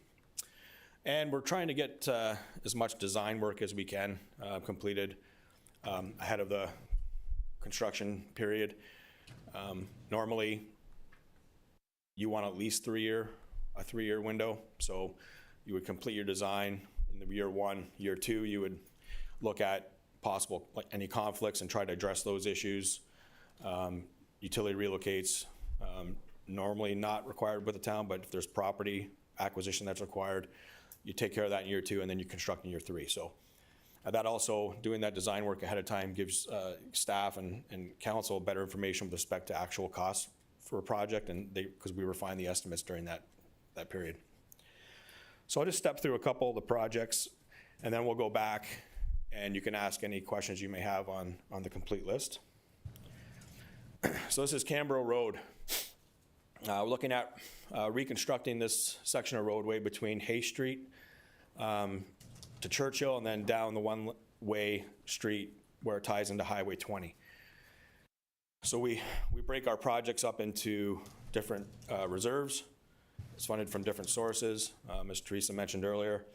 And we're trying to get as much design work as we can completed ahead of the construction period. Normally, you want at least a 3-year window. So you would complete your design in the year 1. Year 2, you would look at possible, like any conflicts and try to address those issues. Utility relocates, normally not required with the town, but if there's property acquisition that's required, you take care of that in year 2, and then you construct in year 3. So that also, doing that design work ahead of time gives staff and council better information with respect to actual costs for a project, and because we refine the estimates during that period. So I'll just step through a couple of the projects, and then we'll go back and you can ask any questions you may have on the complete list. So this is Canberra Road. We're looking at reconstructing this section of roadway between Hay Street to Churchill, and then down the one-way street where it ties into Highway 20. So we break our projects up into different reserves. It's funded from different sources, as Teresa mentioned earlier.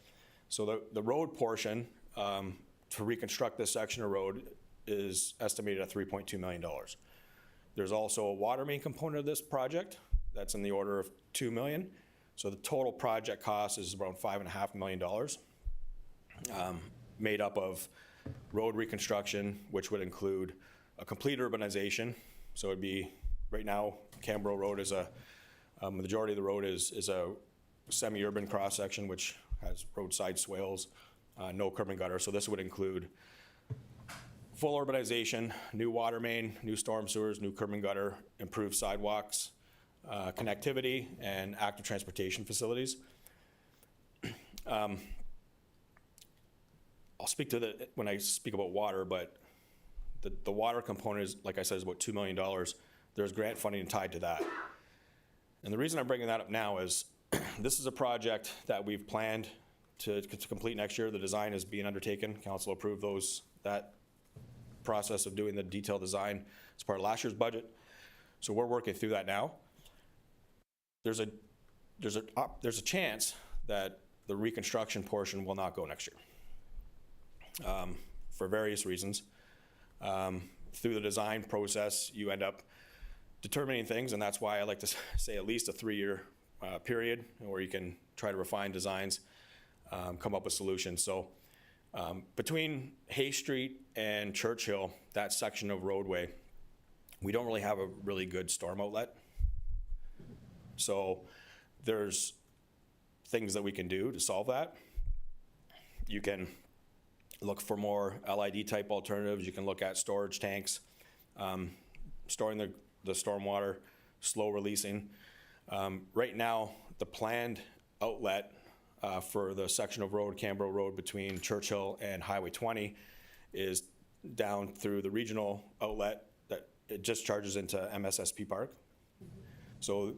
So the road portion to reconstruct this section of road is estimated at $3.2 million. There's also a water main component of this project that's in the order of $2 million. So the total project cost is around $5.5 million, made up of road reconstruction, which would include a complete urbanization. So it'd be, right now, Canberra Road is the majority of the road is a semi-urban cross-section, which has roadside swales, no curb and gutter. So this would include full urbanization, new water main, new storm sewers, new curb and gutter, improved sidewalks, connectivity, and active transportation facilities. I'll speak to when I speak about water, but the water component is, like I said, is about $2 million. There's grant funding tied to that. And the reason I'm bringing that up now is this is a project that we've planned to complete next year. The design is being undertaken. Council approved that process of doing the detailed design as part of last year's budget. So we're working through that now. There's a chance that the reconstruction portion will not go next year for various reasons. through the design process, you end up determining things, and that's why I like to say at least a 3-year period where you can try to refine designs, come up with solutions. So between Hay Street and Churchill, that section of roadway, we don't really have a really good storm outlet. So there's things that we can do to solve that. You can look for more LID type alternatives. You can look at storage tanks, storing the stormwater, slow releasing. Right now, the planned outlet for the section of road, Canberra Road between Churchill and Highway 20 is down through the regional outlet that it just charges into MSSP Park. So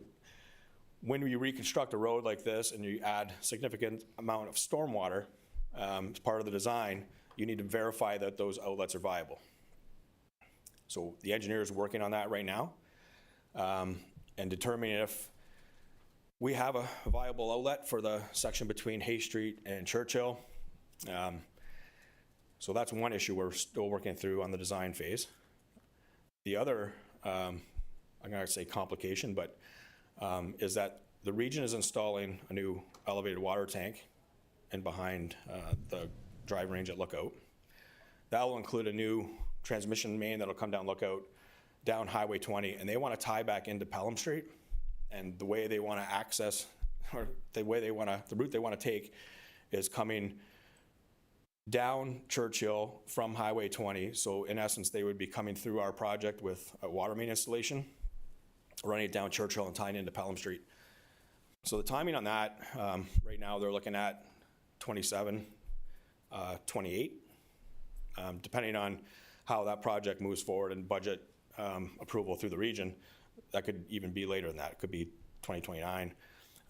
when we reconstruct a road like this and you add significant amount of stormwater as part of the design, you need to verify that those outlets are viable. So the engineer is working on that right now and determining if we have a viable outlet for the section between Hay Street and Churchill. So that's one issue we're still working through on the design phase. The other, I'm gonna say complication, but is that the region is installing a new elevated water tank and behind the drive range at Lookout. That will include a new transmission main that'll come down Lookout, down Highway 20, and they want to tie back into Pelham Street. And the way they want to access, or the route they want to take is coming down Churchill from Highway 20. So in essence, they would be coming through our project with a water main installation, running it down Churchill and tying into Pelham Street. So the timing on that, right now they're looking at 27, 28, depending on how that project moves forward and budget approval through the region. That could even be later than that. It could be 2029.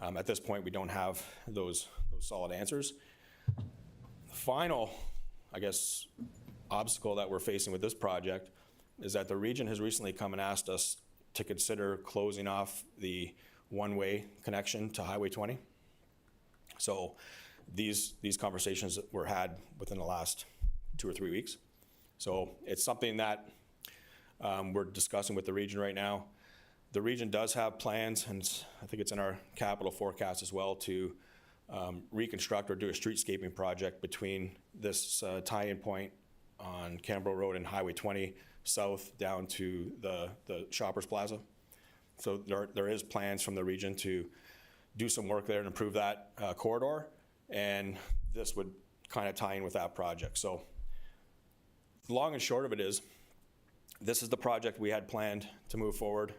At this point, we don't have those solid answers. The final, I guess, obstacle that we're facing with this project is that the region has recently come and asked us to consider closing off the one-way connection to Highway 20. So these conversations were had within the last 2 or 3 weeks. So it's something that we're discussing with the region right now. The region does have plans, and I think it's in our capital forecast as well, to reconstruct or do a streetscaping project between this tie-in point on Canberra Road and Highway 20 south down to the Shoppers Plaza. So there is plans from the region to do some work there and improve that corridor, and this would kind of tie in with that project. So the long and short of it is, this is the project we had planned to move forward.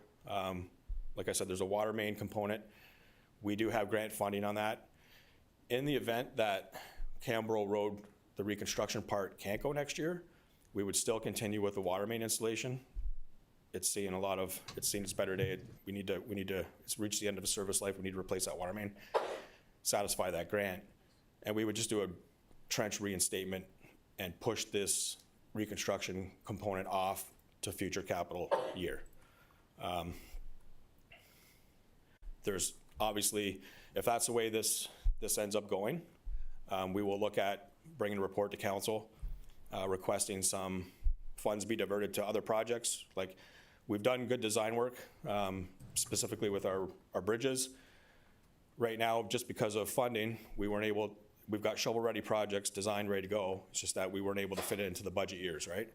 Like I said, there's a water main component. We do have grant funding on that. In the event that Canberra Road, the reconstruction part, can't go next year, we would still continue with the water main installation. It's seen its better day. It's reached the end of its service life. We need to replace that water main, satisfy that grant. And we would just do a trench reinstatement and push this reconstruction component off to future capital year. There's obviously, if that's the way this ends up going, we will look at bringing a report to council, requesting some funds be diverted to other projects. Like, we've done good design work, specifically with our bridges. Right now, just because of funding, we've got shovel-ready projects designed, ready to go. It's just that we weren't able to fit it into the budget years, right?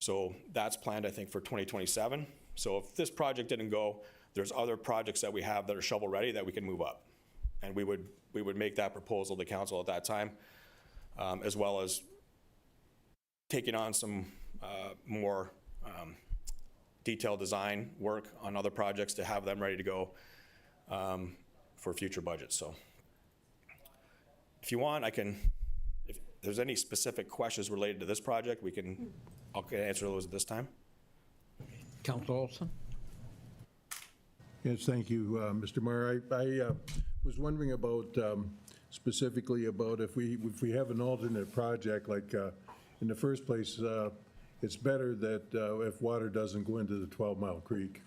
So that's planned, I think, for 2027. So if this project didn't go, there's other projects that we have that are shovel-ready that we can move up. And we would make that proposal to council at that time, as well as taking on some more detailed design work on other projects to have them ready to go for future budgets. So if you want, if there's any specific questions related to this project, I'll answer those at this time.
Councilor Olson?
Yes, thank you, Mr. Mayor. I was wondering about, specifically about if we have an alternate project, like in the first place, it's better that if water doesn't go into the 12-Mile Creek,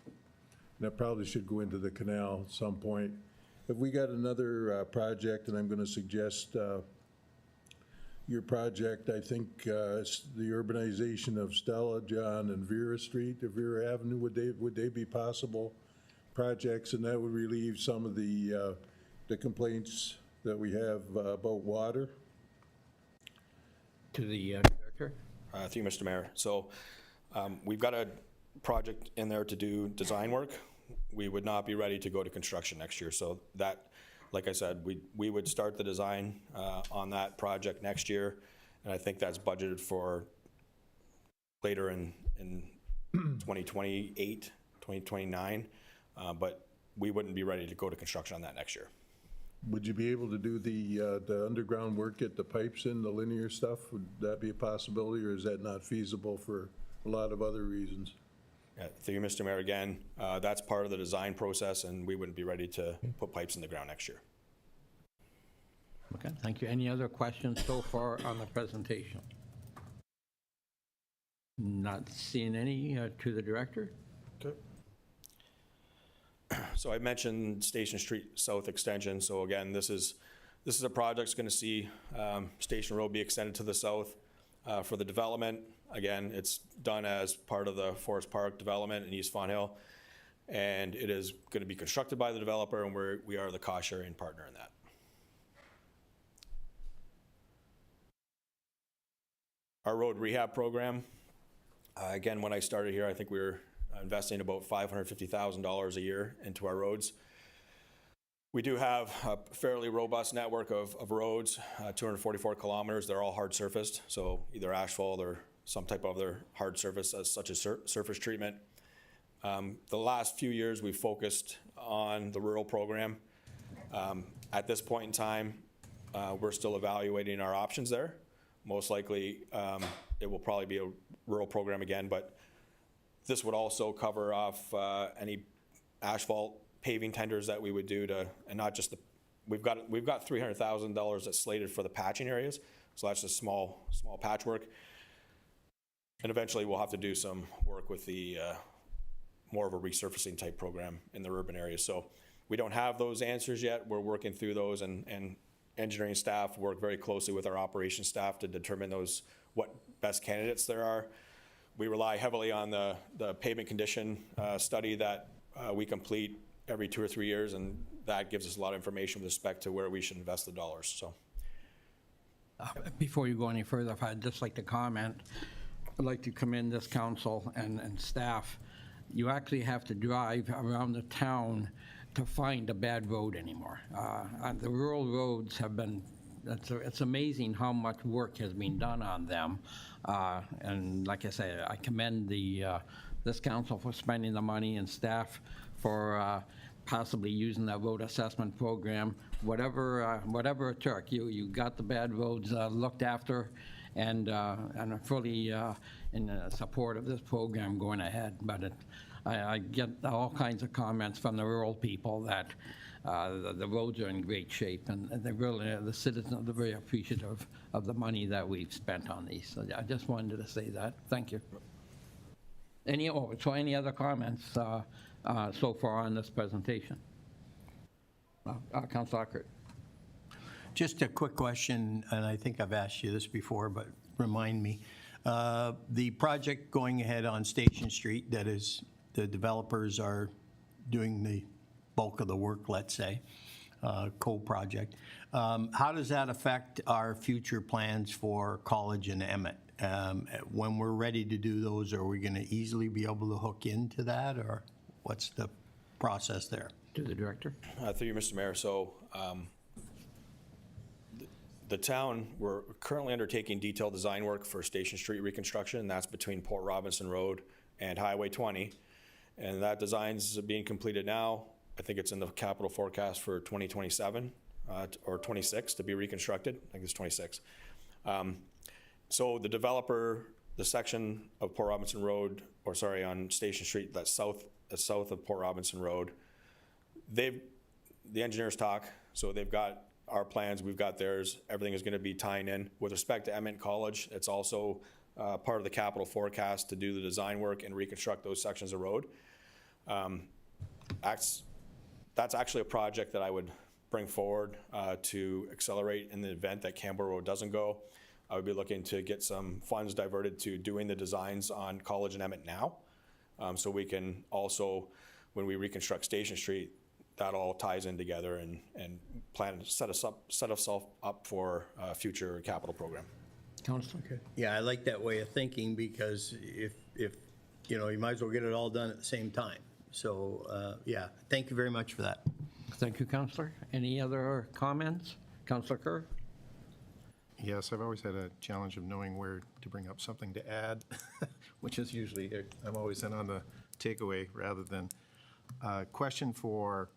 that probably should go into the canal at some point. If we got another project, and I'm going to suggest your project, I think the urbanization of Stella, John, and Vera Street, or Vera Avenue, would they be possible projects? And that would relieve some of the complaints that we have about water?
To the director.
Through you, Mr. Mayor. So we've got a project in there to do design work. We would not be ready to go to construction next year. So that, like I said, we would start the design on that project next year. And I think that's budgeted for later in 2028, 2029. But we wouldn't be ready to go to construction on that next year.
Would you be able to do the underground work, get the pipes in, the linear stuff? Would that be a possibility, or is that not feasible for a lot of other reasons?
Through you, Mr. Mayor, again, that's part of the design process, and we wouldn't be ready to put pipes in the ground next year.
Okay, thank you. Any other questions so far on the presentation? Not seeing any. To the director.
Okay. So I mentioned Station Street South Extension. So again, this is a project that's going to see Station Road be extended to the south for the development. Again, it's done as part of the Forest Park development in East Fonthill, and it is going to be constructed by the developer, and we are the cost-sharing partner in that. Our road rehab program, again, when I started here, I think we were investing about $550,000 a year into our roads. We do have a fairly robust network of roads, 244 kilometers. They're all hard surfaced, so either asphalt or some type of other hard surface, such as surface treatment. The last few years, we've focused on the rural program. At this point in time, we're still evaluating our options there. Most likely, it will probably be a rural program again, but this would also cover off any asphalt paving tenders that we would do to, and not just the, we've got $300,000 that's slated for the patching areas, so that's just small patchwork. And eventually we'll have to do some work with the more of a resurfacing type program in the urban areas. So we don't have those answers yet. We're working through those, and engineering staff work very closely with our operations staff to determine those, what best candidates there are. We rely heavily on the pavement condition study that we complete every 2 or 3 years, and that gives us a lot of information with respect to where we should invest the dollars. So,
before you go any further, if I'd just like to comment, I'd like to commend this council and staff. You actually have to drive around the town to find a bad road anymore. The rural roads have been, it's amazing how much work has been done on them. And like I say, I commend this council for spending the money and staff for possibly using that road assessment program. Whatever it took, you got the bad roads looked after, and I'm fully in support of this program going ahead. But I get all kinds of comments from the rural people that the roads are in great shape, and they really, the citizens are very appreciative of the money that we've spent on these. So I just wanted to say that. Thank you. Any other comments so far on this presentation? Councilor Eckert.
Just a quick question, and I think I've asked you this before, but remind me. The project going ahead on Station Street, that is, the developers are doing the bulk of the work, let's say, co-project. How does that affect our future plans for College and Emmett? When we're ready to do those, are we going to easily be able to hook into that, or what's the process there?
To the director.
Through you, Mr. Mayor. So the town, we're currently undertaking detailed design work for Station Street reconstruction, and that's between Port Robinson Road and Highway 20. And that design's being completed now. I think it's in the capital forecast for 2027 or 26 to be reconstructed. I think it's 26. So the developer, the section of Port Robinson Road, or sorry, on Station Street that's south of Port Robinson Road, the engineers talk, so they've got our plans, we've got theirs. Everything is going to be tying in. With respect to Emmett College, it's also part of the capital forecast to do the design work and reconstruct those sections of road. That's actually a project that I would bring forward to accelerate in the event that Campbell Road doesn't go. I would be looking to get some funds diverted to doing the designs on College and Emmett now. So we can also, when we reconstruct Station Street, that all ties in together and set us up for a future capital program.
Councillor?
Yeah, I like that way of thinking because if you know, you might as well get it all done at the same time. So, yeah, thank you very much for that.
Thank you, Councillor. Any other comments? Councillor Kerr?
Yes, I've always had a challenge of knowing where to bring up something to add, which is usually, I'm always in on the takeaway rather than question for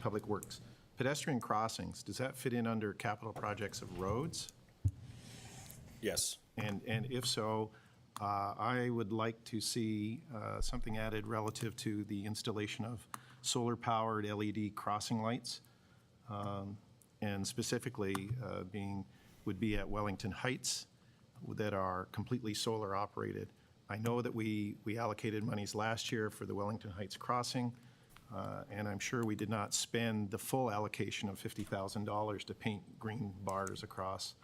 Public Works. Pedestrian crossings, does that fit in under capital projects of roads?
Yes.
And if so, I would like to see something added relative to the installation of solar-powered LED crossing lights, and specifically would be at Wellington Heights that are completely solar-operated. I know that we allocated monies last year for the Wellington Heights crossing, and I'm sure we did not spend the full allocation of $50,000 to paint green bars across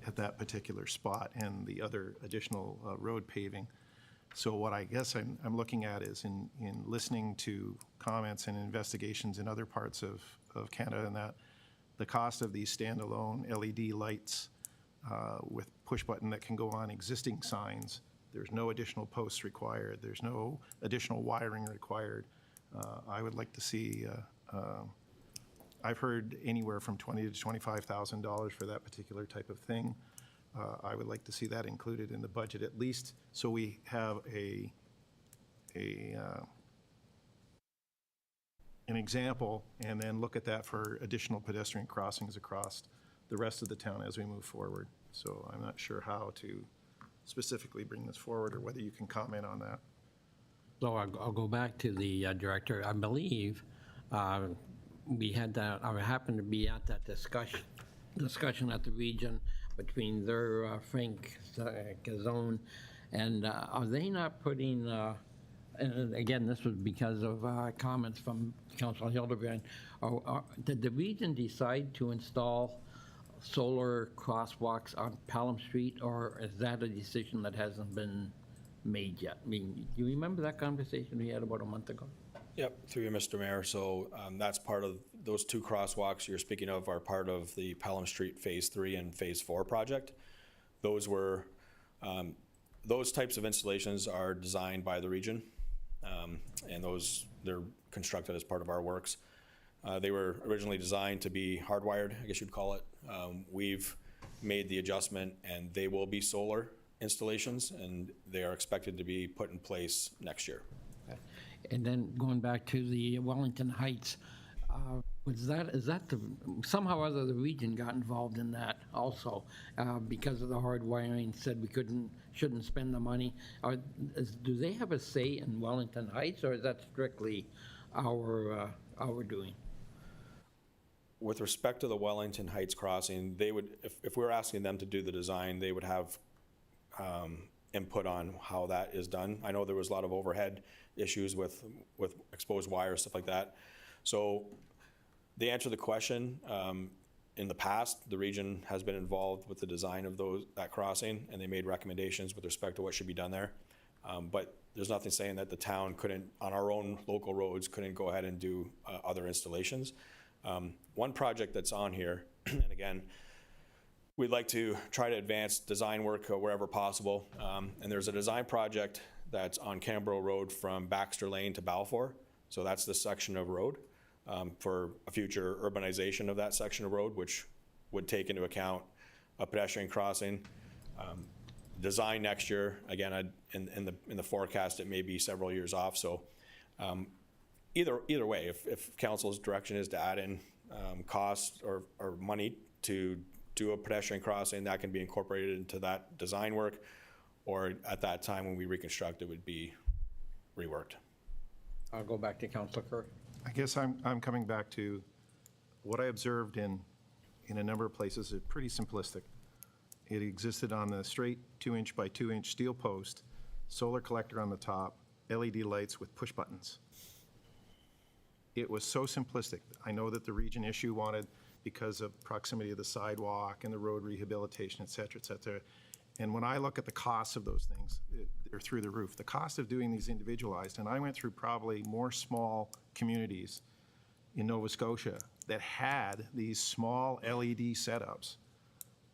at that particular spot and the other additional road paving. So what I guess I'm looking at is in listening to comments and investigations in other parts of Canada, and that the cost of these standalone LED lights with push button that can go on existing signs, there's no additional posts required, there's no additional wiring required. I would like to see, I've heard anywhere from $20,000 to $25,000 for that particular type of thing. I would like to see that included in the budget, at least so we have an example, and then look at that for additional pedestrian crossings across the rest of the town as we move forward. So I'm not sure how to specifically bring this forward or whether you can comment on that.
So I'll go back to the director. I believe we had that, I happened to be at that discussion at the region between their Frank Gazone, and are they not putting, and again, this was because of comments from Councilor Hildebrand, did the region decide to install solar crosswalks on Pelham Street, or is that a decision that hasn't been made yet? I mean, do you remember that conversation we had about a month ago?
Yep, through you, Mr. Mayor. So that's part of those two crosswalks you're speaking of are part of the Pelham Street Phase 3 and Phase 4 project. Those were, those types of installations are designed by the region, and they're constructed as part of our works. They were originally designed to be hardwired, I guess you'd call it. We've made the adjustment, and they will be solar installations, and they are expected to be put in place next year.
And then going back to the Wellington Heights, is that somehow or other the region got involved in that also because of the hard wiring, said we shouldn't spend the money. Do they have a say in Wellington Heights, or is that strictly our doing?
With respect to the Wellington Heights crossing, they would, if we were asking them to do the design, they would have input on how that is done. I know there was a lot of overhead issues with exposed wires, stuff like that. So the answer to the question, in the past, the region has been involved with the design of that crossing, and they made recommendations with respect to what should be done there. But there's nothing saying that the town couldn't, on our own local roads, couldn't go ahead and do other installations. One project that's on here, and again, we'd like to try to advance design work wherever possible. And there's a design project that's on Canberra Road from Baxter Lane to Balfour. So that's the section of road for a future urbanization of that section of road, which would take into account a pedestrian crossing. Design next year, again, in the forecast, it may be several years off. So either way, if council's direction is to add in costs or money to do a pedestrian crossing, that can be incorporated into that design work, or at that time when we reconstruct, it would be reworked.
I'll go back to Councilor Kerr.
I guess I'm coming back to what I observed in a number of places is pretty simplistic. It existed on the straight 2-inch by 2-inch steel post, solar collector on the top, LED lights with push buttons. It was so simplistic. I know that the region issue wanted because of proximity of the sidewalk and the road rehabilitation, et cetera, et cetera. And when I look at the costs of those things, they're through the roof. The cost of doing these individualized, and I went through probably more small communities in Nova Scotia that had these small LED setups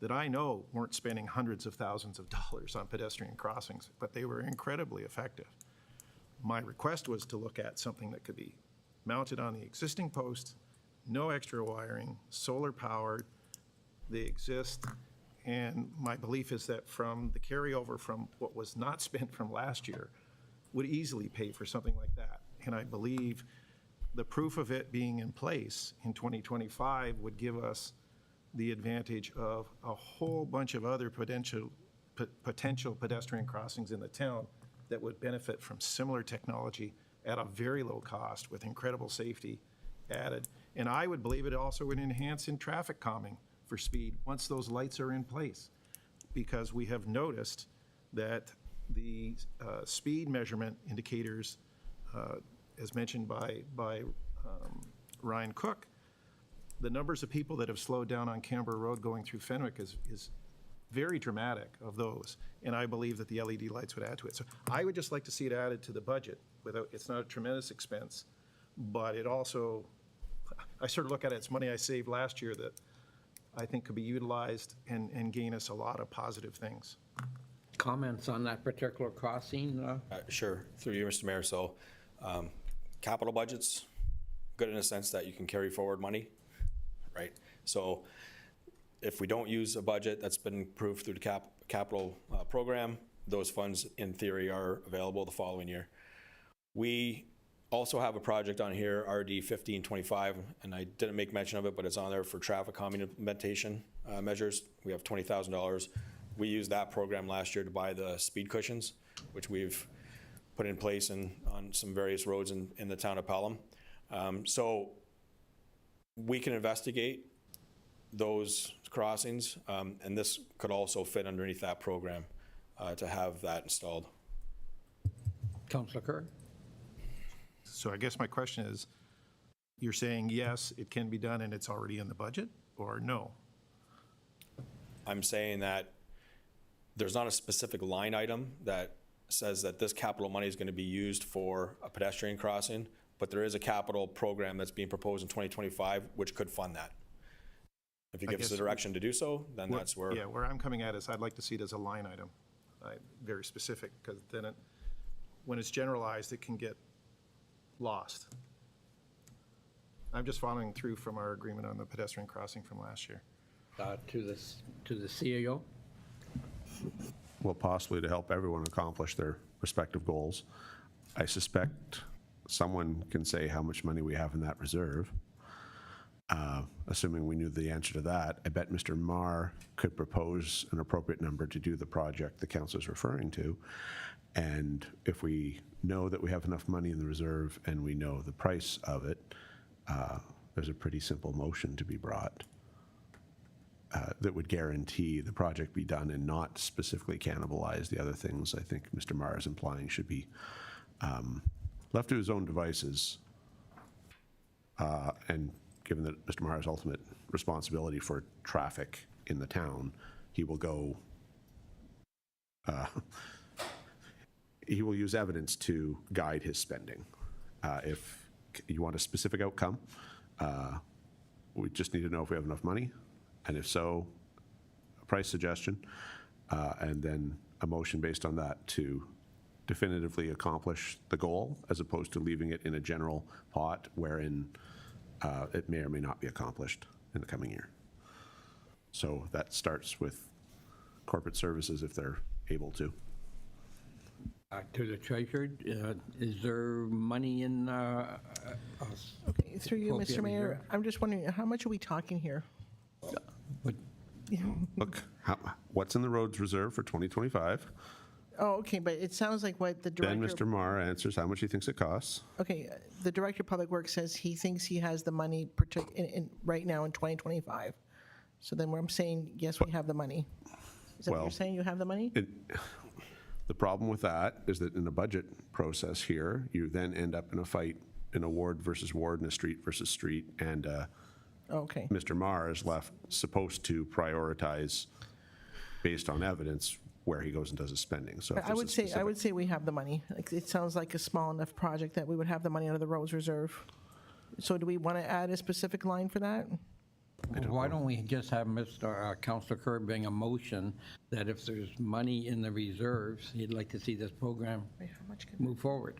that I know weren't spending hundreds of thousands of dollars on pedestrian crossings, but they were incredibly effective. My request was to look at something that could be mounted on the existing post, no extra wiring, solar powered, they exist, and my belief is that from the carryover from what was not spent from last year would easily pay for something like that. And I believe the proof of it being in place in 2025 would give us the advantage of a whole bunch of other potential pedestrian crossings in the town that would benefit from similar technology at a very low cost with incredible safety added. And I would believe it also would enhance in traffic calming for speed once those lights are in place, because we have noticed that the speed measurement indicators, as mentioned by Ryan Cook, the numbers of people that have slowed down on Canberra Road going through Fenwick is very dramatic of those, and I believe that the LED lights would add to it. So I would just like to see it added to the budget. It's not a tremendous expense, but it also, I sort of look at it as money I saved last year that I think could be utilized and gain us a lot of positive things.
Comments on that particular crossing?
Sure, through you, Mr. Mayor. So capital budgets, good in a sense that you can carry forward money, right? So if we don't use a budget that's been approved through the capital program, those funds in theory are available the following year. We also have a project on here, RD 1525, and I didn't make mention of it, but it's on there for traffic calming implementation measures. We have $20,000. We used that program last year to buy the speed cushions, which we've put in place on some various roads in the town of Pelham. So we can investigate those crossings, and this could also fit underneath that program to have that installed.
Councillor Kerr?
So I guess my question is, you're saying yes, it can be done and it's already in the budget, or no?
I'm saying that there's not a specific line item that says that this capital money is going to be used for a pedestrian crossing, but there is a capital program that's being proposed in 2025 which could fund that. If you give us the direction to do so, then that's where.
Yeah, where I'm coming at is I'd like to see it as a line item, very specific, because then when it's generalized, it can get lost. I'm just following through from our agreement on the pedestrian crossing from last year.
To the CAO?
Well, possibly to help everyone accomplish their respective goals. I suspect someone can say how much money we have in that reserve. Assuming we knew the answer to that, I bet Mr. Marr could propose an appropriate number to do the project the council is referring to. And if we know that we have enough money in the reserve and we know the price of it, there's a pretty simple motion to be brought that would guarantee the project be done and not specifically cannibalize the other things I think Mr. Marr is implying should be left to his own devices. And given that Mr. Marr's ultimate responsibility for traffic in the town, he will go, he will use evidence to guide his spending. If you want a specific outcome, we just need to know if we have enough money, and if so, a price suggestion, and then a motion based on that to definitively accomplish the goal, as opposed to leaving it in a general pot wherein it may or may not be accomplished in the coming year. So that starts with corporate services if they're able to.
To the treasurer, is there money in?
Okay, through you, Mr. Mayor, I'm just wondering, how much are we talking here?
Look, what's in the roads reserve for 2025?
Oh, okay, but it sounds like what the
Then
director...
Mr. Marr answers how much he thinks it costs.
Okay, the Director of Public Works says he thinks he has the money right now in 2025. So then I'm saying, yes, we have the money. Is that what you're saying, you have the money?
The problem with that is that in a budget process here, you then end up in a fight in a ward versus ward and a street versus street and
Okay.
Mr. Marr is left supposed to prioritize based on evidence where he goes and does his spending. So if
I
there's a
would say,
specific-
we have the money. Like, it sounds like a small enough project that we would have the money out of the roads reserve. So do we want to add a specific line for that?
Why don't we just have Councillor Kerr bring a motion that if there's money in the reserves, he'd like to see this program move forward?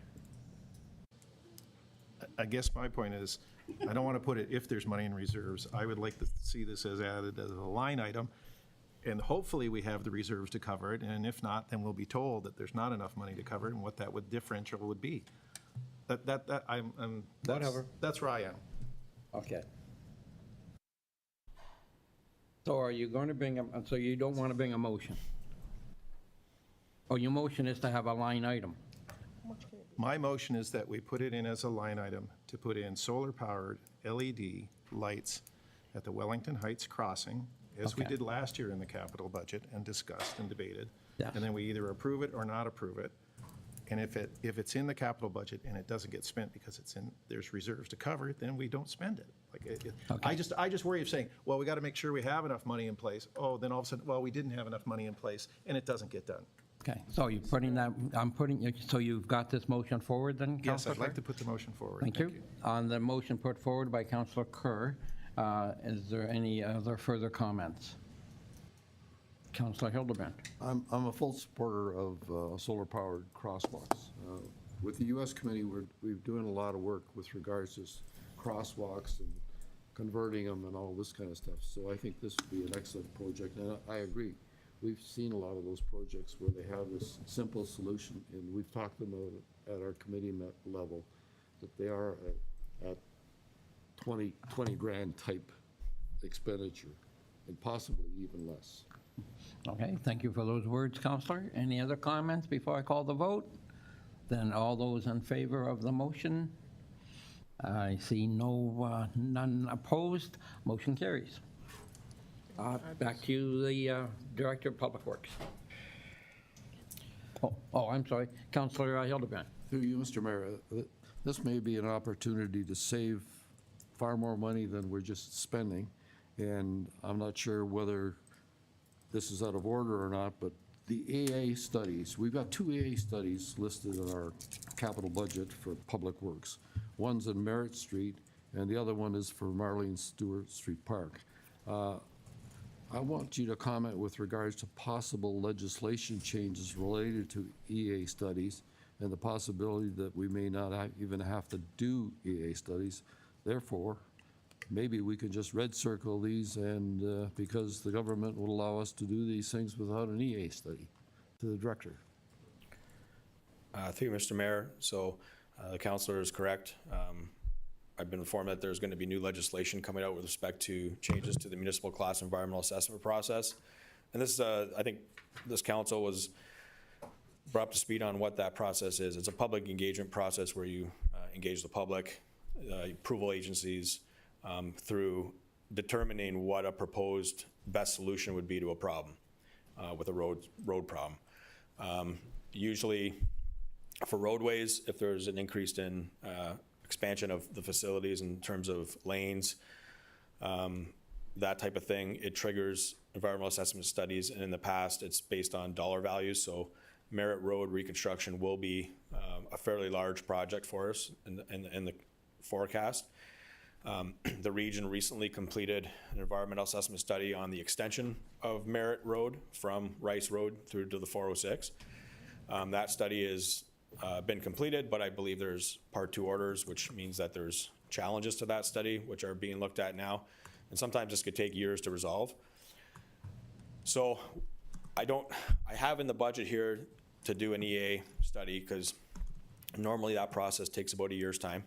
I guess my point is, I don't want to put it if there's money in reserves. I would like to see this as added as a line item, and hopefully we have the reserves to cover it, and if not, then we'll be told that there's not enough money to cover it and what that differential would be.
Whatever.
That's where I am.
Okay. So are you going to so you don't want to bring a motion? Or your motion is to have a line item?
My motion is that we put it in as a line item to put in solar-powered LED lights at the Wellington Heights crossing, as we
Okay.
did last year in the capital budget and discussed and debated.
Yes.
And then we either approve it or not approve it. And if it's in the capital budget and it doesn't get spent because there's reserves to cover it, then we don't spend it. I just worry of saying, well, we got to make sure we have enough money in place. Oh, then all of a sudden, well, we didn't have enough money in place, and it doesn't get done.
Okay, so you're putting that, so you've got this motion forward then,
Yes,
Councillor
I'd like
Kerr?
to put the motion forward.
Thank you. On the motion put forward by Councillor Kerr, is there any other further comments? Councillor Hildebrand.
I'm a full supporter of solar-powered crosswalks. With the U.S. committee, we're doing a lot of work with regards to crosswalks and converting them and all this kind of stuff. So I think this would be an excellent project, and I agree. We've seen a lot of those projects where they have this simple solution, and we've talked about it at our committee level, that they are at 20 grand type expenditure, and possibly even less.
Okay, thank you for those words, Councillor. Any other comments before I call the vote? Then all those in favor of the motion? I see none opposed. Motion carries. Back to you, the Director of Public Works. Oh, I'm sorry. Councillor Hildebrand.
Through you, Mr. Mayor, this may be an opportunity to save far more money than we're just spending, and I'm not sure whether this is out of order or not, but the AA studies, we've got 2 AA studies listed in our capital budget for Public Works. One's in Merritt Street, and the other one is for Marlene Stewart Street Park. I want you to comment with regards to possible legislation changes related to EA studies and the possibility that we may not even have to do EA studies. Therefore, maybe we can just red circle these, and because the government will allow us to do these things without an EA study. To the director.
Thank you, Mr. Mayor. So the councillor is correct. I've been informed that there's going to be new legislation coming out with respect to changes to the municipal class environmental assessment process. And this, I think this council was brought up to speed on what that process is. It's a public engagement process where you engage the public, approval agencies, through determining what a proposed best solution would be to a problem, with a road problem. Usually for roadways, if there's an increase in expansion of the facilities in terms of lanes, that type of thing, it triggers environmental assessment studies, and in the past it's based on dollar values. So Merritt Road reconstruction will be a fairly large project for us in the forecast. The region recently completed an environmental assessment study on the extension of Merritt Road from Rice Road through to the 406. That study has been completed, but I believe there's Part 2 orders, which means that there's challenges to that study, which are being looked at now. And sometimes this could take years to resolve. So I have in the budget here to do an EA study, because normally that process takes about a year's time.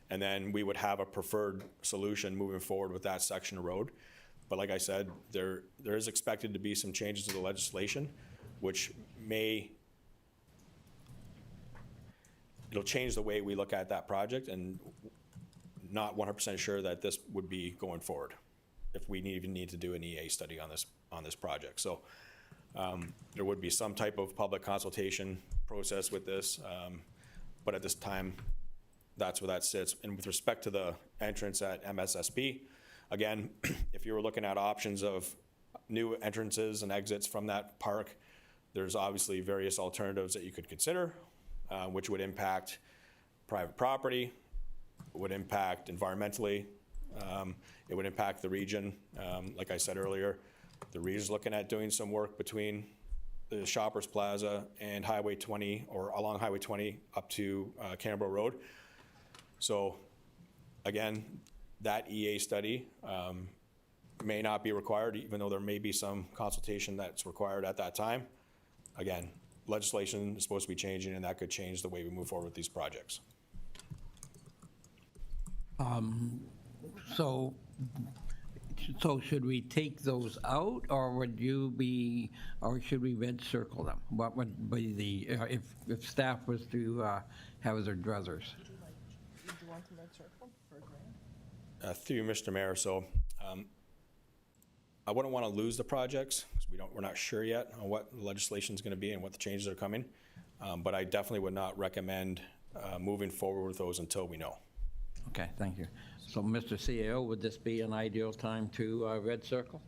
And then we would have a preferred solution moving forward with that section of road. But like I said, there is expected to be some changes to the legislation, which it'll change the way we look at that project, and not 100% sure that this would be going forward if we even need to do an EA study on this project. So there would be some type of public consultation process with this, but at this time, that's where that sits. And with respect to the entrance at MSSP, Again, if you were looking at options of new entrances and exits from that park, there's obviously various alternatives that you could consider, which would impact private property, would impact environmentally, it would impact the region. Like I said earlier, the region's looking at doing some work between the Shoppers Plaza and Highway 20, or along Highway 20 up to Canberra Road. So again, that EA study may not be required, even though there may be some consultation that's required at that time. Again, legislation is supposed to be changing, and that could change the way we move forward with these projects.
So should we take those out, or would you be, or should we red circle them? What would be the, if staff was to have their druthers?
Would you want to red circle for a grant?
Through you, Mr. Mayor, so I wouldn't want to lose the projects, because we're not sure yet on what the legislation is going to be and what the changes are coming. But I definitely would not recommend moving forward with those until we know.
Okay, thank you. So, Mr. CAO, would this be an ideal time to red circle?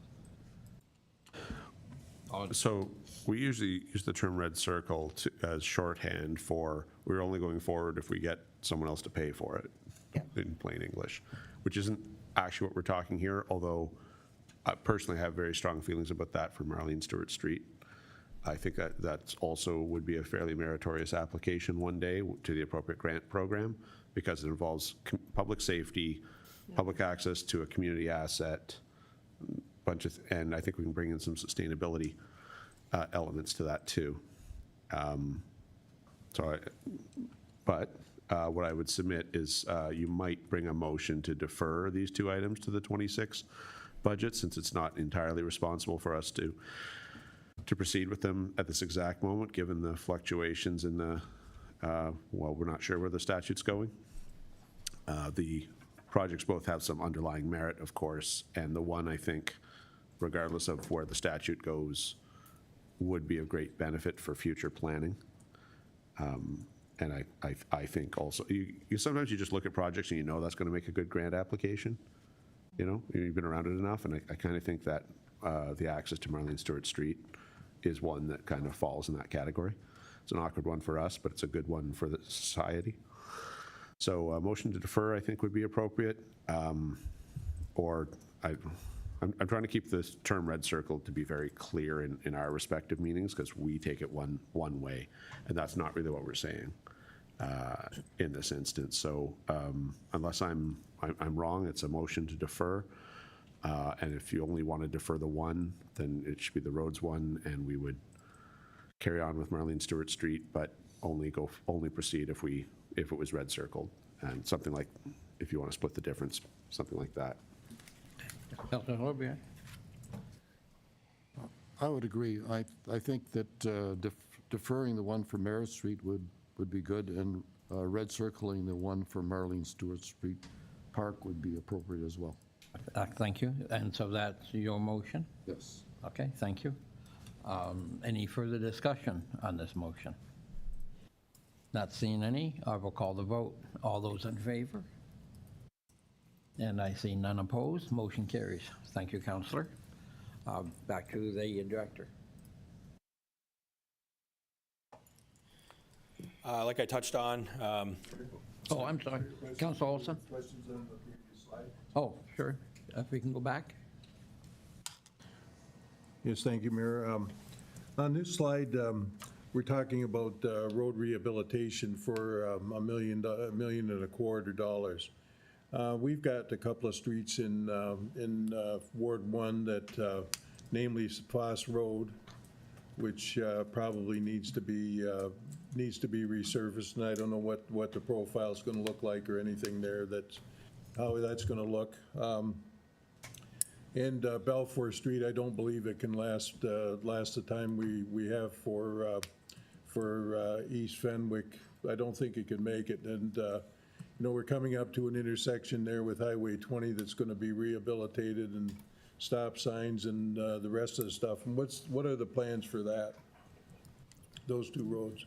So we usually use the term red circle as shorthand for we're only going forward if we get someone else to pay for it, in plain English, which isn't actually what we're talking here, although I personally have very strong feelings about that for Marlene Stewart Street. I think that that's also would be a fairly meritorious application one day to the appropriate grant program, because it involves public safety, public access to a community asset, and I think we can bring in some sustainability elements to that too. But what I would submit is you might bring a motion to defer these two items to the 26 budget, since it's not entirely responsible for us to proceed with them at this exact moment, given the fluctuations in the, well, we're not sure where the statute's going. The projects both have some underlying merit, of course, and the one, I think, regardless of where the statute goes, would be of great benefit for future planning. And I think also, sometimes you just look at projects and you know that's going to make a good grant application. You know, you've been around it enough, and I kind of think that the access to Marlene Stewart Street is one that kind of falls in that category. It's an awkward one for us, but it's a good one for the society. So a motion to defer, I think, would be appropriate. Or I'm trying to keep this term red circle to be very clear in our respective meanings, because we take it one way, and that's not really what we're saying in this instance. So unless I'm wrong, it's a motion to defer. And if you only want to defer the one, then it should be the roads one, and we would carry on with Marlene Stewart Street, but only proceed if it was red circled, and something like, if you want to split the difference, something like that.
Councilor Horbier?
I would agree. I think that deferring the one for Merritt Street would be good, and red circling the one for Marlene Stewart Street Park would be appropriate as well.
Thank you. And so that's your motion?
Yes.
Okay, thank you. Any further discussion on this motion? Not seeing any, I will call the vote. All those in favor? And I see none opposed. Motion carries. Thank you, Councillor. Back to the director.
Like I touched on,
Oh, I'm sorry. Councillor Olson?
Questions on the previous slide?
Oh, sure. If we can go back.
Yes, thank you, Mayor. On this slide, we're talking about road rehabilitation for $1.25 million. We've got a couple of streets in Ward 1 that, namely Foss Road, which probably needs to be resurfaced, and I don't know what the profile's going to look like or anything there, how that's going to look. And Balfour Street, I don't believe it can last the time we have for East Fenwick. I don't think it can make it. And you know, we're coming up to an intersection there with Highway 20 that's going to be rehabilitated, and stop signs and the rest of the stuff. And what are the plans for that? Those two roads.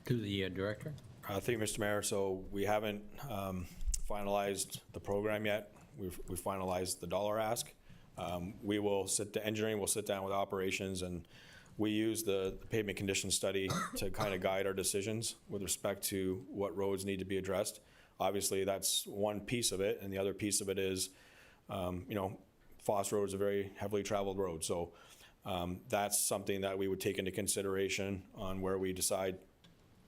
To the director.
thank you, Mr. Mayor. So we haven't finalized the program yet we've finalized the dollar ask. We will engineering will sit down with operations, and we use the pavement condition study to kind of guide our decisions with respect to what roads need to be addressed. Obviously, that's one piece of it, and the other piece of it is, Foss Road is a very heavily traveled road, so that's something that we would take into consideration on where we decide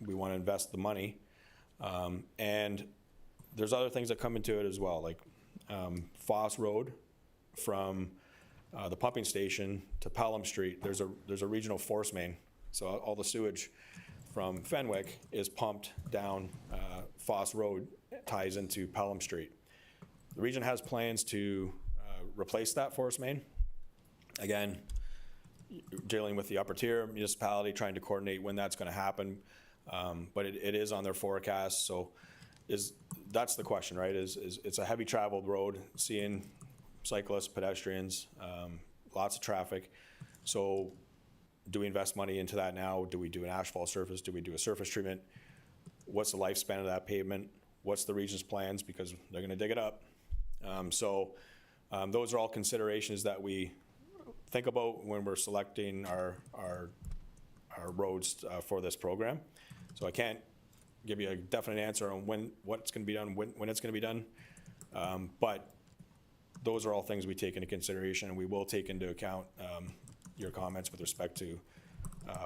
we want to invest the money. And there's other things that come into it as well, like Foss Road from the pumping station to Pelham Street. There's a regional force main, so all the sewage from Fenwick is pumped down Foss Road, ties into Pelham Street. The region has plans to replace that force main. Again, dealing with the upper tier municipality, trying to coordinate when that's going to happen, but it is on their forecast. So that's the question, right? It's a heavy traveled road, seeing cyclists, pedestrians, lots of traffic. So do we invest money into that now? Do we do an asphalt surface? Do we do a surface treatment? What's the lifespan of that pavement? What's the region's plans? Because they're going to dig it up. Those are all considerations that we think about when we're selecting our roads for this program. So I can't give you a definite answer on what's going to be done, when it's going to be done. But those are all things we take into consideration, and we will take into account your comments with respect to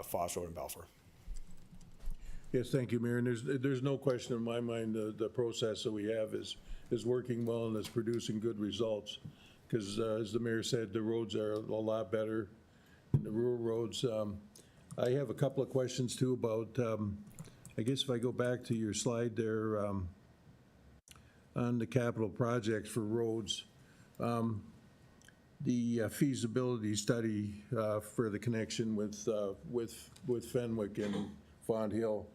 Foss Road and Balfour.
Yes, thank you, Mayor. And there's no question in my mind the process that we have is working well and is producing good results. Because as the mayor said, the roads are a lot better, the rural roads. I have a couple of questions too about, I guess if I go back to your slide there on the capital projects for roads, the feasibility study for the connection with Fenwick and Fond Hill.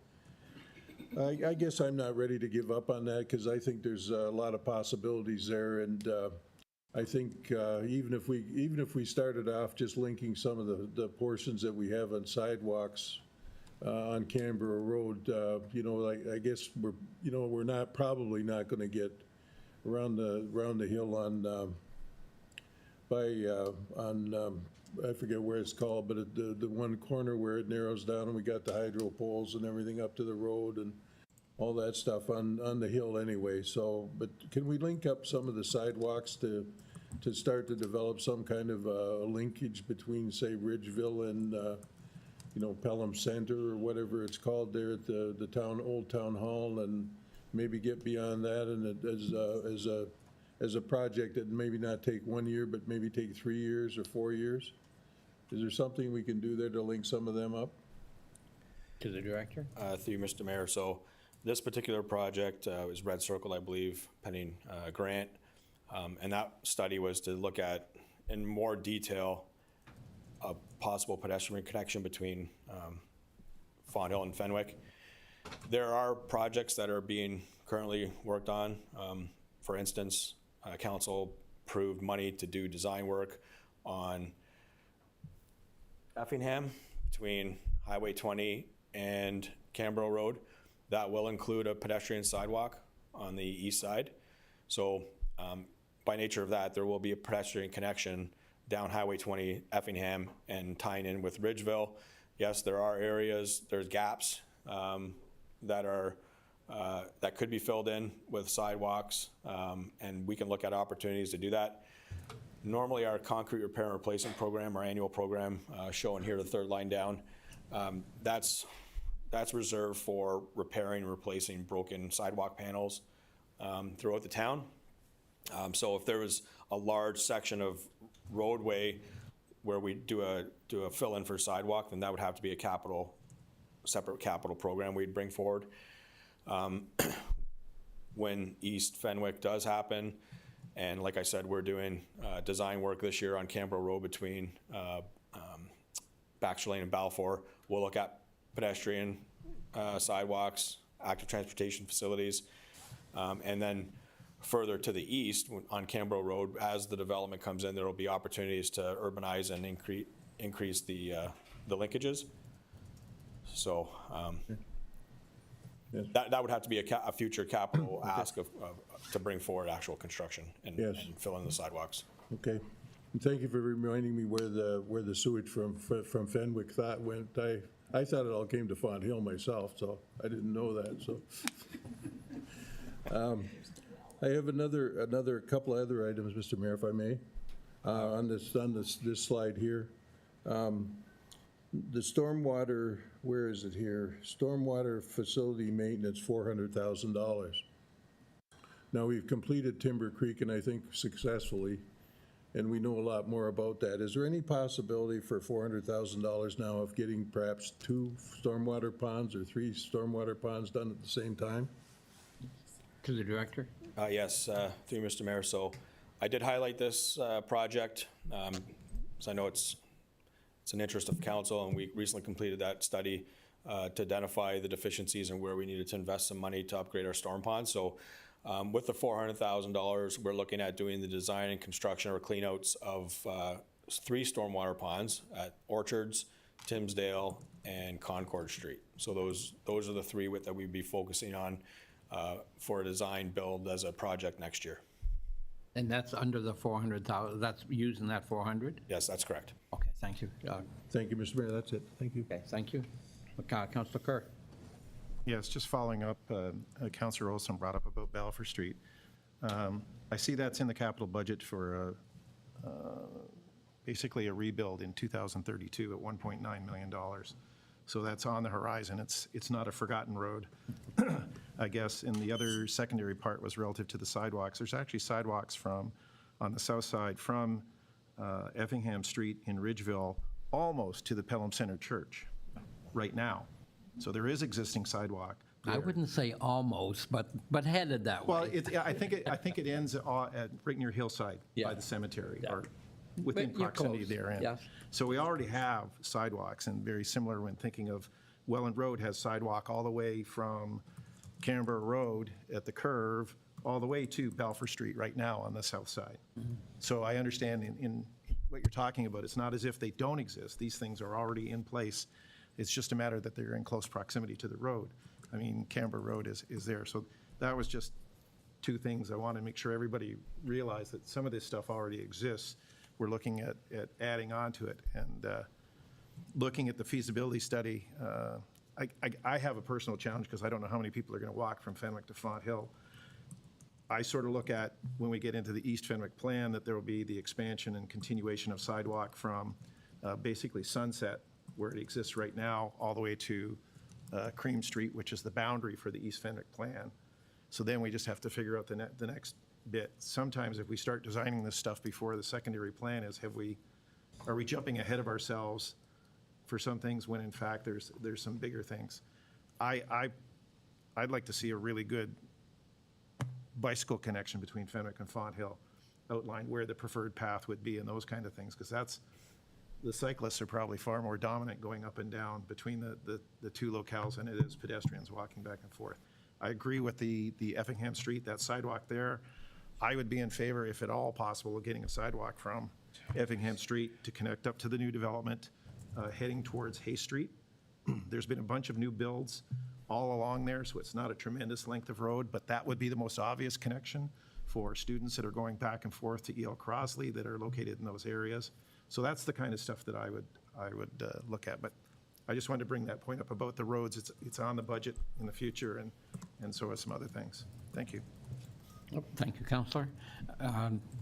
I guess I'm not ready to give up on that because I think there's a lot of possibilities there, and I think even if we started off just linking some of the portions that we have on sidewalks on Canberra Road, I guess we're probably not going to get around the hill on I forget where it's called, but the one corner where it narrows down and we got the hydro poles and everything up to the road and all that stuff on the hill anyway. So, but can we link up some of the sidewalks to start to develop some kind of a linkage between, say, Ridgeville and Pelham Center or whatever it's called there at the old town hall, and maybe get beyond that, and as a project that maybe not take 1 year, but maybe take 3 years or 4 years? Is there something we can do there to link some of them up?
To the director?
Through you, Mr. Mayor. So this particular project was red circled, I believe, pending grant. And that study was to look at, in more detail, a possible pedestrian connection between Fond Hill and Fenwick. There are projects that are being currently worked on. For instance, council approved money to do design work on Effingham between Highway 20 and Canberra Road. That will include a pedestrian sidewalk on the east side. So by nature of that, there will be a pedestrian connection down Highway 20, Effingham, and tying in with Ridgeville. Yes, there are areas, there's gaps that could be filled in with sidewalks, and we can look at opportunities to do that. Normally, our concrete repair and replacement program, our annual program, shown here, the third line down, that's reserved for repairing and replacing broken sidewalk panels throughout the town. So if there was a large section of roadway where we do a fill-in for sidewalk, then that would have to be a separate capital program we'd bring forward. When East Fenwick does happen, and like I said, we're doing design work this year on Canberra Road between Baxter Lane and Balfour. We'll look at pedestrian sidewalks, active transportation facilities, and then further to the east on Canberra Road, as the development comes in, there will be opportunities to urbanize and increase the linkages. So That would have to be a future capital ask to bring forward actual construction and fill in the sidewalks.
Okay. And thank you for reminding me where the sewage from Fenwick went. I thought it all came to Font Hill myself, so I didn't know that, so. I have another couple of other items, Mr. Mayor, if I may, on this slide here. The stormwater, where is it here? Stormwater facility maintenance, $400,000. Now, we've completed Timber Creek, and I think successfully, and we know a lot more about that. Is there any possibility for $400,000 now of getting perhaps 2 stormwater ponds or 3 stormwater ponds done at the same time?
To the director.
Yes, through you, Mr. Mayor. So I did highlight this project, so I know it's an interest of council, and we recently completed that study to identify the deficiencies and where we needed to invest some money to upgrade our storm ponds. So with the $400,000, we're looking at doing the design and construction or cleanouts of 3 stormwater ponds at Orchards, Timsdale, and Concord Street. So those are the 3 that we'd be focusing on for a design build as a project next year.
And that's under the 400,000, that's using that 400?
Yes, that's correct.
Okay, thank you.
Thank you, Mr. Mayor, that's it. Thank you.
Okay, thank you. Councilor Kerr.
Yes, just following up, Councillor Olson brought up about Balfour Street. I see that's in the capital budget for basically a rebuild in 2032 at $1.9 million. So that's on the horizon. It's not a forgotten road, I guess. And the other secondary part was relative to the sidewalks. There's actually sidewalks on the south side from Effingham Street in Ridgeville almost to the Pelham Center Church right now. So there is existing sidewalk there.
I wouldn't say almost, but headed that way.
Well, I think it ends at right near Hillside by the cemetery, or within
But you're
proximity
close,
therein.
yes.
So we already have sidewalks, and very similar when thinking of Welland Road has sidewalk all the way from Canberra Road at the curve all the way to Balfour Street right now on the south side. So I understand in what you're talking about, it's not as if they don't exist. These things are already in place. It's just a matter that they're in close proximity to the road. I mean, Canberra Road is there. So that was just 2 things I want to make sure everybody realized, that some of this stuff already exists. We're looking at adding on to it, and looking at the feasibility study. I have a personal challenge because I don't know how many people are going to walk from Fenwick to Font Hill. I sort of look at, when we get into the East Fenwick plan, that there will be the expansion and continuation of sidewalk from basically Sunset, where it exists right now, all the way to Cream Street, which is the boundary for the East Fenwick plan. So then we just have to figure out the next bit. Sometimes if we start designing this stuff before the secondary plan is, are we jumping ahead of ourselves for some things when in fact there's some bigger things? I'd like to see a really good bicycle connection between Fenwick and Font Hill, outline where the preferred path would be and those kind of things, because the cyclists are probably far more dominant going up and down between the 2 locales than it is pedestrians walking back and forth. I agree with the Effingham Street, that sidewalk there. I would be in favor, if at all possible, of getting a sidewalk from Effingham Street to connect up to the new development, heading towards Hay Street. There's been a bunch of new builds all along there, so it's not a tremendous length of road, but that would be the most obvious connection for students that are going back and forth to E.L. Crosley that are located in those areas. So that's the kind of stuff that I would look at. But I just wanted to bring that point up about the roads. It's on the budget in the future, and so are some other things. Thank you.
Thank you, Councillor.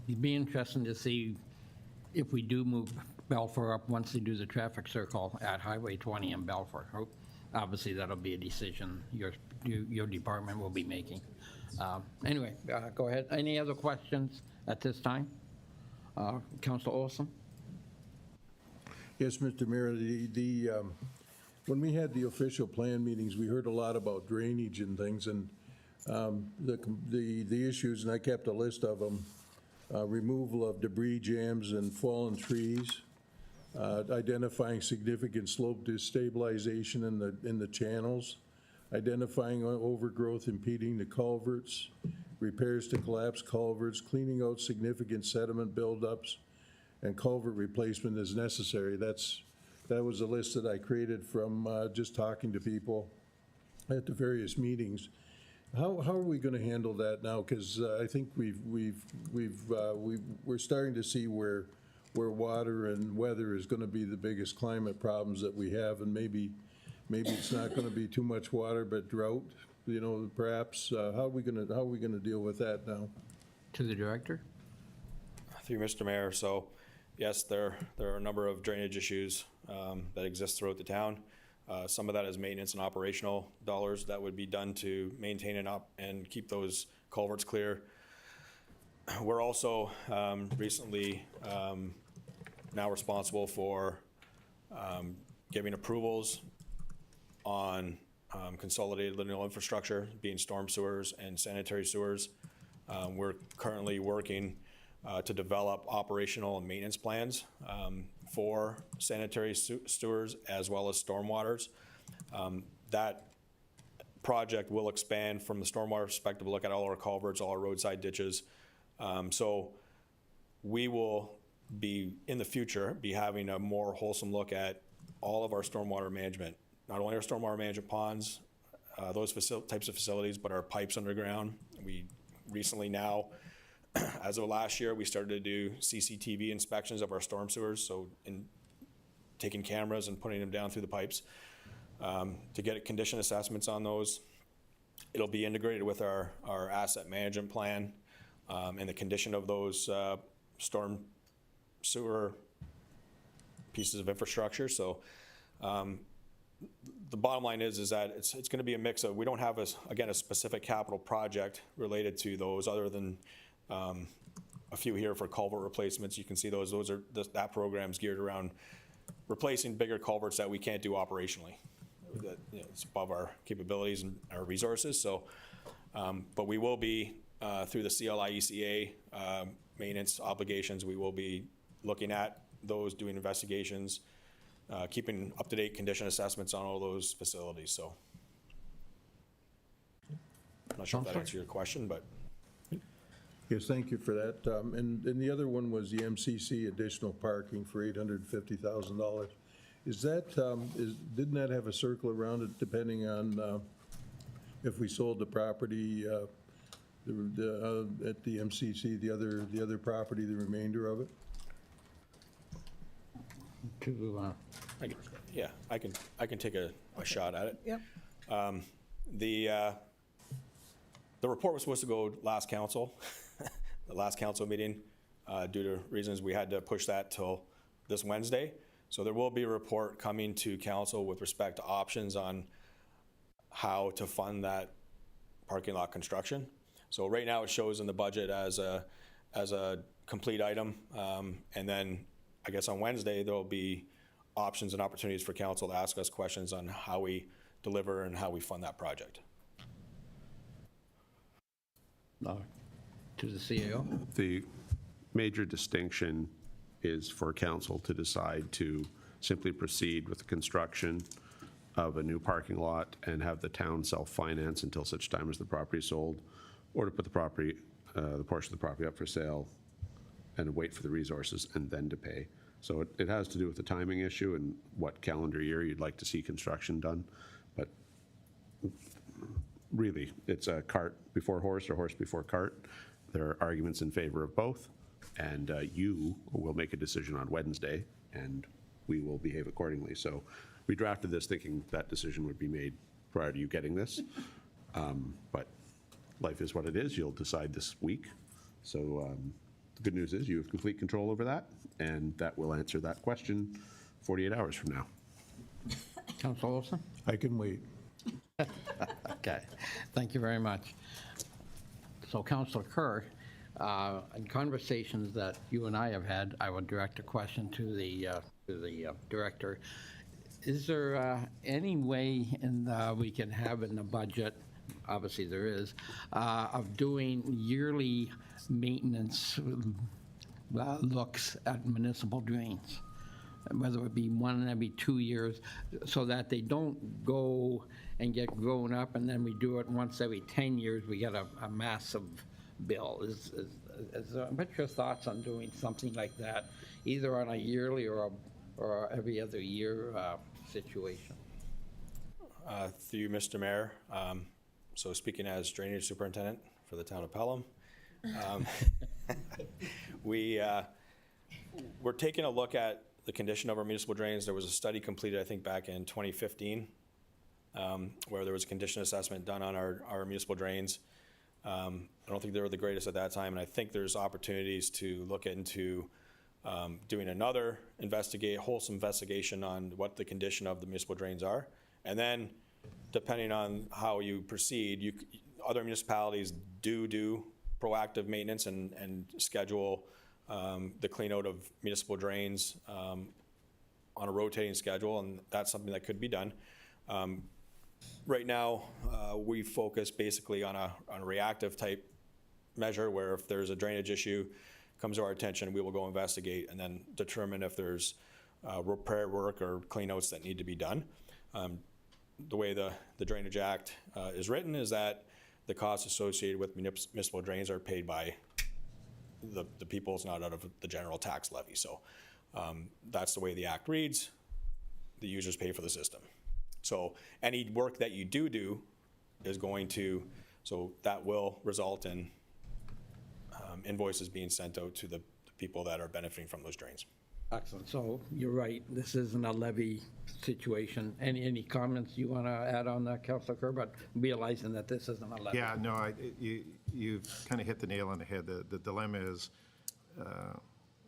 It'd be interesting to see if we do move Balfour up once they do the traffic circle at Highway 20 in Balfour. Obviously, that'll be a decision your department will be making. Anyway, go ahead. Any other questions at this time? Councillor Olson?
Yes, Mr. Mayor, when we had the official plan meetings, we heard a lot about drainage and things, and the issues, and I kept a list of them: removal of debris jams and fallen trees, identifying significant slope destabilization in the channels, identifying overgrowth impeding the culverts, repairs to collapsed culverts, cleaning out significant sediment buildups, and culvert replacement as necessary. That was a list that I created from just talking to people. at the various meetings. How are we going to handle that now? Because I think we're starting to see where water and weather is going to be the biggest climate problems that we have, and maybe it's not going to be too much water, but drought. Perhaps. How are we going to deal with that now?
To the director?
Through Mr. Mayor, so yes, there are a number of drainage issues that exist throughout the town. Some of that is maintenance and operational dollars that would be done to maintain and keep those culverts clear. We're also recently now responsible for giving approvals on consolidated lineal infrastructure, being storm sewers and sanitary sewers. We're currently working to develop operational and maintenance plans for sanitary sewers as well as stormwaters. That project will expand from the stormwater perspective, look at all our culverts, all our roadside ditches. So we will be, in the future, be having a more wholesome look at all of our stormwater management, not only our stormwater management ponds, those types of facilities, but our pipes underground. We recently now, as of last year, we started to do CCTV inspections of our storm sewers, so in taking cameras and putting them down through the pipes to get condition assessments on those. It'll be integrated with our asset management plan and the condition of those storm sewer pieces of infrastructure. So the bottom line is that it's going to be a mix of, we don't have, a specific capital project related to those other than a few here for culvert replacements. You can see that program's geared around replacing bigger culverts that we can't do operationally. It's above our capabilities and our resources. So, but we will be through the CLI-ECA maintenance obligations, we will be looking at those, doing investigations, keeping up-to-date condition assessments on all those facilities. So I'm not sure if that answers your question, but.
Yes, thank you for that. And the other one was the MCC additional parking for $850,000. Is that, didn't that have a circle around it depending on if we sold the property at the MCC, the other property, the remainder of it?
I can take a shot at it.
Yep.
The report was supposed to go last council, the last council meeting. Due to reasons, we had to push that till this Wednesday. So there will be a report coming to council with respect to options on how to fund that parking lot construction. So right now it shows in the budget as a complete item, and then I guess on Wednesday there'll be options and opportunities for council to ask us questions on how we deliver and how we fund that project.
To the CAO?
The major distinction is for council to decide to simply proceed with the construction of a new parking lot and have the town self-finance until such time as the property is sold, or to put the property, the portion of the property up for sale and wait for the resources and then to pay. So it has to do with the timing issue and what calendar year you'd like to see construction done. But really, it's a cart before horse or horse before cart. There are arguments in favor of both, and you will make a decision on Wednesday, and we will behave accordingly. So we drafted this thinking that decision would be made prior to you getting this, but life is what it is. You'll decide this week. So the good news is you have complete control over that, and that will answer that question 48 hours from now.
Councilor Olson?
I can wait.
Okay, thank you very much. So Councilor Kerr, in conversations that you and I have had, I would direct a question to the director. Is there any way we can have in the budget, obviously there is, of doing yearly maintenance looks at municipal drains? Whether it be one every 2 years, so that they don't go and get grown up, and then we do it once every 10 years, we get a massive bill. What's your thoughts on doing something like that, either on a yearly or every other year situation?
through you, Mr. Mayor, so speaking as drainage superintendent for the town of Pelham, we're taking a look at the condition of our municipal drains. There was a study completed, I think, back in 2015, where there was a condition assessment done on our municipal drains. I don't think they were the greatest at that time, and I think there's opportunities to look into doing another wholesome investigation on what the condition of the municipal drains are. And then, depending on how you proceed, other municipalities do proactive maintenance and schedule the clean out of municipal drains on a rotating schedule, and that's something that could be done. Right now, we focus basically on a reactive type measure where if there's a drainage issue comes to our attention, we will go investigate and then determine if there's repair work or clean outs that need to be done. The way the Drainage Act is written is that the costs associated with municipal drains are paid by the people. It's not out of the general tax levy. So that's the way the Act reads. The users pay for the system. So any work that you do is going to, so that will result in invoices being sent out to the people that are benefiting from those drains.
Excellent. So you're right. This isn't a levy situation. Any comments you want to add on that, Councilor Kerr? But realizing that this isn't a levy.
Yeah, no, you've kind of hit the nail on the head. The dilemma is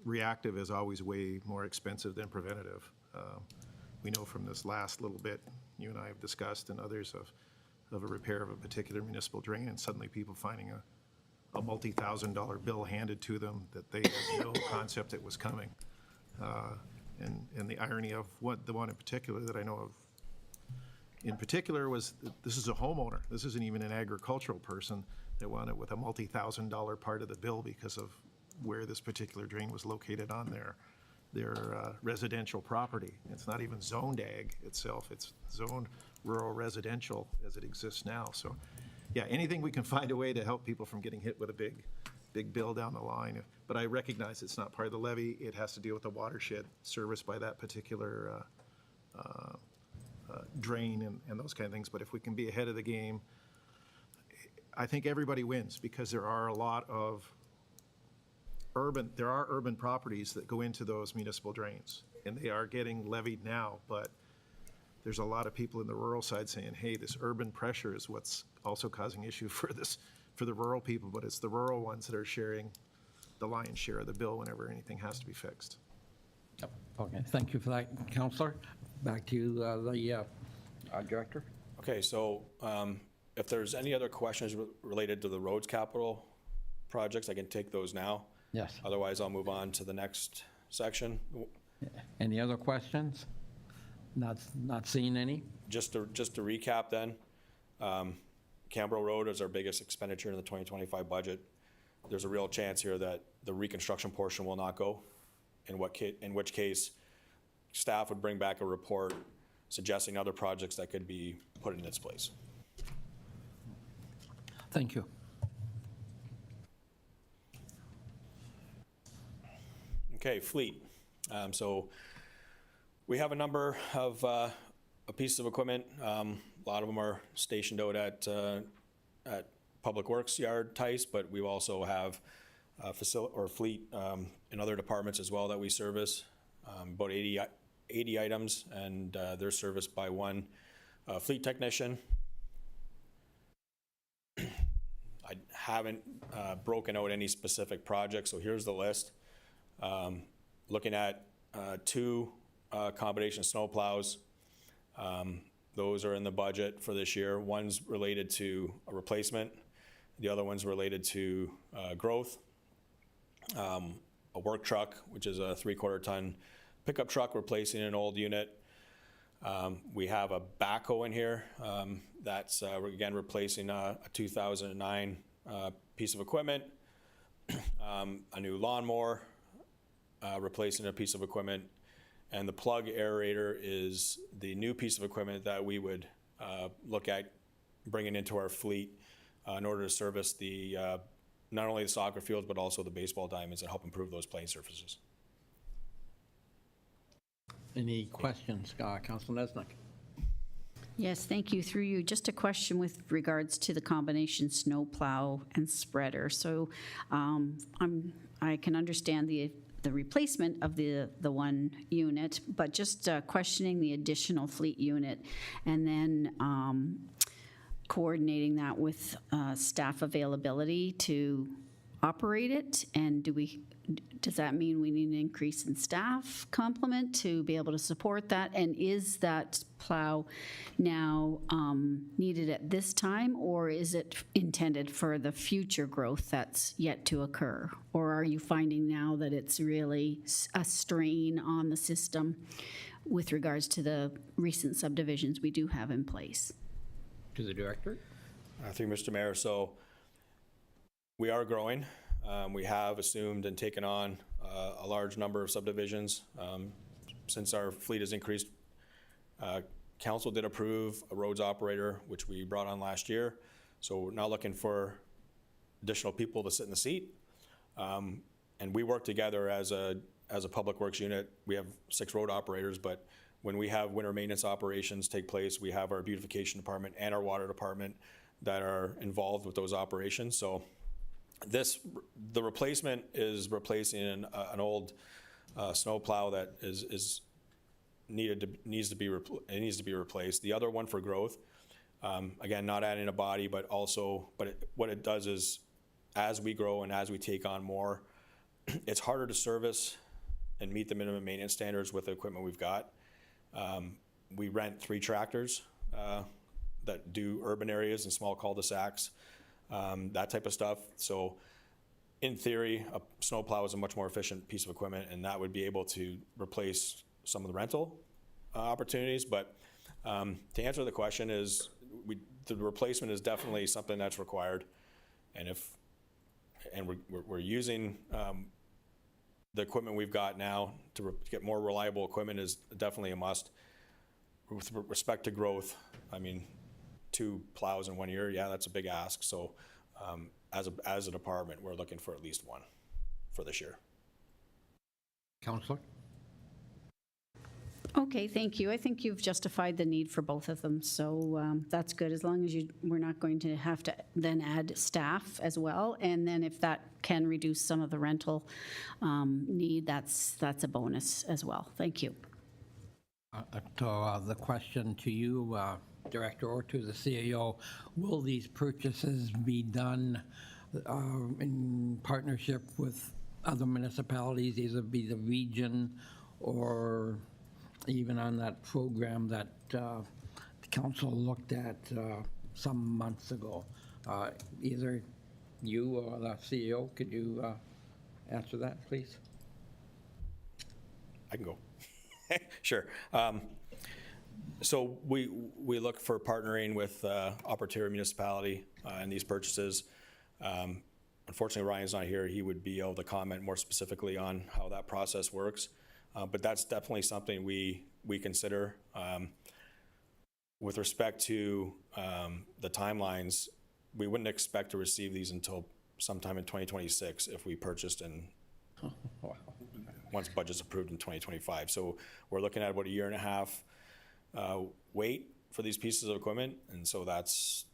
reactive is always way more expensive than preventative. We know from this last little bit you and I have discussed, and others, of a repair of a particular municipal drain, and suddenly people finding a multi-$1,000 bill handed to them that they had no concept it was coming. And the irony of the one in particular that I know of in particular was that this is a homeowner. This isn't even an agricultural person that wound up with a multi-$1,000 part of the bill because of where this particular drain was located on their residential property. It's not even zoned ag itself. It's zoned rural residential as it exists now. So yeah, anything we can find a way to help people from getting hit with a big bill down the line. But I recognize it's not part of the levy. It has to deal with the watershed serviced by that particular drain and those kind of things. But if we can be ahead of the game, I think everybody wins, because there are a lot of urban properties that go into those municipal drains, and they are getting levied now, but there's a lot of people in the rural side saying, hey, this urban pressure is what's also causing issue for the rural people, but it's the rural ones that are sharing the lion's share of the bill whenever anything has to be fixed.
Yep. Okay, thank you for that, Councilor. Back to you, the Director.
Okay, so if there's any other questions related to the roads capital projects, I can take those now.
Yes.
Otherwise, I'll move on to the next section.
Any other questions? Not seeing any?
Just to recap then, Cambro Road is our biggest expenditure in the 2025 budget. There's a real chance here that the reconstruction portion will not go, in which case staff would bring back a report suggesting other projects that could be put in its place.
Thank you.
Okay, fleet. So we have a number of pieces of equipment. A lot of them are stationed out at Public Works Yard, Tice, but we also have fleet in other departments as well that we service. About 80 items, and they're serviced by one fleet technician. I haven't broken out any specific projects, so here's the list. Looking at 2 combination snowplows. Those are in the budget for this year. One's related to a replacement. The other one's related to growth. A work truck, which is a 3/4 ton pickup truck replacing an old unit. We have a backhoe in here. That's, again, replacing a 2009 piece of equipment. A new lawnmower, replacing a piece of equipment. And the plug aerator is the new piece of equipment that we would look at bringing into our fleet in order to service the not only the soccer fields, but also the baseball diamonds and help improve those playing surfaces.
Any questions, Councilor Nesnick?
Yes, thank you. Through you, just a question with regards to the combination snowplow and spreader. So I can understand the replacement of the one unit, but just questioning the additional fleet unit, and then coordinating that with staff availability to operate it. And does that mean we need an increase in staff complement to be able to support that? And is that plow now needed at this time, or is it intended for the future growth that's yet to occur? Or are you finding now that it's really a strain on the system with regards to the recent subdivisions we do have in place?
To the director.
Through Mr. Mayor, so we are growing. We have assumed and taken on a large number of subdivisions. Since our fleet has increased, council did approve a roads operator, which we brought on last year. So we're not looking for additional people to sit in the seat. And we work together as a public works unit. We have 6 road operators, but when we have winter maintenance operations take place, we have our beautification department and our water department that are involved with those operations. So the replacement is replacing an old snowplow that needs to be replaced. The other one for growth, again, not adding a body, but what it does is, as we grow and as we take on more, it's harder to service and meet the minimum maintenance standards with the equipment we've got. We rent 3 tractors that do urban areas and small cul-de-sacs, that type of stuff. So in theory, a snowplow is a much more efficient piece of equipment, and that would be able to replace some of the rental opportunities. But to answer the question is, the replacement is definitely something that's required. And we're using the equipment we've got now to get more reliable equipment is definitely a must. With respect to growth, I mean, 2 plows in 1 year, yeah, that's a big ask. So as a department, we're looking for at least 1 for this year.
Councillor?
Okay, thank you. I think you've justified the need for both of them, so that's good, as long as we're not going to have to then add staff as well. And then if that can reduce some of the rental need, that's a bonus as well. Thank you.
The question to you, Director, or to the CAO, will these purchases be done in partnership with other municipalities, either be the region or even on that program that the council looked at some months ago? Either you or the CEO, could you answer that, please?
I can go. Sure. So we look for partnering with Opportunity Municipality in these purchases. Unfortunately, Ryan's not here. He would be able to comment more specifically on how that process works. But that's definitely something we consider. With respect to the timelines, we wouldn't expect to receive these until sometime in 2026 if we purchased once budget's approved in 2025. So we're looking at about a 1.5 year wait for these pieces of equipment. And so that's,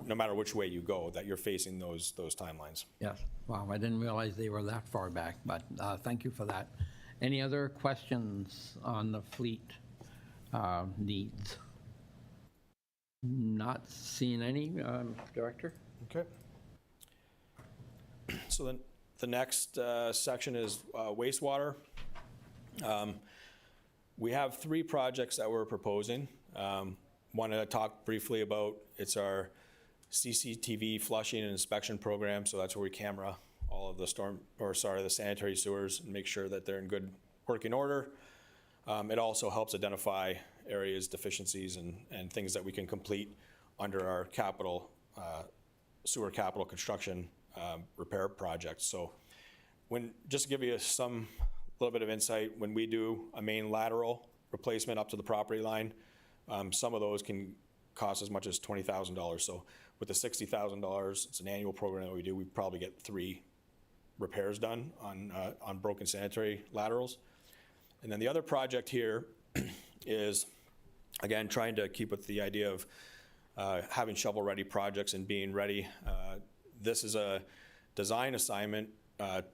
no matter which way you go, that you're facing those timelines.
Yes. Wow, I didn't realize they were that far back, but thank you for that. Any other questions on the fleet needs? Not seeing any, Director?
Okay. So then the next section is wastewater. We have 3 projects that we're proposing. One I talked briefly about, it's our CCTV flushing and inspection program. So that's where we camera all of the sanitary sewers and make sure that they're in good working order. It also helps identify areas, deficiencies, and things that we can complete under our sewer capital construction repair project. So just to give you some little bit of insight, when we do a main lateral replacement up to the property line, some of those can cost as much as $20,000. So with the $60,000, it's an annual program that we do, we probably get 3 repairs done on broken sanitary laterals. And then the other project here is again, trying to keep with the idea of having shovel-ready projects and being ready. This is a design assignment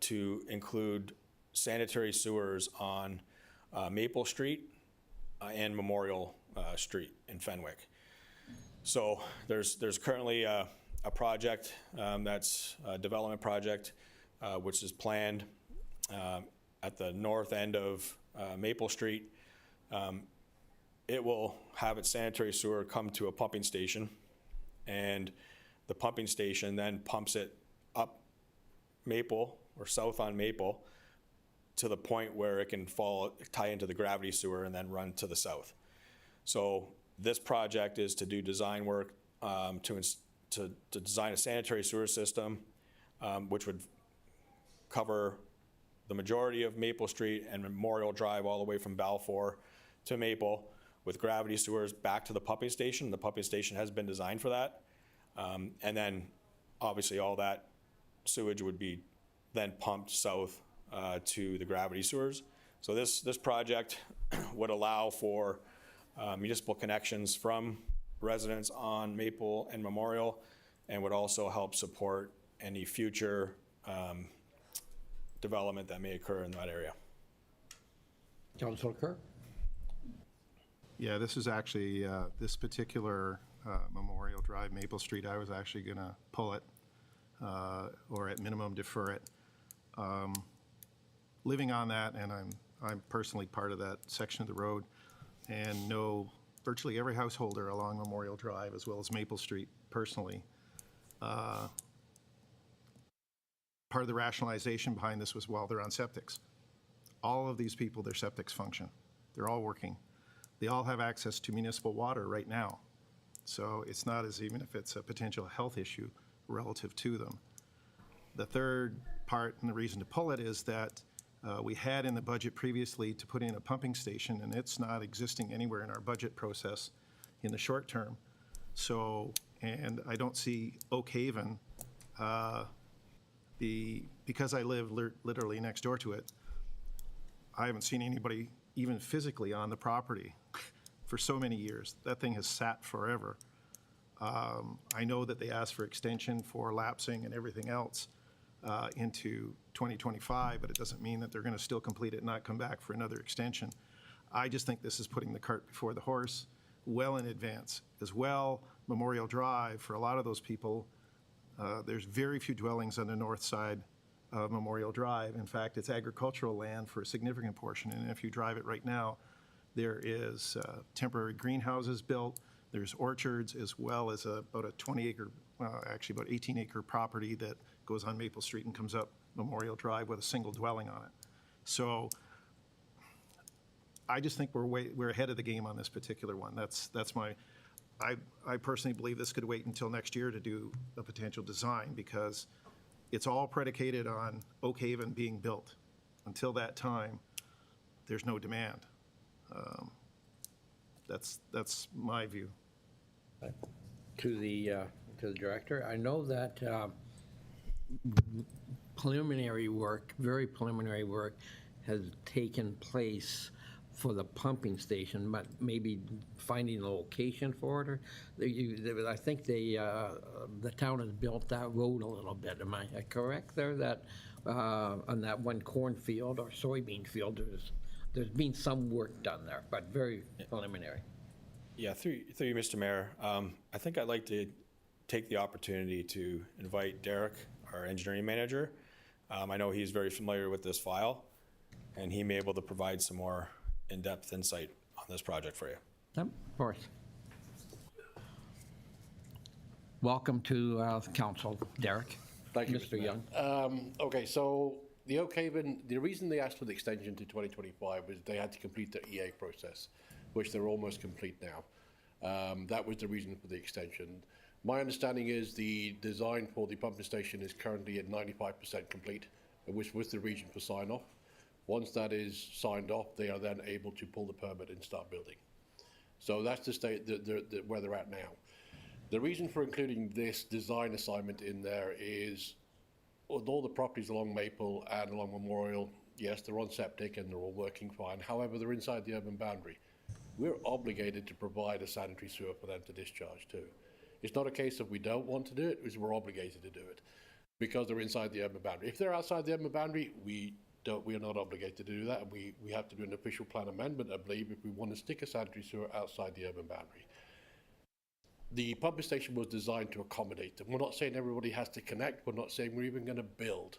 to include sanitary sewers on Maple Street and Memorial Street in Fenwick. So there's currently a project that's a development project which is planned at the north end of Maple Street. It will have its sanitary sewer come to a pumping station, and the pumping station then pumps it up Maple or south on Maple to the point where it can tie into the gravity sewer and then run to the south. So this project is to do design work to design a sanitary sewer system, which would cover the majority of Maple Street and Memorial Drive all the way from Balfour to Maple, with gravity sewers back to the pumping station. The pumping station has been designed for that. And then obviously all that sewage would be then pumped south to the gravity sewers. So this project would allow for municipal connections from residents on Maple and Memorial, and would also help support any future development that may occur in that area.
Councilor Kerr?
Yeah, this is actually, this particular Memorial Drive, Maple Street, I was actually going to pull it, or at minimum defer it. Living on that, and I'm personally part of that section of the road, and know virtually every householder along Memorial Drive, as well as Maple Street personally. Part of the rationalization behind this was, well, they're on septics. All of these people, their septics function. They're all working. They all have access to municipal water right now. So it's not as even if it's a potential health issue relative to them. The third part and the reason to pull it is that we had in the budget previously to put in a pumping station, and it's not existing anywhere in our budget process in the short term. So, and I don't see Oak Haven, because I live literally next door to it, I haven't seen anybody even physically on the property for so many years. That thing has sat forever. I know that they asked for extension for lapsing and everything else into 2025, but it doesn't mean that they're going to still complete it and not come back for another extension. I just think this is putting the cart before the horse well in advance. As well, Memorial Drive, for a lot of those people, there's very few dwellings on the north side of Memorial Drive. In fact, it's agricultural land for a significant portion, and if you drive it right now, there is temporary greenhouses built, there's orchards, as well as about a 20-acre, actually about 18-acre property that goes on Maple Street and comes up Memorial Drive with a single dwelling on it. So I just think we're ahead of the game on this particular one. That's my, I personally believe this could wait until next year to do a potential design, because it's all predicated on Oak Haven being built. Until that time, there's no demand. That's my view.
To the director, I know that preliminary work, very preliminary work, has taken place for the pumping station, but maybe finding a location for it, or I think the town has built that road a little bit. Am I correct there, that on that one cornfield or soybean field, there's been some work done there, but very preliminary?
Yeah, through you, Mr. Mayor, I think I'd like to take the opportunity to invite Derek, our engineering manager. I know he's very familiar with this file, and he may be able to provide some more in-depth insight on this project for you.
Yep, of course. Welcome to council, Derek.
Thank you,
Mr. Young.
Okay, so the Oak Haven, the reason they asked for the extension to 2025 was they had to complete the EA process, which they're almost complete now. That was the reason for the extension. My understanding is the design for the pumping station is currently at 95% complete, which was the region for sign-off. Once that is signed off, they are then able to pull the permit and start building. So that's the state where they're at now. The reason for including this design assignment in there is, with all the properties along Maple and along Memorial, yes, they're on septic and they're all working fine. However, they're inside the urban boundary. we're obligated to provide a sanitary sewer for them to discharge to. It's not a case of we don't want to do it, it's we're obligated to do it because they're inside the urban boundary. If they're outside the urban boundary, we are not obligated to do that, and we have to do an official plan amendment, I believe, if we want to stick a sanitary sewer outside the urban boundary. The pumping station was designed to accommodate them. We're not saying everybody has to connect, we're not saying we're even going to build.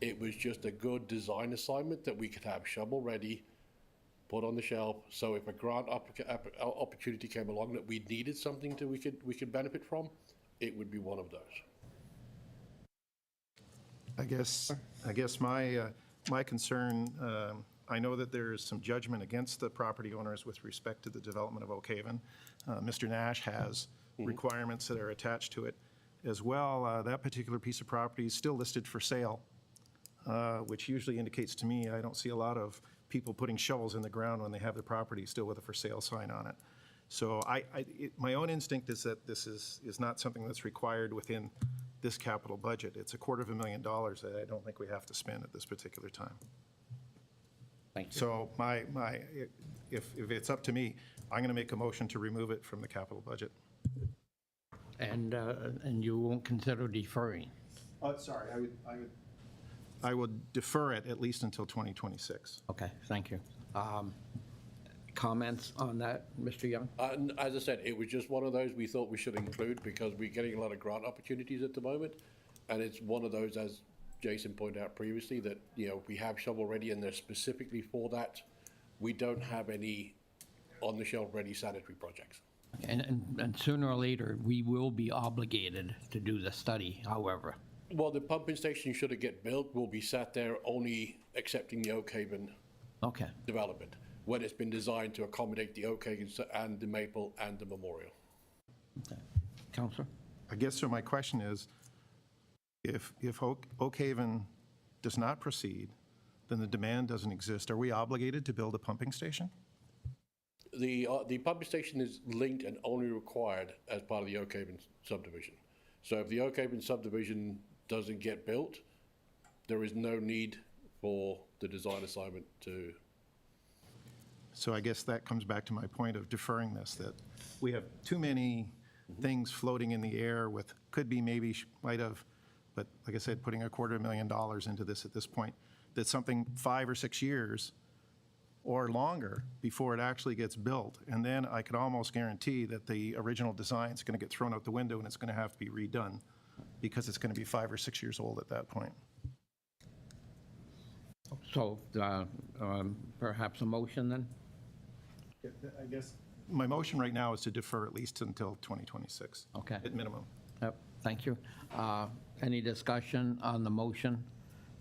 It was just a good design assignment that we could have shovel-ready, put on the shelf, so if a grant opportunity came along that we needed something that we could benefit from, it would be one of those.
I guess my concern, I know that there is some judgment against the property owners with respect to the development of Oak Haven. Mr. Nash has requirements that are attached to it as well. That particular piece of property is still listed for sale, which usually indicates to me I don't see a lot of people putting shovels in the ground when they have the property still with a for sale sign on it. So my own instinct is that this is not something that's required within this capital budget. It's $250,000 that I don't think we have to spend at this particular time.
Thank you.
So if it's up to me, I'm going to make a motion to remove it from the capital budget.
And you won't consider deferring?
Oh, sorry, I would defer it at least until 2026.
Okay, thank you. Comments on that, Mr. Young?
As I said, it was just one of those we thought we should include because we're getting a lot of grant opportunities at the moment. And it's one of those, as Jason pointed out previously, that, we have shovel-ready and they're specifically for that. We don't have any on-the-shelf ready sanitary projects.
And sooner or later, we will be obligated to do the study, however.
Well, the pumping station, should it get built, will be sat there only accepting the Oak Haven development when it's been designed to accommodate the Oak Haven and the Maple and the Memorial.
Okay. Councilor?
I guess so my question is, if Oak Haven does not proceed, then the demand doesn't exist. Are we obligated to build a pumping station?
The pumping station is linked and only required as part of the Oak Haven subdivision. So if the Oak Haven subdivision doesn't get built, there is no need for the design assignment to.
So I guess that comes back to my point of deferring this, that we have too many things floating in the air with, could be, maybe, might have, but like I said, putting $250,000 into this at this point, that's something 5 or 6 years or longer before it actually gets built. And then I could almost guarantee that the original design is going to get thrown out the window and it's going to have to be redone because it's going to be 5 or 6 years old at that point.
So perhaps a motion then?
I guess my motion right now is to defer at least until 2026.
Okay.
At minimum.
Yep, thank you. Any discussion on the motion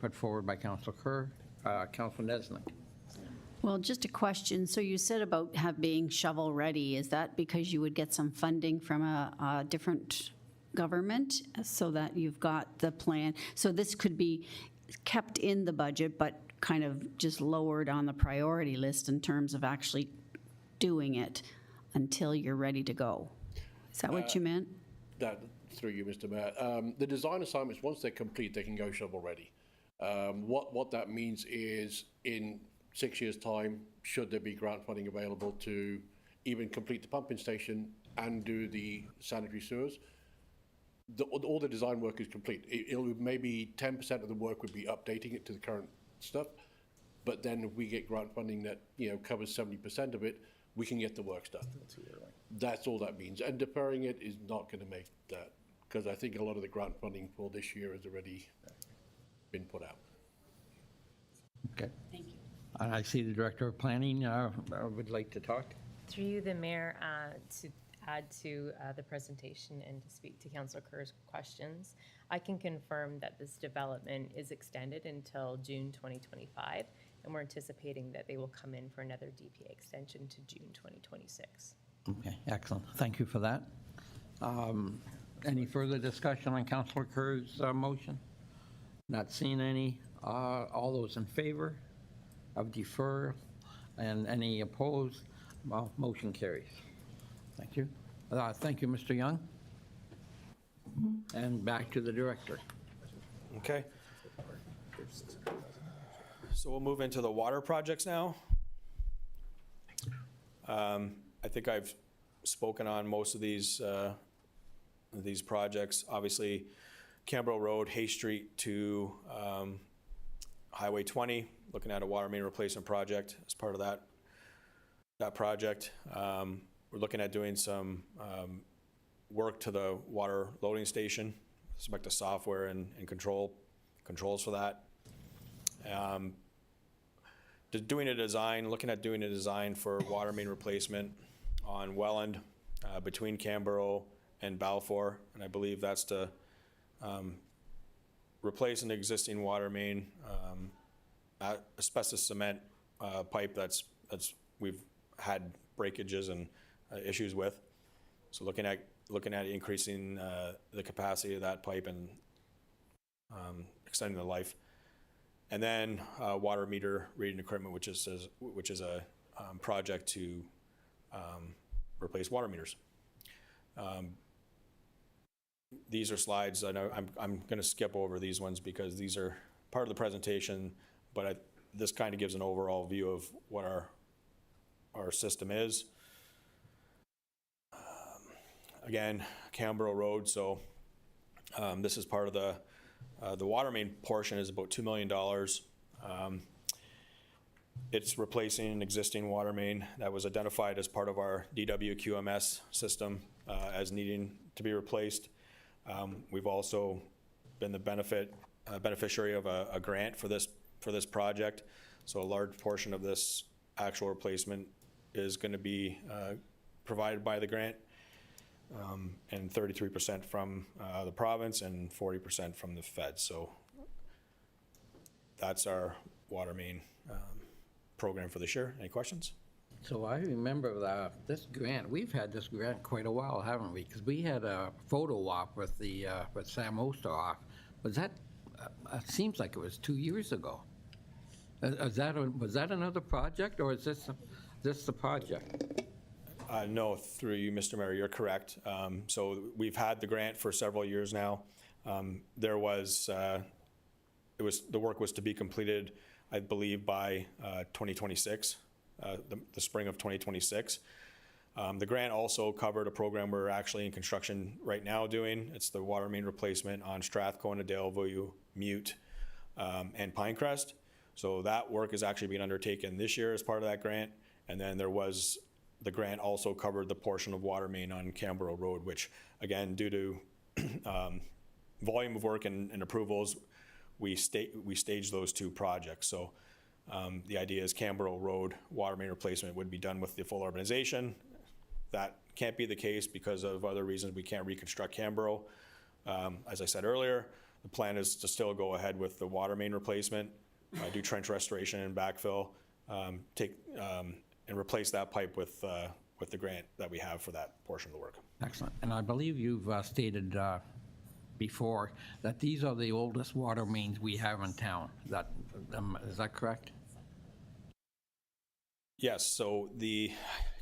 put forward by Councilor Kerr? Councilor Nesnick?
Well, just a question. So you said about being shovel-ready. Is that because you would get some funding from a different government so that you've got the plan? So this could be kept in the budget, but kind of just lowered on the priority list in terms of actually doing it until you're ready to go. Is that what you meant?
That, through you, Mr. Mayor. The design assignments, once they're complete, they can go shovel-ready. What that means is in 6 years' time, should there be grant funding available to even complete the pumping station and do the sanitary sewers, all the design work is complete. Maybe 10% of the work would be updating it to the current stuff, but then if we get grant funding that covers 70% of it, we can get the work done. That's all that means. And deferring it is not going to make that, because I think a lot of the grant funding for this year has already been put out.
Okay. Thank you. And I see the Director of Planning would like to talk.
Through you, the Mayor, to add to the presentation and to speak to Councilor Kerr's questions, I can confirm that this development is extended until June 2025, and we're anticipating that they will come in for another DPA extension to June 2026.
Okay, excellent. Thank you for that. Any further discussion on Councilor Kerr's motion? Not seeing any. All those in favor of defer and any opposed? Well, motion carries. Thank you. Thank you, Mr. Young. And back to the Director.
Okay. So we'll move into the water projects now. I think I've spoken on most of these projects. Obviously, Canberra Road, Hay Street to Highway 20, looking at a water main replacement project as part of that project. We're looking at doing some work to the water loading station, respect to software and controls for that. Looking at doing a design for water main replacement on Welland between Canberra and Balfour, and I believe that's to replace an existing water main, asbestos cement pipe that's we've had breakages and issues with. So looking at increasing the capacity of that pipe and extending the life. And then water meter reading equipment, which is a project to replace water meters. These are slides. I know I'm going to skip over these ones because these are part of the presentation, but this kind of gives an overall view of what our system is. Again, Canberra Road. So this is part of the water main portion is about $2 million. It's replacing an existing water main that was identified as part of our DWQMS system as needing to be replaced. We've also been the beneficiary of a grant for this project. So a large portion of this actual replacement is going to be provided by the grant, and 33% from the province and 40% from the feds. So that's our water main program for this year. Any questions?
So I remember this grant, we've had this grant quite a while, haven't we? Because we had a photo op with Sam Osterhoff. Was that, it seems like it was 2 years ago. Was that another project, or is this the project?
No, through you, Mr. Mayor, you're correct. So we've had the grant for several years now. The work was to be completed, I believe, by 2026, the spring of 2026. The grant also covered a program we're actually in construction right now doing. It's the water main replacement on Strathcona, Daleview, Mute, and Pinecrest. So that work is actually being undertaken this year as part of that grant. And then the grant also covered the portion of water main on Canberra Road, which, again, due to volume of work and approvals, we staged those two projects. So the idea is Canberra Road water main replacement would be done with the full urbanization. That can't be the case because of other reasons. We can't reconstruct Canberra. As I said earlier, the plan is to still go ahead with the water main replacement, do trench restoration and backfill, and replace that pipe with the grant that we have for that portion of the work.
Excellent. And I believe you've stated before that these are the oldest water mains we have in town. Is that correct?
Yes. So I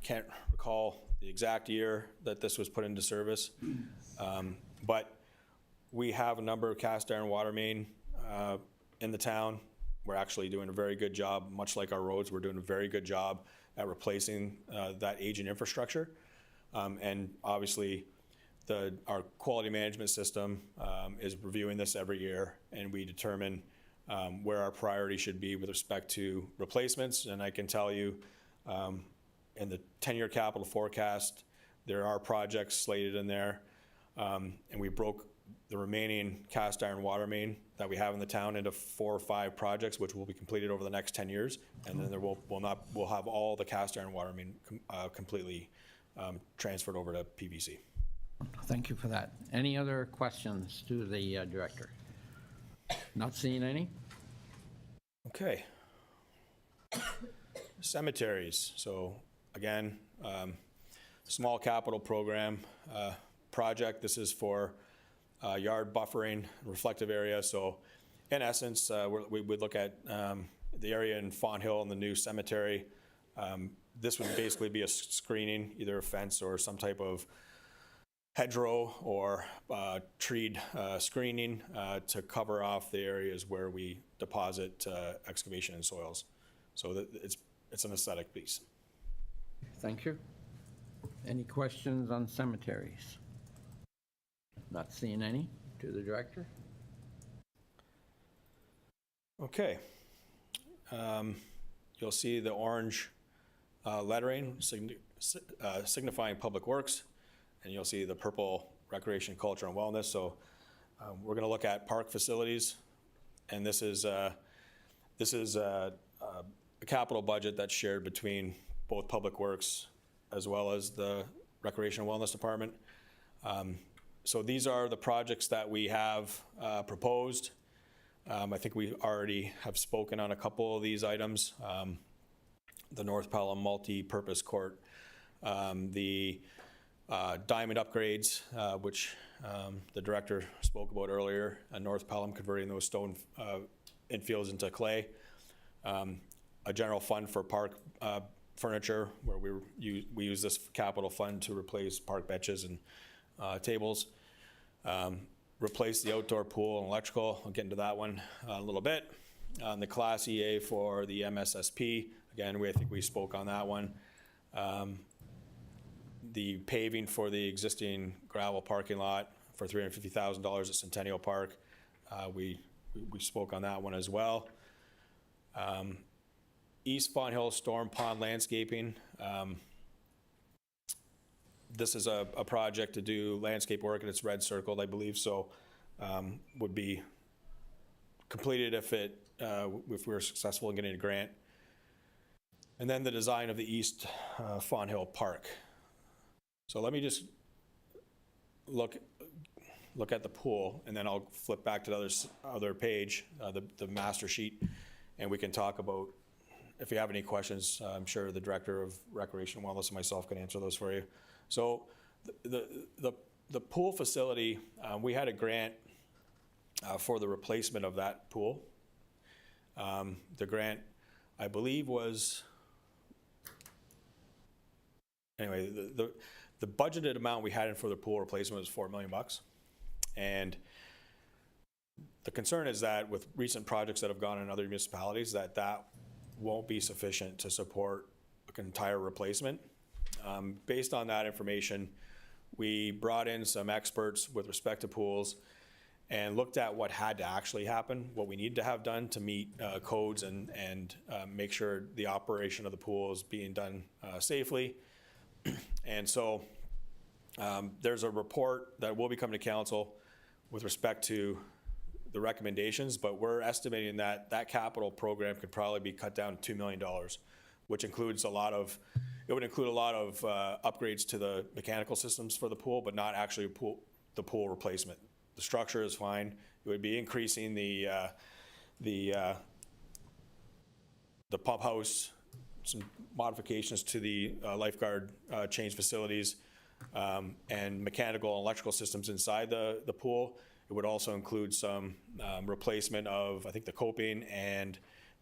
can't recall the exact year that this was put into service, but we have a number of cast iron water main in the town. We're actually doing a very good job, much like our roads. We're doing a very good job at replacing that aging infrastructure. And obviously, our quality management system is reviewing this every year, and we determine where our priority should be with respect to replacements. And I can tell you, in the 10-year capital forecast, there are projects slated in there, and we broke the remaining cast iron water main that we have in the town into 4 or 5 projects, which will be completed over the next 10 years. And then we'll have all the cast iron water main completely transferred over to PVC.
Thank you for that. Any other questions to the director? Not seeing any?
Okay. Cemeteries. So again, small capital program project. This is for yard buffering, reflective area. So in essence, we would look at the area in Fawn Hill and the new cemetery. This would basically be a screening, either a fence or some type of hedgerow or treed screening to cover off the areas where we deposit excavation and soils. So it's an aesthetic piece.
Thank you. Any questions on cemeteries? Not seeing any. To the director.
Okay. You'll see the orange lettering signifying Public Works, and you'll see the purple Recreation, Culture, and Wellness. So we're going to look at park facilities, and this is a capital budget that's shared between both Public Works as well as the Recreation and Wellness Department. So these are the projects that we have proposed. I think we already have spoken on a couple of these items. The North Pelham multi-purpose court, the diamond upgrades, which the director spoke about earlier, North Pelham converting those stone infields into clay, a general fund for park furniture, where we use this capital fund to replace park benches and tables, replace the outdoor pool and electrical. I'll get into that one a little bit. The Class EA for the MSSP, again, I think we spoke on that one. The paving for the existing gravel parking lot for $350,000 at Centennial Park, we spoke on that one as well. East Fawn Hill Storm Pond landscaping. This is a project to do landscape work, and it's red circled, I believe, so would be completed if we were successful in getting a grant. And then the design of the East Fawn Hill Park. So let me just look at the pool, and then I'll flip back to the other page, the master sheet, and we can talk about, if you have any questions, I'm sure the Director of Recreation and Wellness and myself can answer those for you. So the pool facility, we had a grant for the replacement of that pool. The grant, I believe, was, anyway, the budgeted amount we had in for the pool replacement was $4 million. And the concern is that with recent projects that have gone in other municipalities, that won't be sufficient to support an entire replacement. Based on that information, we brought in some experts with respect to pools and looked at what had to actually happen, what we need to have done to meet codes and make sure the operation of the pool is being done safely. And so there's a report that will be coming to council with respect to the recommendations, but we're estimating that that capital program could probably be cut down to $2 million, which includes it would include a lot of upgrades to the mechanical systems for the pool, but not actually the pool replacement. The structure is fine. It would be increasing the pump house, some modifications to the lifeguard change facilities, and mechanical and electrical systems inside the pool. It would also include some replacement of, I think, the coping and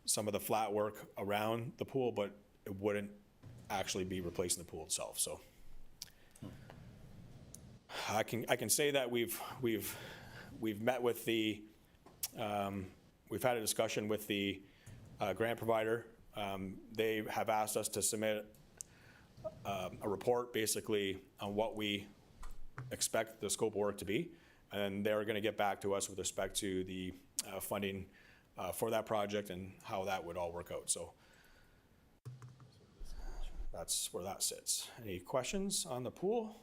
some of the flat work around the pool, but it wouldn't actually be replacing the pool itself. So I can say that we've met with we've had a discussion with the grant provider. They have asked us to submit a report basically on what we expect the scope of work to be, and they're going to get back to us with respect to the funding for that project and how that would all work out. So that's where that sits. Any questions on the pool?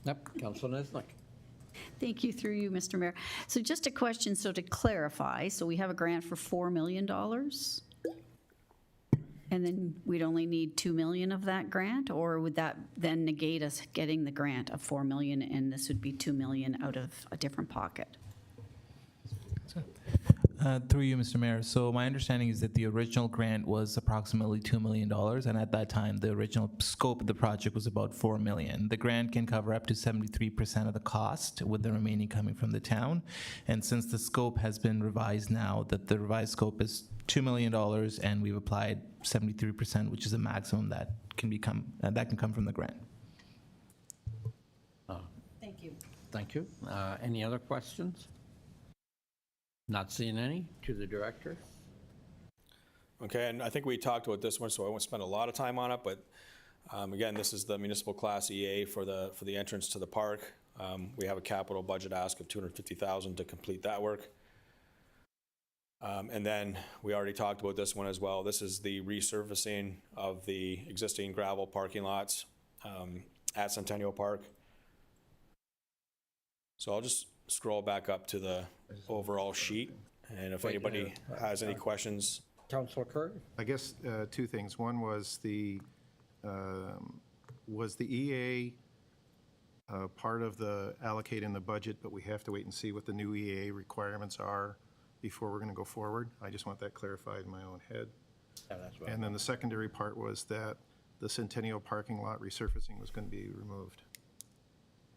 Yep, Councilor Nesnick.
Thank you, through you, Mr. Mayor. So just a question, so to clarify, so we have a grant for $4 million, and then we'd only need $2 million of that grant, or would that then negate us getting the grant of $4 million, and this would be $2 million out of a different pocket?
Through you, Mr. Mayor. So my understanding is that the original grant was approximately $2 million, and at that time, the original scope of the project was about $4 million. The grant can cover up to 73% of the cost, with the remaining coming from the town. And since the scope has been revised now, that the revised scope is $2 million, and we've applied 73%, which is a maximum that can come from the grant.
Thank you.
Thank you. Any other questions? Not seeing any. To the director.
Okay, and I think we talked about this one, so I won't spend a lot of time on it, but again, this is the municipal class EA for the entrance to the park. We have a capital budget ask of $250,000 to complete that work. And then we already talked about this one as well. This is the resurfacing of the existing gravel parking lots at Centennial Park. So I'll just scroll back up to the overall sheet, and if anybody has any questions.
Councillor Kerr?
I guess two things. One was the EA part of the allocating the budget, but we have to wait and see what the new EA requirements are before we're going to go forward. I just want that clarified in my own head.
Yeah, that's right.
And then the secondary part was that the Centennial parking lot resurfacing was going to be removed.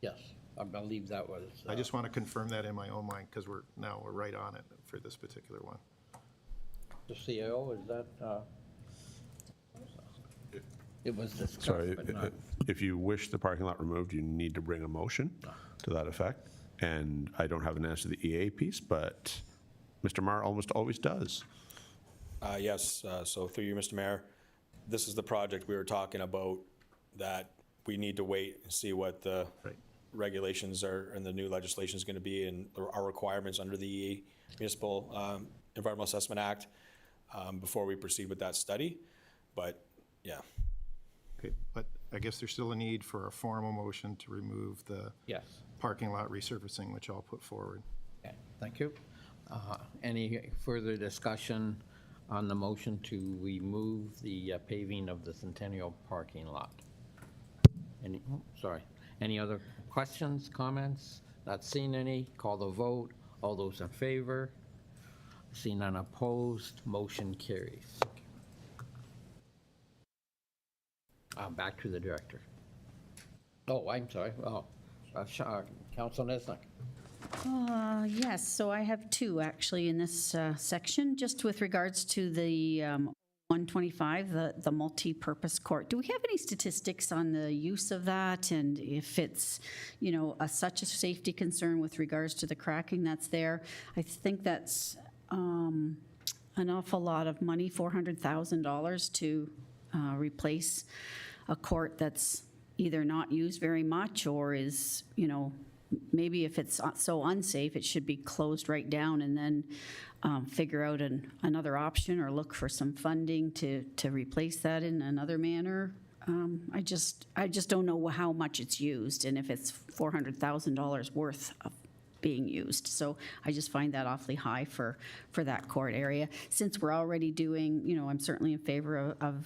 Yes, I believe that was.
I just want to confirm that in my own mind because we're right on it for this particular one.
The CEO, is that? It was discussed,
Sorry,
but not.
if you wish the parking lot removed, you need to bring a motion to that effect. And I don't have an answer to the EA piece, but Mr. Maher almost always does.
Yes, so through you, Mr. Mayor, this is the project we were talking about that we need to wait and see what the regulations are and the new legislation is going to be and our requirements under the Municipal Environmental Assessment Act before we proceed with that study. But yeah.
Okay, but I guess there's still a need for a formal motion to remove the parking lot resurfacing, which I'll put forward.
Okay, thank you. Any further discussion on the motion to remove the paving of the Centennial parking lot? Any other questions, comments? Not seeing any. Call the vote. All those in favor? Seeing none opposed, motion carries. Back to the director. Oh, I'm sorry. Oh, Council Nesnick.
Yes, so I have two actually in this section, just with regards to the 125, the multi-purpose court. Do we have any statistics on the use of that and if it's, such a safety concern with regards to the cracking that's there? I think that's an awful lot of money, $400,000 to replace a court that's either not used very much or is, maybe if it's so unsafe, it should be closed right down and then figure out another option or look for some funding to replace that in another manner. I just don't know how much it's used and if it's $400,000 worth of being used. So I just find that awfully high for that court area. Since we're already doing, I'm certainly in favor of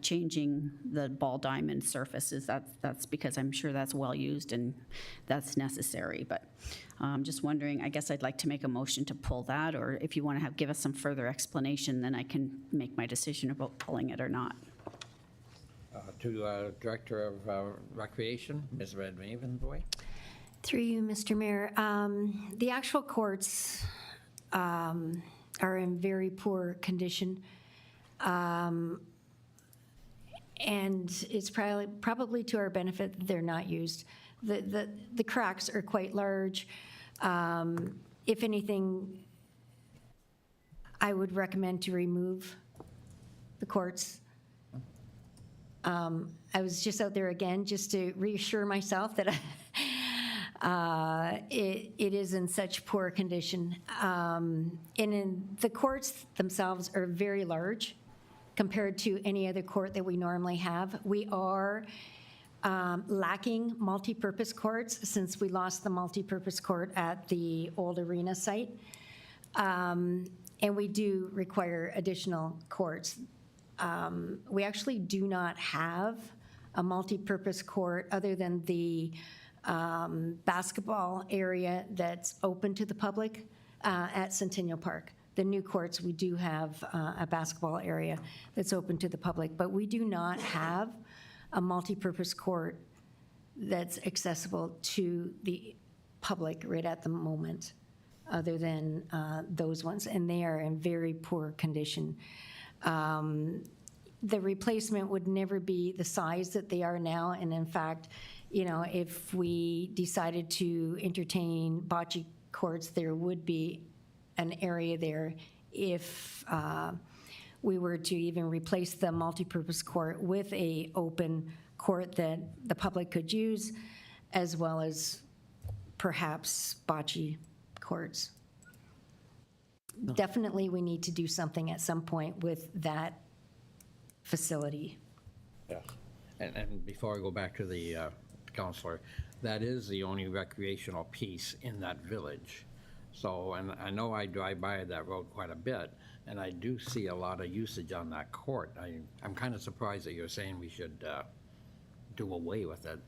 changing the ball diamond surfaces. That's because I'm sure that's well used and that's necessary. But just wondering, I guess I'd like to make a motion to pull that, or if you want to give us some further explanation, then I can make my decision about pulling it or not.
To Director of Recreation, Ms. Red Mavenboy.
Through you, Mr. Mayor. The actual courts are in very poor condition. And it's probably to our benefit that they're not used. The cracks are quite large. If anything, I would recommend to remove the courts. I was just out there again just to reassure myself that it is in such poor condition. And the courts themselves are very large compared to any other court that we normally have. We are lacking multi-purpose courts since we lost the multi-purpose court at the old arena site. And we do require additional courts. We actually do not have a multi-purpose court other than the basketball area that's open to the public at Centennial Park. The new courts, we do have a basketball area that's open to the public, but we do not have a multi-purpose court that's accessible to the public right at the moment, other than those ones, and they are in very poor condition. The replacement would never be the size that they are now, and in fact, if we decided to entertain bocce courts, there would be an area there if we were to even replace the multipurpose court with a open court that the public could use, as well as perhaps bocce courts. Definitely, we need to do something at some point with that facility.
Yes. And before I go back to the counselor, that is the only recreational piece in that village. So, and I know I drive by that road quite a bit, and I do see a lot of usage on that court. I'm kind of surprised that you're saying we should do away with it.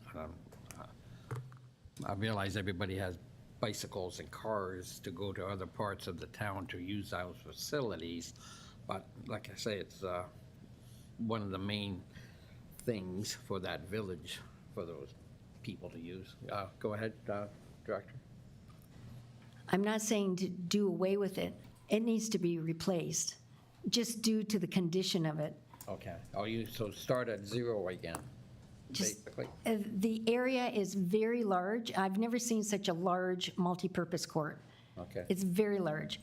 I realize everybody has bicycles and cars to go to other parts of the town to use those facilities, but like I say, it's one of the main things for that village for those people to use. Go ahead, Director.
I'm not saying to do away with it. It needs to be replaced, just due to the condition of it.
Okay. So start at zero again, basically.
The area is very large. I've never seen such a large multipurpose court.
Okay.
It's very large.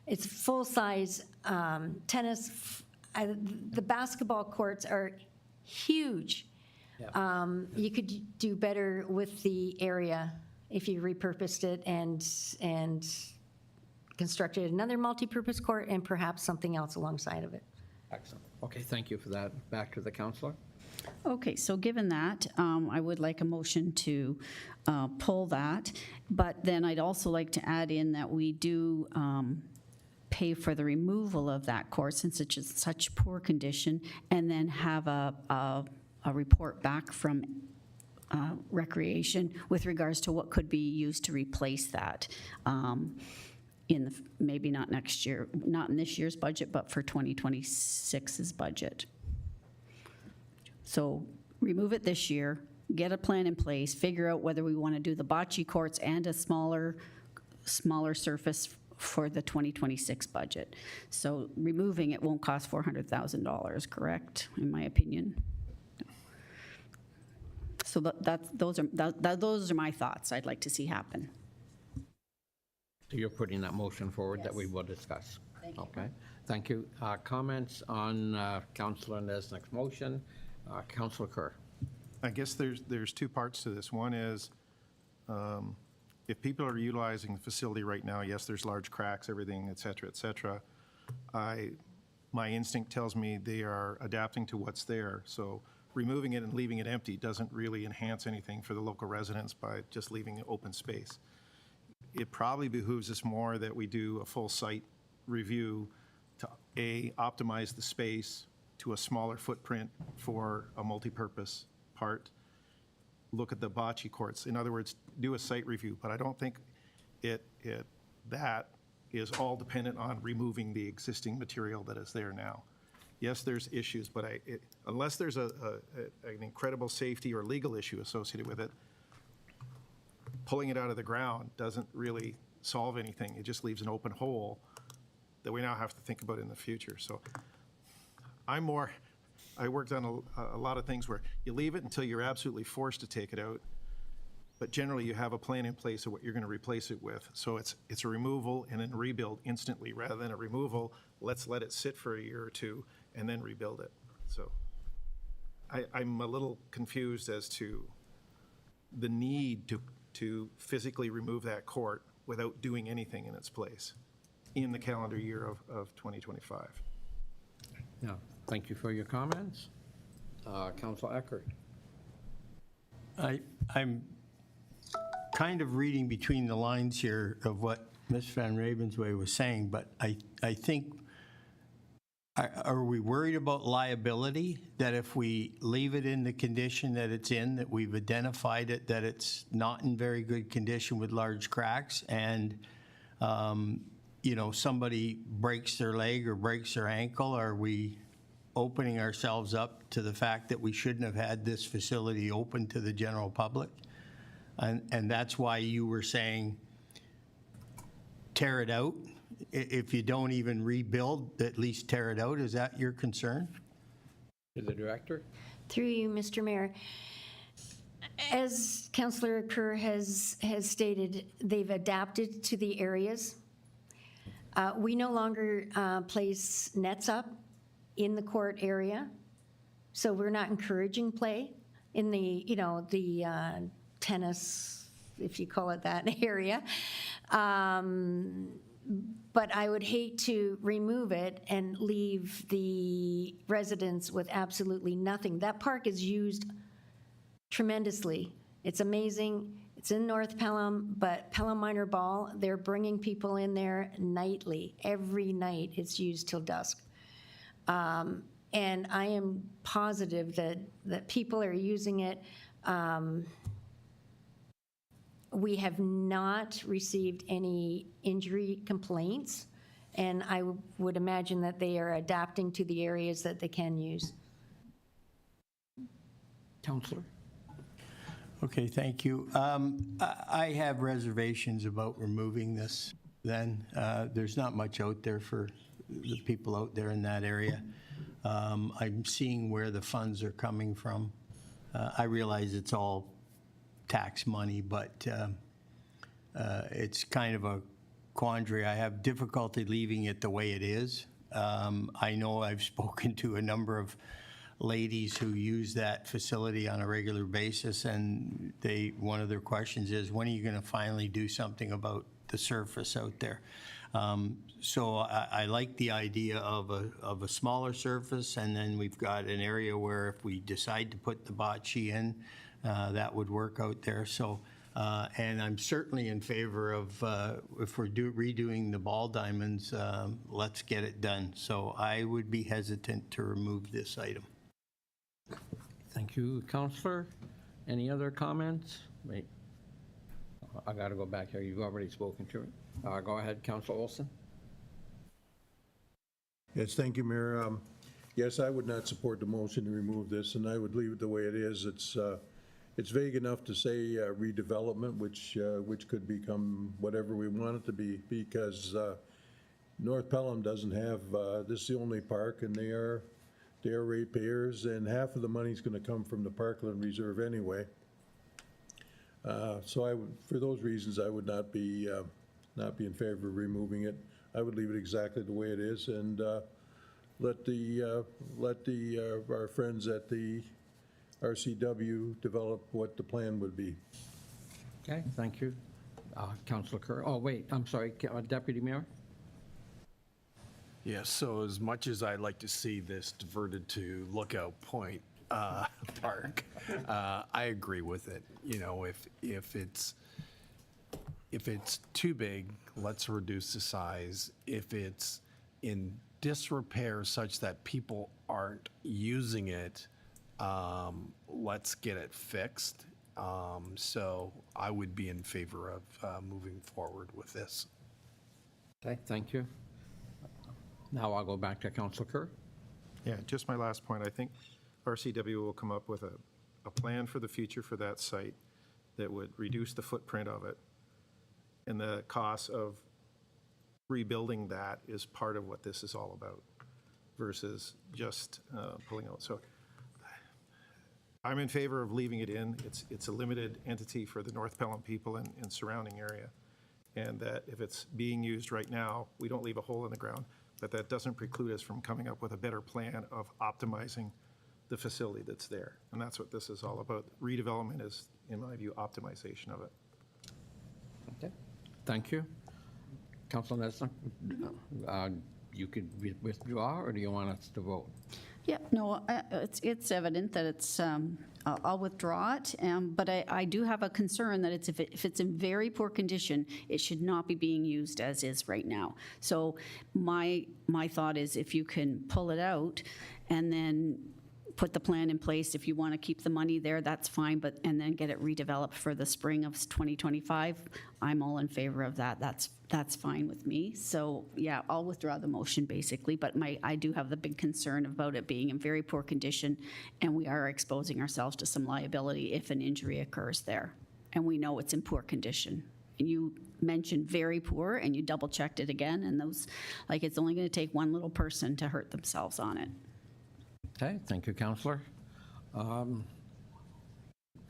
It's full-size tennis. The basketball courts are huge.
Yeah.
You could do better with the area if you repurposed it and constructed another multipurpose court and perhaps something else alongside of it.
Excellent. Okay, thank you for that. Back to the counselor.
Okay, so given that, I would like a motion to pull that, but then I'd also like to add in that we do pay for the removal of that court since it's in such poor condition, and then have a report back from Recreation with regards to what could be used to replace that in the, maybe not next year, not in this year's budget, but for 2026's budget. So remove it this year, get a plan in place, figure out whether we want to do the bocce courts and a smaller surface for the 2026 budget. So removing it won't cost $400,000, correct, in my opinion? So those are my thoughts I'd like to see happen.
So you're putting that motion forward that we will discuss? Thank you. Okay, thank you. Comments on Councillor Nesnick's motion? Councillor Kerr.
I guess there's two parts to this. One is, if people are utilizing the facility right now, yes, there's large cracks, everything, et cetera, et cetera. My instinct tells me they are adapting to what's there. So removing it and leaving it empty doesn't really enhance anything for the local residents by just leaving it open space. It probably behooves us more that we do a full site review to optimize the space to a smaller footprint for a multi-purpose part. Look at the bocce courts. In other words, do a site review, but I don't think that is all dependent on removing the existing material that is there now. Yes, there's issues, but unless there's an incredible safety or legal issue associated with it, pulling it out of the ground doesn't really solve anything. It just leaves an open hole that we now have to think about in the future. So I worked on a lot of things where you leave it until you're absolutely forced to take it out, but generally you have a plan in place of what you're going to replace it with. So it's a removal and then rebuild instantly rather than a removal, let's let it sit for a year or two and then rebuild it. So I'm a little confused as to the need to physically remove that court without doing anything in its place in the calendar year of 2025.
Yeah, thank you for your comments. Councilor Eckert.
I'm kind of reading between the lines here of what Ms. Van Ravensway was saying, but I think, are we worried about liability? That if we leave it in the condition that it's in, that we've identified it, that it's not in very good condition with large cracks, and somebody breaks their leg or breaks their ankle, are we opening ourselves up to the fact that we shouldn't have had this facility open to the general public? And that's why you were saying tear it out. If you don't even rebuild, at least tear it out. Is that your concern?
To the director.
Through you, Mr. Mayor. As Councillor Kerr has stated, they've adapted to the areas. We no longer place nets up in the court area. So we're not encouraging play in the, the tennis, if you call it that, area. But I would hate to remove it and leave the residents with absolutely nothing. That park is used tremendously. It's amazing. It's in North Pelham, but Pelham Minor Ball, they're bringing people in there nightly. Every night it's used till dusk. And I am positive that people are using it. We have not received any injury complaints, and I would imagine that they are adapting to the areas that they can use.
Counselor?
Okay, thank you. I have reservations about removing this then. There's not much out there for the people out there in that area. I'm seeing where the funds are coming from. I realize it's all tax money, but it's kind of a quandary. I have difficulty leaving it the way it is. I know I've spoken to a number of ladies who use that facility on a regular basis, and one of their questions is, when are you going to finally do something about the surface out there? So I like the idea of a smaller surface, and then we've got an area where if we decide to put the bocce in, that would work out there. So, and I'm certainly in favor of, if we're redoing the ball diamonds, let's get it done. So I would be hesitant to remove this item.
Thank you, Counselor. Any other comments? Wait, I got to go back here. You've already spoken to it. Go ahead, Counselor Olson.
Yes, thank you, Mayor. Yes, I would not support the motion to remove this, and I would leave it the way it is. It's vague enough to say redevelopment, which could become whatever we want it to be, because North Pelham doesn't have, this is the only park, and they are ratepayers, and half of the money's going to come from the Parkland Reserve anyway. So I would, for those reasons, I would not be in favor of removing it. I would leave it exactly the way it is, and let our friends at the RCW develop what the plan would be.
Okay, thank you. Counselor Kerr. Oh, wait, I'm sorry, Deputy Mayor?
Yes, so as much as I'd like to see this diverted to Lookout Point Park, I agree with it. You know, if it's too big, let's reduce the size. If it's in disrepair such that people aren't using it, let's get it fixed. So I would be in favor of moving forward with this.
Okay, thank you. Now I'll go back to Counselor Kerr.
Yeah, just my last point. I think RCW will come up with a plan for the future for that site that would reduce the footprint of it. And the cost of rebuilding that is part of what this is all about versus just pulling out. So I'm in favor of leaving it in. It's a limited entity for the North Pelham people and surrounding area. And that if it's being used right now, we don't leave a hole in the ground, but that doesn't preclude us from coming up with a better plan of optimizing the facility that's there. And that's what this is all about. Redevelopment is, in my view, optimization of it.
Okay, thank you. Councilor Nestor, you could withdraw, or do you want us to vote?
Yeah, no, it's evident that it's, I'll withdraw it, but I do have a concern that if it's in very poor condition, it should not be being used as is right now. So my thought is, if you can pull it out and then put the plan in place, if you want to keep the money there, that's fine, and then get it redeveloped for the spring of 2025, I'm all in favor of that. That's fine with me. So yeah, I'll withdraw the motion basically, but I do have the big concern about it being in very poor condition, and we are exposing ourselves to some liability if an injury occurs there. And we know it's in poor condition. And you mentioned very poor, and you double checked it again, and those, like, it's only going to take one little person to hurt themselves on it.
Okay, thank you, Counselor.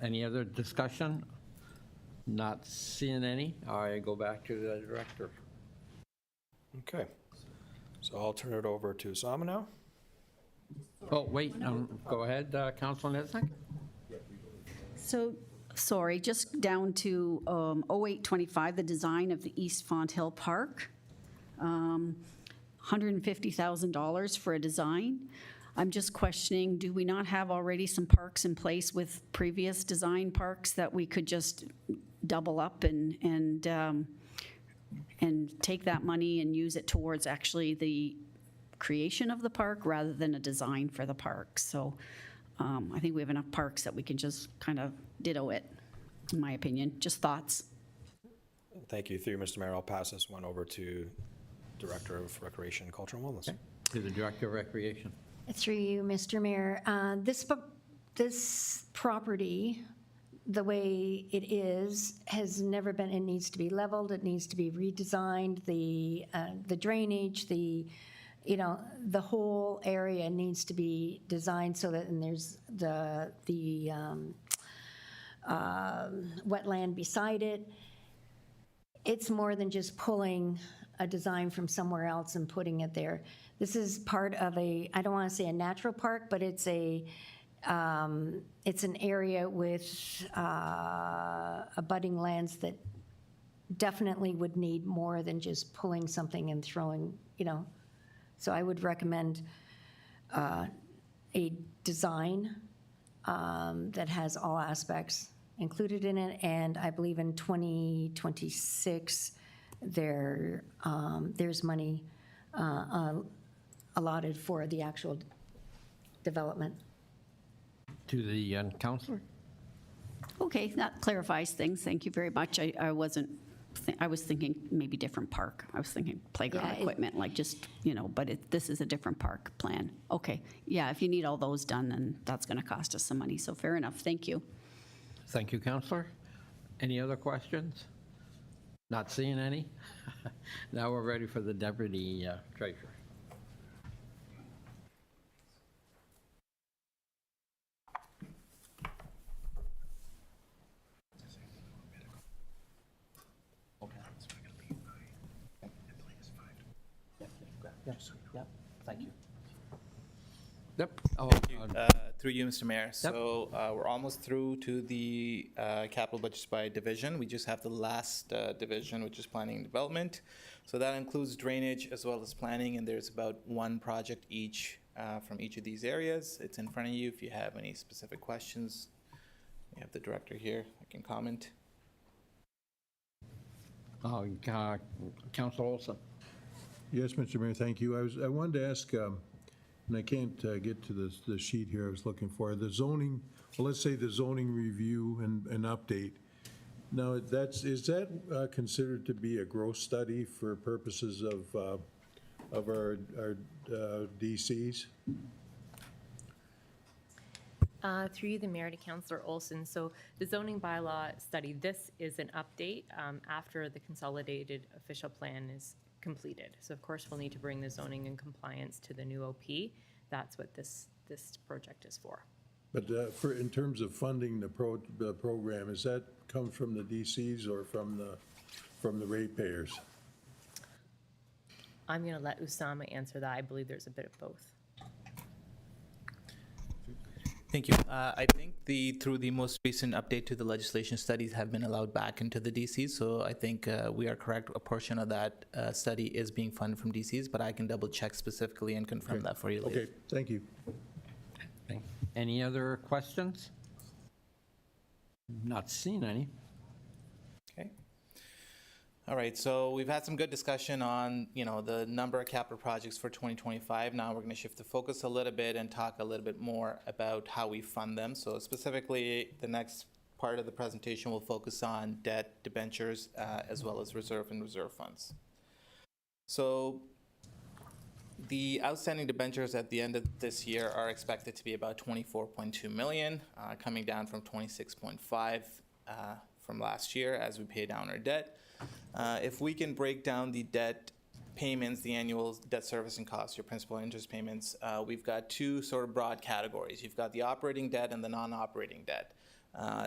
Any other discussion? Not seeing any. I go back to the director.
Okay, so I'll turn it over to Sama now.
Oh, wait, go ahead, Councilor Niznik.
So, sorry, just down to 0825, the design of the East Font Hill Park. $150,000 for a design. I'm just questioning, do we not have already some parks in place with previous design parks that we could just double up and take that money and use it towards actually the creation of the park rather than a design for the park? So I think we have enough parks that we can just kind of ditto it, in my opinion. Just thoughts.
Thank you. Through you, Mr. Mayor, I'll pass this one over to Director of Recreation, Culture and Wellness.
To the Director of Recreation.
Through you, Mr. Mayor, this property, the way it is, has never been, it needs to be leveled, it needs to be redesigned, the drainage, the whole area needs to be designed so that, and there's the wetland beside it. It's more than just pulling a design from somewhere else and putting it there. This is part of I don't want to say a natural park, but it's an area with abutting lands that definitely would need more than just pulling something and throwing, So I would recommend a design that has all aspects included in it, and I believe in 2026, there's money allotted for the actual development.
To the Councilor.
Okay, that clarifies things. Thank you very much. I was thinking maybe different park. I was thinking playground equipment, like just, but this is a different park plan. Okay, yeah, if you need all those done, then that's going to cost us some money. So fair enough. Thank you.
Thank you, Councilor. Any other questions? Not seeing any? Now we're ready for the Deputy Treasurer. Thank you. Yep.
Through you, Mr. Mayor. So we're almost through to the capital budgets by division. We just have the last division, which is planning and development. So that includes drainage as well as planning, and there's about one project each from each of these areas. It's in front of you. If you have any specific questions, we have the director here. I can comment.
Councilor Olson.
Yes, Mr. Mayor, thank you. I wanted to ask, and I can't get to the sheet here I was looking for, the zoning, well, let's say the zoning review and update. Now, is that considered to be a growth study for purposes of our DCs?
Through you, the Mayor, to Councillor Olson. So the zoning bylaw study, this is an update after the consolidated official plan is completed. So of course, we'll need to bring the zoning in compliance to the new OP. That's what this project is for.
But in terms of funding the program, is that come from the DCs or from the ratepayers?
I'm going to let Usama answer that. I believe there's a bit of both.
Thank you. I think through the most recent update to the legislation, studies have been allowed back into the DCs. So I think we are correct. A portion of that study is being funded from DCs, but I can double check specifically and confirm that for you later.
Okay, thank you.
Any other questions? Not seeing any.
Okay. All right, so we've had some good discussion on, the number of capital projects for 2025. Now we're going to shift the focus a little bit and talk a little bit more about how we fund them. So specifically, the next part of the presentation will focus on debt, debentures, as well as reserve and reserve funds. So the outstanding debentures at the end of this year are expected to be about 24.2 million, coming down from 26.5 from last year as we pay down our debt. If we can break down the debt payments, the annual debt servicing costs, your principal and interest payments, we've got two sort of broad categories. You've got the operating debt and the non-operating debt.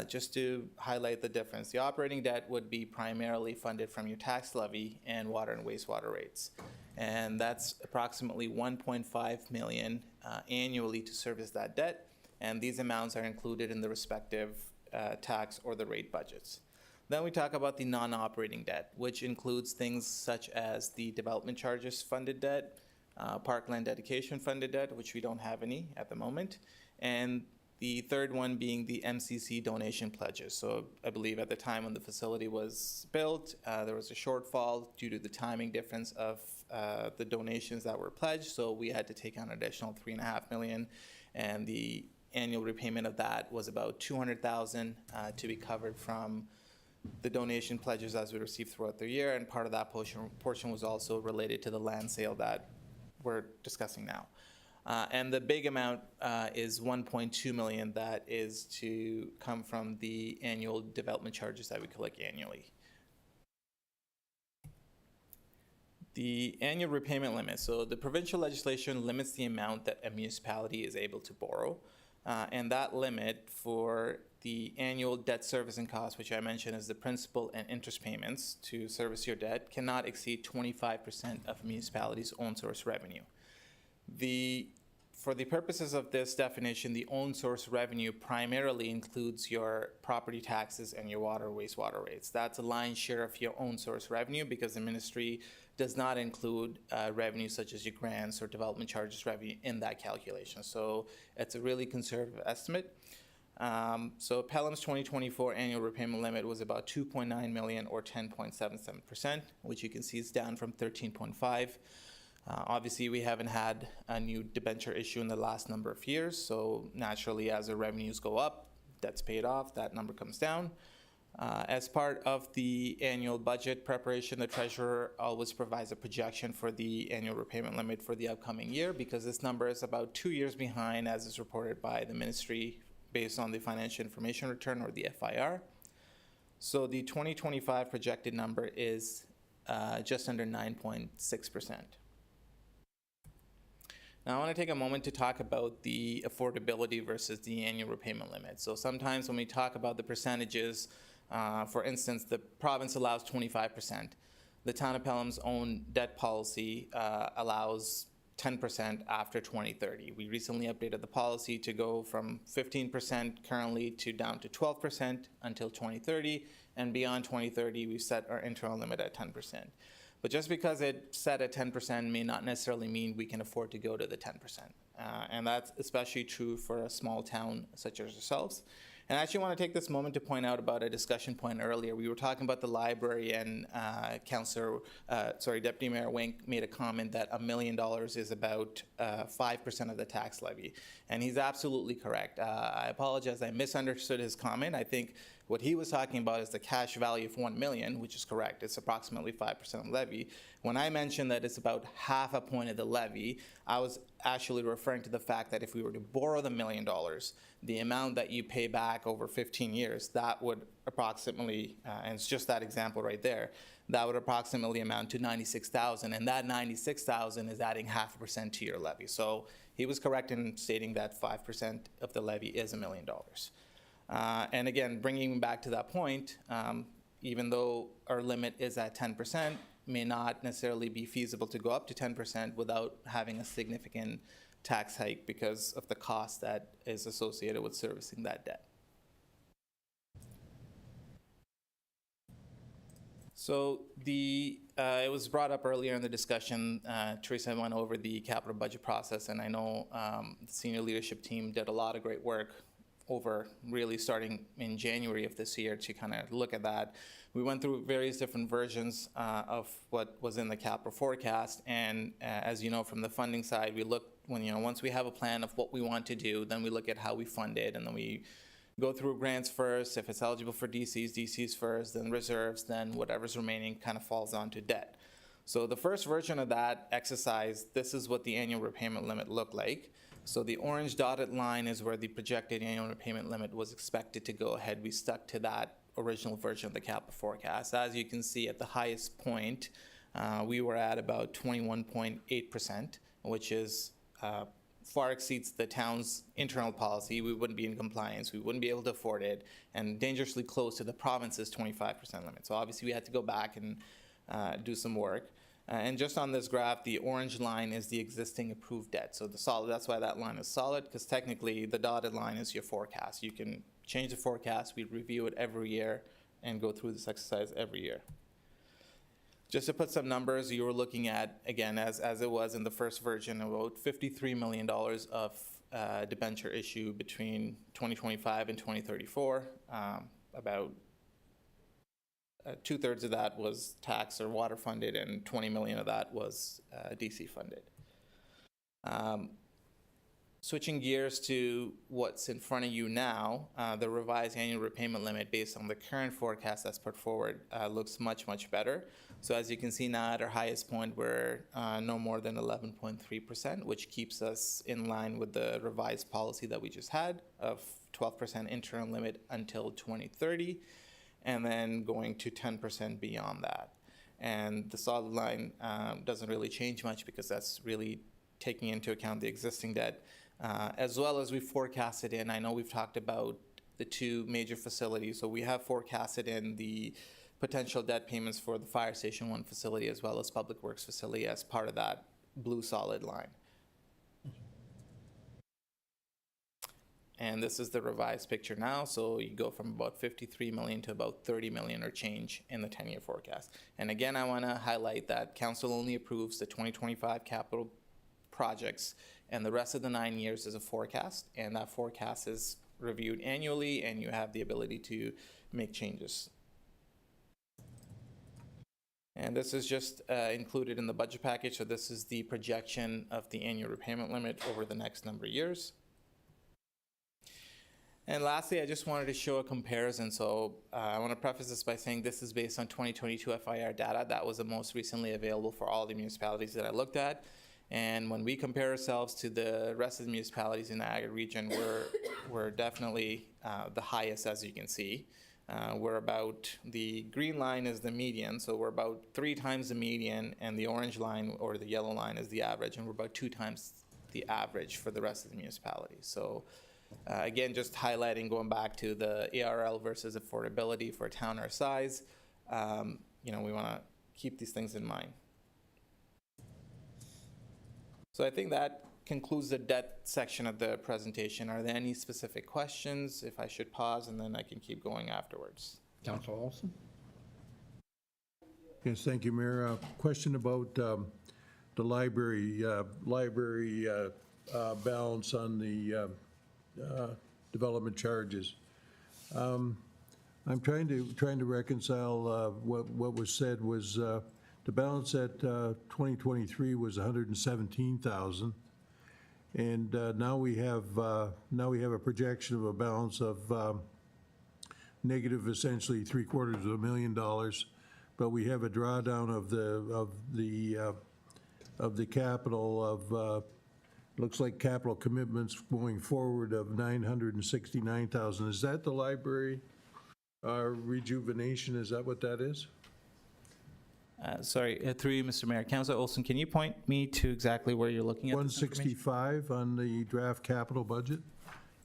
Just to highlight the difference, the operating debt would be primarily funded from your tax levy and water and wastewater rates. And that's approximately 1.5 million annually to service that debt. And these amounts are included in the respective tax or the rate budgets. Then we talk about the non-operating debt, which includes things such as the development charges funded debt, parkland dedication funded debt, which we don't have any at the moment, and the third one being the MCC donation pledges. So I believe at the time when the facility was built, there was a shortfall due to the timing difference of the donations that were pledged. So we had to take on an additional $3.5 million, and the annual repayment of that was about $200,000 to be covered from the donation pledges as we received throughout the year, and part of that portion was also related to the land sale that we're discussing now. And the big amount is $1.2 million that is to come from the annual development charges that we collect annually. The annual repayment limit. So the provincial legislation limits the amount that a municipality is able to borrow. And that limit for the annual debt servicing cost, which I mentioned is the principal and interest payments to service your debt, cannot exceed 25% of a municipality's own source revenue. For the purposes of this definition, the own source revenue primarily includes your property taxes and your water and wastewater rates. That's a lion's share of your own source revenue because the ministry does not include revenue such as your grants or development charges revenue in that calculation. So it's a really conservative estimate. So Pelham's 2024 annual repayment limit was about 2.9 million or 10.77%, which you can see is down from 13.5. Obviously, we haven't had a new debenture issue in the last number of years, so naturally, as the revenues go up, debt's paid off, that number comes down. As part of the annual budget preparation, the treasurer always provides a projection for the annual repayment limit for the upcoming year because this number is about 2 years behind as is reported by the ministry based on the financial information return or the FIR. So the 2025 projected number is just under 9.6%. Now, I want to take a moment to talk about the affordability versus the annual repayment limit. So sometimes when we talk about the percentages, for instance, the province allows 25%. The town of Pelham's own debt policy allows 10% after 2030. We recently updated the policy to go from 15% currently to down to 12% until 2030, and beyond 2030, we've set our internal limit at 10%. But just because it's set at 10% may not necessarily mean we can afford to go to the 10%. And that's especially true for a small town such as ourselves. And I actually want to take this moment to point out about a discussion point earlier. We were talking about the library, and Deputy Mayor Wink made a comment that $1 million is about 5% of the tax levy. And he's absolutely correct. I apologize, I misunderstood his comment. I think what he was talking about is the cash value of $1 million, which is correct. It's approximately 5% of the levy. When I mentioned that it's about half a point of the levy, I was actually referring to the fact that if we were to borrow the $1 million, the amount that you pay back over 15 years, that would approximately, and it's just that example right there, that would approximately amount to $96,000, and that $96,000 is adding 0.5% to your levy. So he was correct in stating that 5% of the levy is $1 million. And again, bringing back to that point, even though our limit is at 10%, may not necessarily be feasible to go up to 10% without having a significant tax hike because of the cost that is associated with servicing that debt. So it was brought up earlier in the discussion, Teresa went over the capital budget process, and I know the senior leadership team did a lot of great work over really starting in January of this year to kind of look at that. We went through various different versions of what was in the capital forecast, and as you know from the funding side, we look once we have a plan of what we want to do, then we look at how we fund it, and then we go through grants first. If it's eligible for DCs first, then reserves, then whatever's remaining kind of falls onto debt. So the first version of that exercise, this is what the annual repayment limit looked like. So the orange dotted line is where the projected annual repayment limit was expected to go ahead. We stuck to that original version of the capital forecast. As you can see, at the highest point, we were at about 21.8%, which is far exceeds the town's internal policy, we wouldn't be in compliance, we wouldn't be able to afford it, and dangerously close to the province's 25% limit. So obviously we had to go back and do some work. And just on this graph, the orange line is the existing approved debt. So the solid, that's why that line is solid, because technically the dotted line is your forecast. You can change the forecast, we review it every year and go through this exercise every year. Just to put some numbers, you were looking at, again, as it was in the first version, about $53 million of debenture issue between 2025 and 2034. About 2/3 of that was tax or water funded, and 20 million of that was DC funded. Switching gears to what's in front of you now, the revised annual repayment limit based on the current forecast that's put forward looks much, much better. So as you can see now at our highest point, we're no more than 11.3%, which keeps us in line with the revised policy that we just had of 12% internal limit until 2030, and then going to 10% beyond that. And the solid line doesn't really change much because that's really taking into account the existing debt, as well as we forecasted in. I know we've talked about the two major facilities, so we have forecasted in the potential debt payments for the Fire Station 1 facility as well as Public Works facility as part of that blue solid line. And this is the revised picture now, so you go from about 53 million to about 30 million or change in the 10-year forecast. And again, I want to highlight that council only approves the 2025 capital projects, and the rest of the 9 years is a forecast, and that forecast is reviewed annually, and you have the ability to make changes. And this is just included in the budget package, so this is the projection of the annual repayment limit over the next number of years. And lastly, I just wanted to show a comparison. So I want to preface this by saying this is based on 2022 FIR data. That was the most recently available for all the municipalities that I looked at. And when we compare ourselves to the rest of the municipalities in the Niagara region, we're definitely the highest, as you can see. We're about, the green line is the median, so we're about 3 times the median, and the orange line or the yellow line is the average, and we're about 2 times the average for the rest of the municipalities. So again, just highlighting, going back to the ARL versus affordability for a town our size, we want to keep these things in mind. So I think that concludes the debt section of the presentation. Are there any specific questions? If I should pause, and then I can keep going afterwards.
Councilor Olson?
Yes, thank you, Mayor. Question about the library balance on the development charges. I'm trying to reconcile what was said was the balance at 2023 was 117,000, and now we have a projection of a balance of negative, essentially $750,000, but we have a drawdown of the capital of looks like capital commitments going forward of 969,000. Is that the library rejuvenation? Is that what that is?
Sorry, through you, Mr. Mayor. Councilor Olson, can you point me to exactly where you're looking at?
165 on the draft capital budget,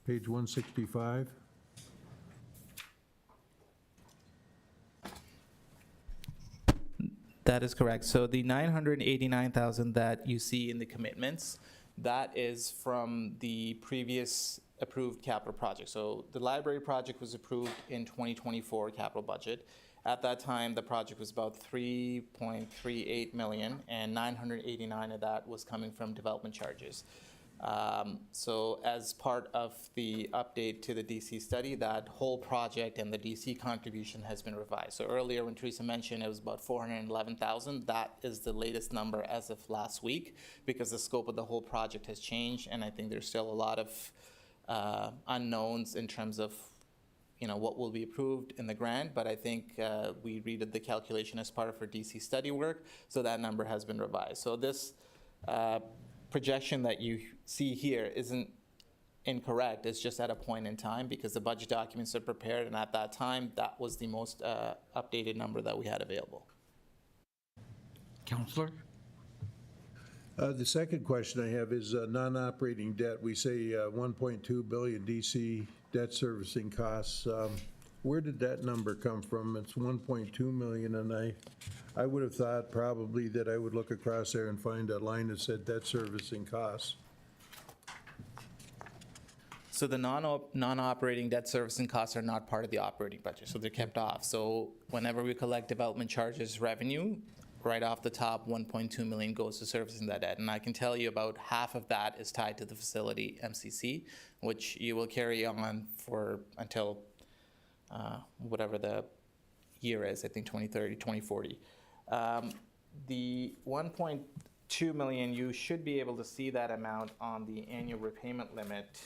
page 165.
That is correct. So the 989,000 that you see in the commitments, that is from the previous approved capital project. So the library project was approved in 2024 capital budget. At that time, the project was about 3.38 million, and 989 of that was coming from development charges. So as part of the update to the DC study, that whole project and the DC contribution has been revised. So earlier when Teresa mentioned it was about 411,000, that is the latest number as of last week, because the scope of the whole project has changed, and I think there's still a lot of unknowns in terms of what will be approved in the grant, but I think we redid the calculation as part of our DC study work, so that number has been revised. So this projection that you see here isn't incorrect. It's just at a point in time because the budget documents are prepared, and at that time, that was the most updated number that we had available.
Councilor?
The second question I have is non-operating debt. We say 1.2 billion DC debt servicing costs. Where did that number come from? It's 1.2 million, and I would have thought probably that I would look across there and find a line that said debt servicing costs.
So the non-operating debt servicing costs are not part of the operating budget, so they're kept off. So whenever we collect development charges revenue, right off the top, 1.2 million goes to servicing that debt. And I can tell you about half of that is tied to the facility MCC, which you will carry on for until whatever the year is, I think 2030, 2040. The 1.2 million, you should be able to see that amount on the annual repayment limit.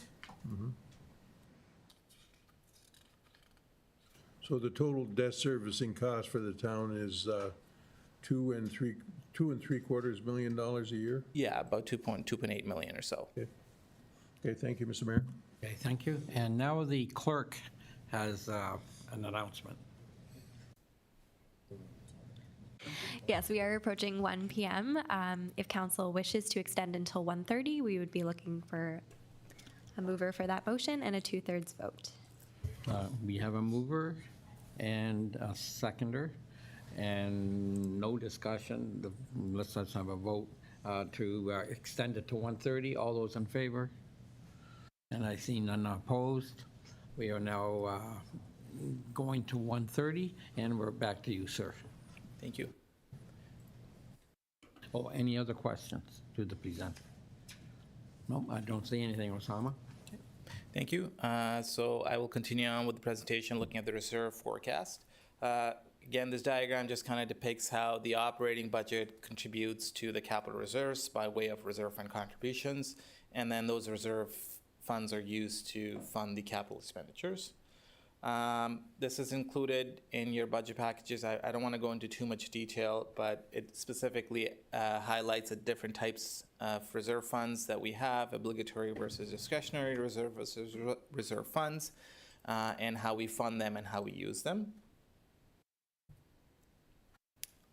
So the total debt servicing cost for the town is $2.75 million a year?
Yeah, about 2.8 million or so.
Okay, thank you, Mr. Mayor.
Okay, thank you. And now the clerk has an announcement.
Yes, we are approaching 1 p.m. If council wishes to extend until 1:30, we would be looking for a mover for that motion and a 2/3 vote.
We have a mover and a seconder, and no discussion. Let's have a vote to extend it to 1:30. All those in favor? And I see none opposed. We are now going to 1:30, and we're back to you, sir.
Thank you.
Oh, any other questions to the presenter? No, I don't see anything, Osama.
Thank you. So I will continue on with the presentation looking at the reserve forecast. Again, this diagram just kind of depicts how the operating budget contributes to the capital reserves by way of reserve fund contributions, and then those reserve funds are used to fund the capital expenditures. This is included in your budget packages. I don't want to go into too much detail, but it specifically highlights the different types of reserve funds that we have, obligatory versus discretionary reserve versus reserve funds, and how we fund them and how we use them.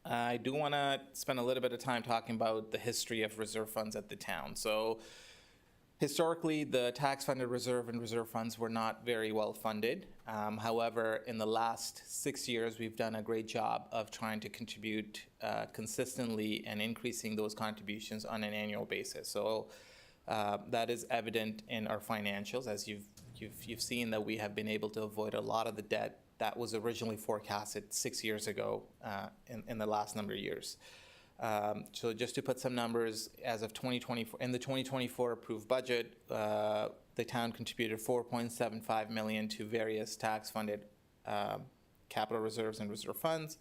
I do want to spend a little bit of time talking about the history of reserve funds at the town. So historically, the tax-funded reserve and reserve funds were not very well funded. However, in the last 6 years, we've done a great job of trying to contribute consistently and increasing those contributions on an annual basis. So that is evident in our financials, as you've seen that we have been able to avoid a lot of the debt that was originally forecasted 6 years ago in the last number of years. So just to put some numbers, as of 2024, in the 2024 approved budget, the town contributed $4.75 million to various tax-funded capital reserves and reserve funds,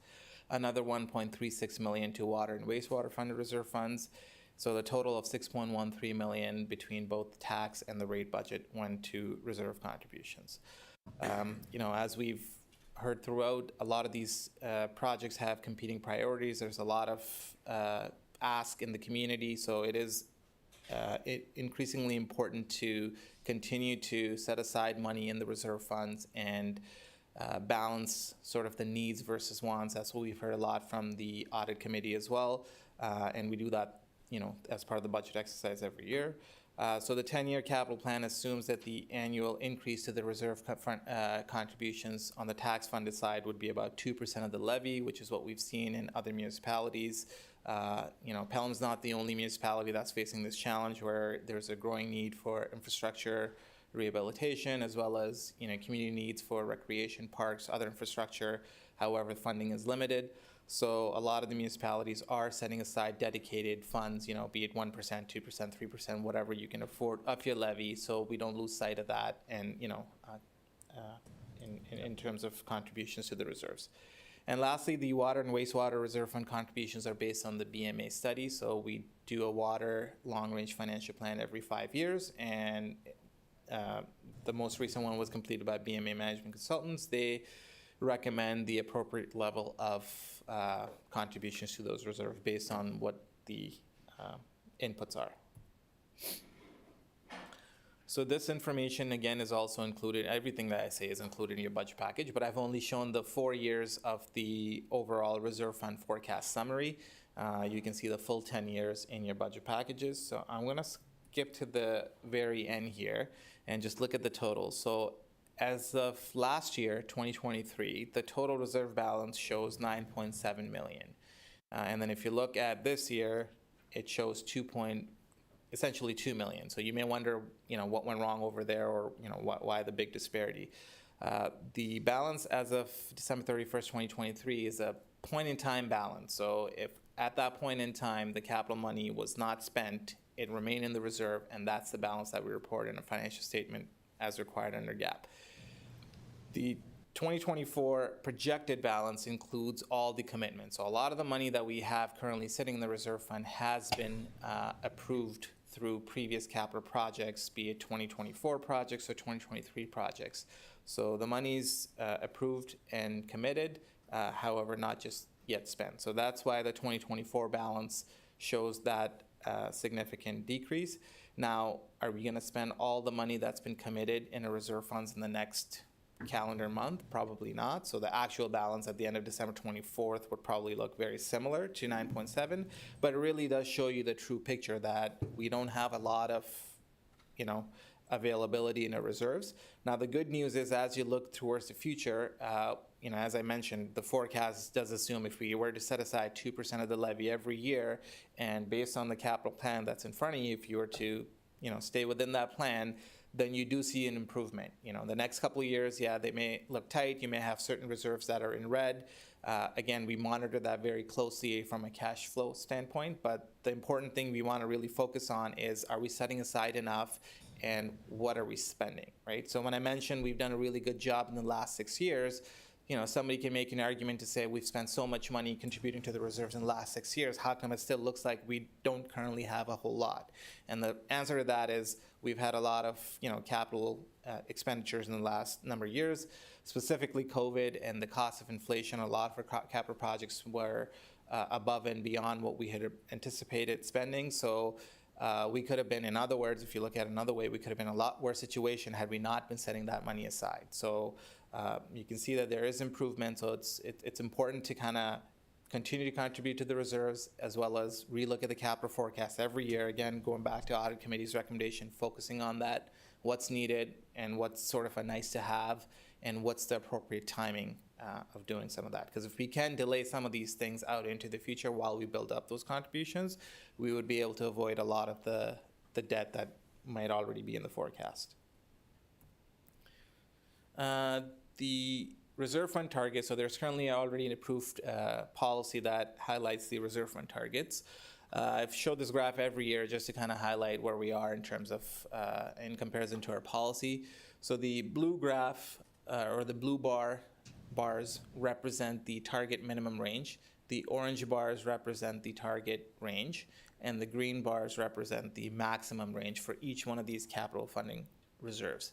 another $1.36 million to water and wastewater funded reserve funds. So the total of $6.13 million between both the tax and the rate budget went to reserve contributions. As we've heard throughout, a lot of these projects have competing priorities. There's a lot of ask in the community, so it is increasingly important to continue to set aside money in the reserve funds and balance sort of the needs versus wants. That's what we've heard a lot from the audit committee as well, and we do that, as part of the budget exercise every year. So the 10-year capital plan assumes that the annual increase to the reserve contributions on the tax-funded side would be about 2% of the levy, which is what we've seen in other municipalities. Pelham's not the only municipality that's facing this challenge, where there's a growing need for infrastructure rehabilitation, as well as community needs for recreation, parks, other infrastructure. However, funding is limited. So a lot of the municipalities are setting aside dedicated funds, be it 1%, 2%, 3%, whatever you can afford of your levy, so we don't lose sight of that, and in terms of contributions to the reserves. And lastly, the water and wastewater reserve fund contributions are based on the BMA study. So we do a water long-range financial plan every 5 years, and the most recent one was completed by BMA Management Consultants. They recommend the appropriate level of contributions to those reserves based on what the inputs are. So this information, again, is also included, everything that I say is included in your budget package, but I've only shown the 4 years of the overall reserve fund forecast summary. You can see the full 10 years in your budget packages. So I'm going to skip to the very end here and just look at the totals. So as of last year, 2023, the total reserve balance shows 9.7 million. And then if you look at this year, it shows essentially 2 million. So you may wonder, what went wrong over there, or why the big disparity. The balance as of December 31st, 2023 is a point-in-time balance. So if at that point in time the capital money was not spent, it remained in the reserve, and that's the balance that we report in a financial statement as required under GAAP. The 2024 projected balance includes all the commitments. So a lot of the money that we have currently sitting in the reserve fund has been approved through previous capital projects, be it 2024 projects or 2023 projects. So the money's approved and committed, however, not just yet spent. So that's why the 2024 balance shows that significant decrease. Now, are we going to spend all the money that's been committed in the reserve funds in the next calendar month? Probably not. So the actual balance at the end of December 24th would probably look very similar to 9.7, but it really does show you the true picture that we don't have a lot of, availability in our reserves. Now, the good news is, as you look towards the future, as I mentioned, the forecast does assume if we were to set aside 2% of the levy every year, and based on the capital plan that's in front of you, if you were to, stay within that plan, then you do see an improvement. The next couple of years, they may look tight. You may have certain reserves that are in red. Again, we monitor that very closely from a cash flow standpoint, but the important thing we want to really focus on is, are we setting aside enough, and what are we spending, right? So when I mentioned we've done a really good job in the last 6 years, somebody can make an argument to say we've spent so much money contributing to the reserves in the last 6 years. How come it still looks like we don't currently have a whole lot? And the answer to that is we've had a lot of capital expenditures in the last number of years, specifically COVID and the cost of inflation. A lot of our capital projects were above and beyond what we had anticipated spending. So we could have been, in other words, if you look at it another way, we could have been in a lot worse situation had we not been setting that money aside. So you can see that there is improvement. So it's important to kind of continue to contribute to the reserves, as well as relook at the capital forecast every year. Again, going back to audit committee's recommendation, focusing on that, what's needed and what's sort of a nice to have, and what's the appropriate timing of doing some of that. Because if we can delay some of these things out into the future while we build up those contributions, we would be able to avoid a lot of the debt that might already be in the forecast. The reserve fund target, so there's currently already an approved policy that highlights the reserve fund targets. I've showed this graph every year just to kind of highlight where we are in terms of, in comparison to our policy. So the blue graph, or the blue bars represent the target minimum range. The orange bars represent the target range, and the green bars represent the maximum range for each one of these capital funding reserves.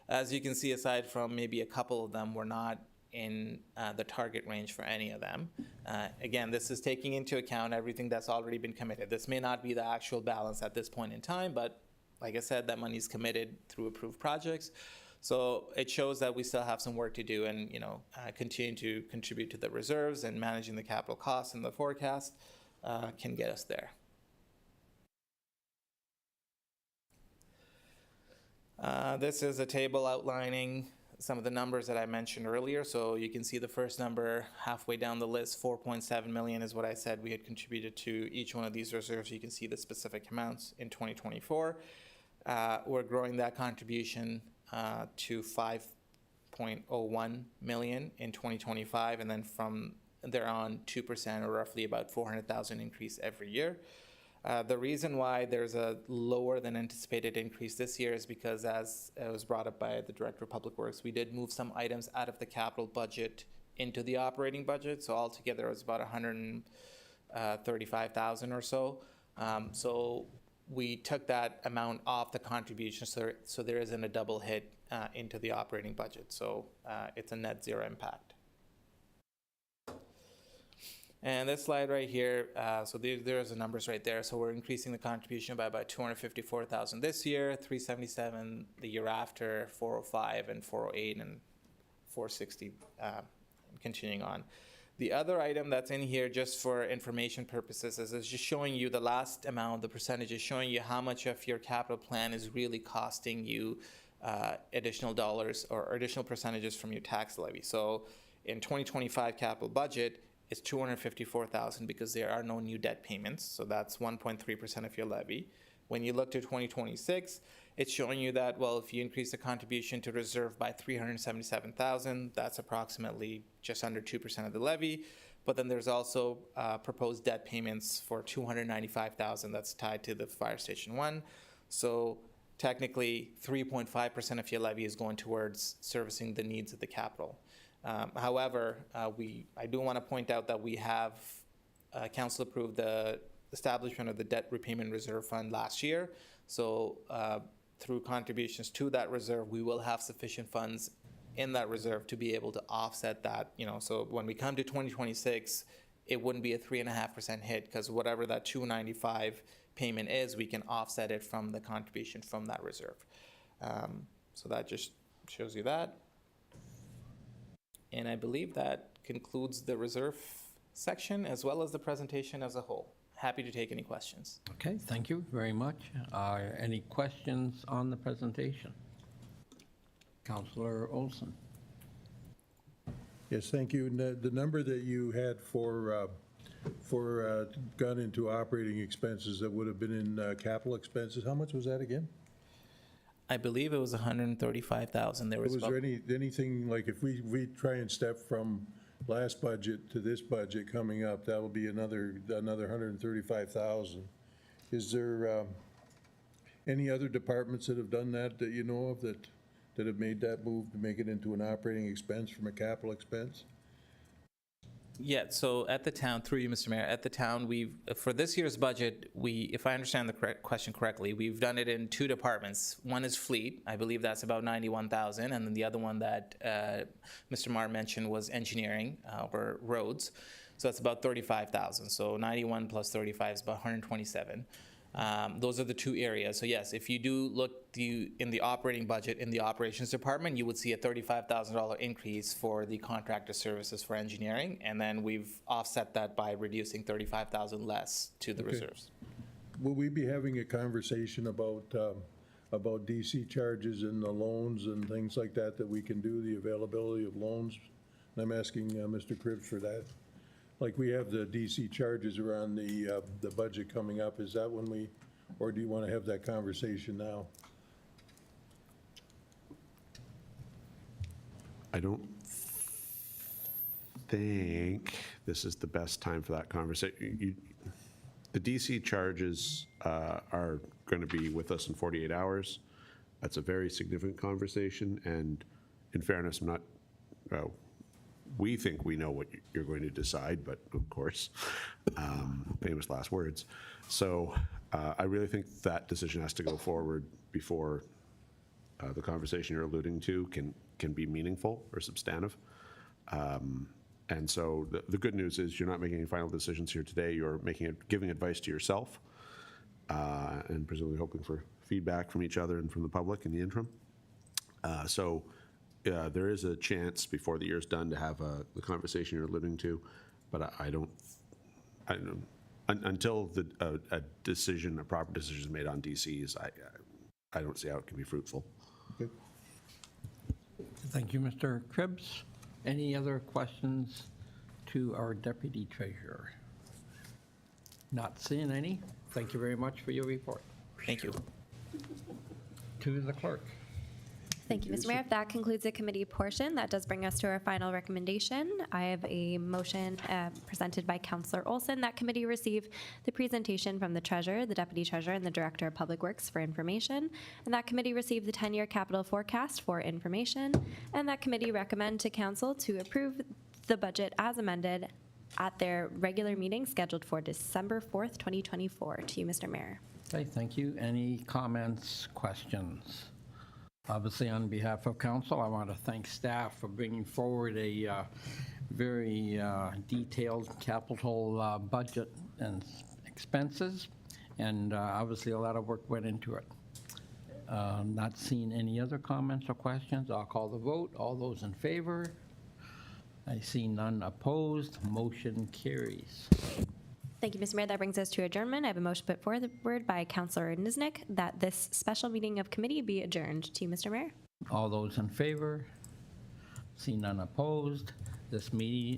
As you can see, aside from maybe a couple of them, we're not in the target range for any of them. Again, this is taking into account everything that's already been committed. This may not be the actual balance at this point in time, but like I said, that money is committed through approved projects. So it shows that we still have some work to do, and continue to contribute to the reserves, and managing the capital costs in the forecast can get us there. This is a table outlining some of the numbers that I mentioned earlier. So you can see the first number halfway down the list, 4.7 million is what I said we had contributed to each one of these reserves. You can see the specific amounts in 2024. We're growing that contribution to 5.01 million in 2025, and then from there on 2%, or roughly about 400,000 increase every year. The reason why there's a lower than anticipated increase this year is because, as it was brought up by the Director of Public Works, we did move some items out of the capital budget into the operating budget. So altogether it was about 135,000 or so. So we took that amount off the contribution, so there isn't a double hit into the operating budget. So it's a net zero impact. And this slide right here, so there's the numbers right there. So we're increasing the contribution by about 254,000 this year, 377 the year after, 405 and 408 and 460, continuing on. The other item that's in here, just for information purposes, is it's just showing you the last amount, the percentage is showing you how much of your capital plan is really costing you additional dollars or additional percentages from your tax levy. So in 2025 capital budget, it's $254,000 because there are no new debt payments. So that's 1.3% of your levy. When you look to 2026, it's showing you that, well, if you increase the contribution to reserve by $377,000, that's approximately just under 2% of the levy. But then there's also proposed debt payments for $295,000 that's tied to the Fire Station 1. So technically, 3.5% of your levy is going towards servicing the needs of the capital. However, I do want to point out that we have council approved the establishment of the debt repayment reserve fund last year. So through contributions to that reserve, we will have sufficient funds in that reserve to be able to offset that. So when we come to 2026, it wouldn't be a 3.5% hit, because whatever that $295 payment is, we can offset it from the contribution from that reserve. So that just shows you that. And I believe that concludes the reserve section as well as the presentation as a whole. Happy to take any questions.
Okay, thank you very much. Any questions on the presentation? Councillor Olson.
Yes, thank you. And the number that you had for gone into operating expenses that would have been in capital expenses, how much was that again?
I believe it was $135,000.
Was there anything, like if we try and step from last budget to this budget coming up, that will be another $135,000. Is there any other departments that have done that you know of that have made that move to make it into an operating expense from a capital expense?
Yeah, so at the town, through you, Mr. Mayor, at the town, for this year's budget, if I understand the question correctly, we've done it in two departments. One is fleet, I believe that's about $91,000, and then the other one that Mr. Marr mentioned was engineering or roads. So that's about $35,000. So 91 plus 35 is about 127. Those are the two areas. So yes, if you do look in the operating budget in the operations department, you would see a $35,000 increase for the contractor services for engineering, and then we've offset that by reducing $35,000 less to the reserves.
Will we be having a conversation about DC charges and the loans and things like that we can do, the availability of loans? And I'm asking Mr. Cribbs for that. Like we have the DC charges around the budget coming up. Is that when or do you want to have that conversation now?
I don't think this is the best time for that conversation. The DC charges are going to be with us in 48 hours. That's a very significant conversation, and in fairness, I'm not, we think we know what you're going to decide, but of course, famous last words. So I really think that decision has to go forward before the conversation you're alluding to can be meaningful or substantive. And so the good news is you're not making any final decisions here today. You're giving advice to yourself and presumably hoping for feedback from each other and from the public in the interim. So there is a chance before the year's done to have the conversation you're alluding to, but I don't until a proper decision is made on DCs, I don't see how it can be fruitful.
Okay.
Thank you, Mr. Cribbs. Any other questions to our Deputy Treasurer? Not seeing any. Thank you very much for your report.
Thank you.
To the clerk.
Thank you, Mr. Mayor. If that concludes the committee portion, that does bring us to our final recommendation. I have a motion presented by Councillor Olson that committee receive the presentation from the Treasurer, the Deputy Treasurer, and the Director of Public Works for information, and that committee receive the 10-year capital forecast for information, and that committee recommend to Council to approve the budget as amended at their regular meeting scheduled for December 4th, 2024. To you, Mr. Mayor.
Okay, thank you. Any comments, questions? Obviously, on behalf of council, I want to thank staff for bringing forward a very detailed capital budget and expenses, and obviously a lot of work went into it. Not seeing any other comments or questions, I'll call the vote. All those in favor? I see none opposed. Motion carries.
Thank you, Mr. Mayor. That brings us to adjournment. I have a motion put forward by Councillor Niznik that this special meeting of committee be adjourned. To you, Mr. Mayor.
All those in favor? See none opposed. This meeting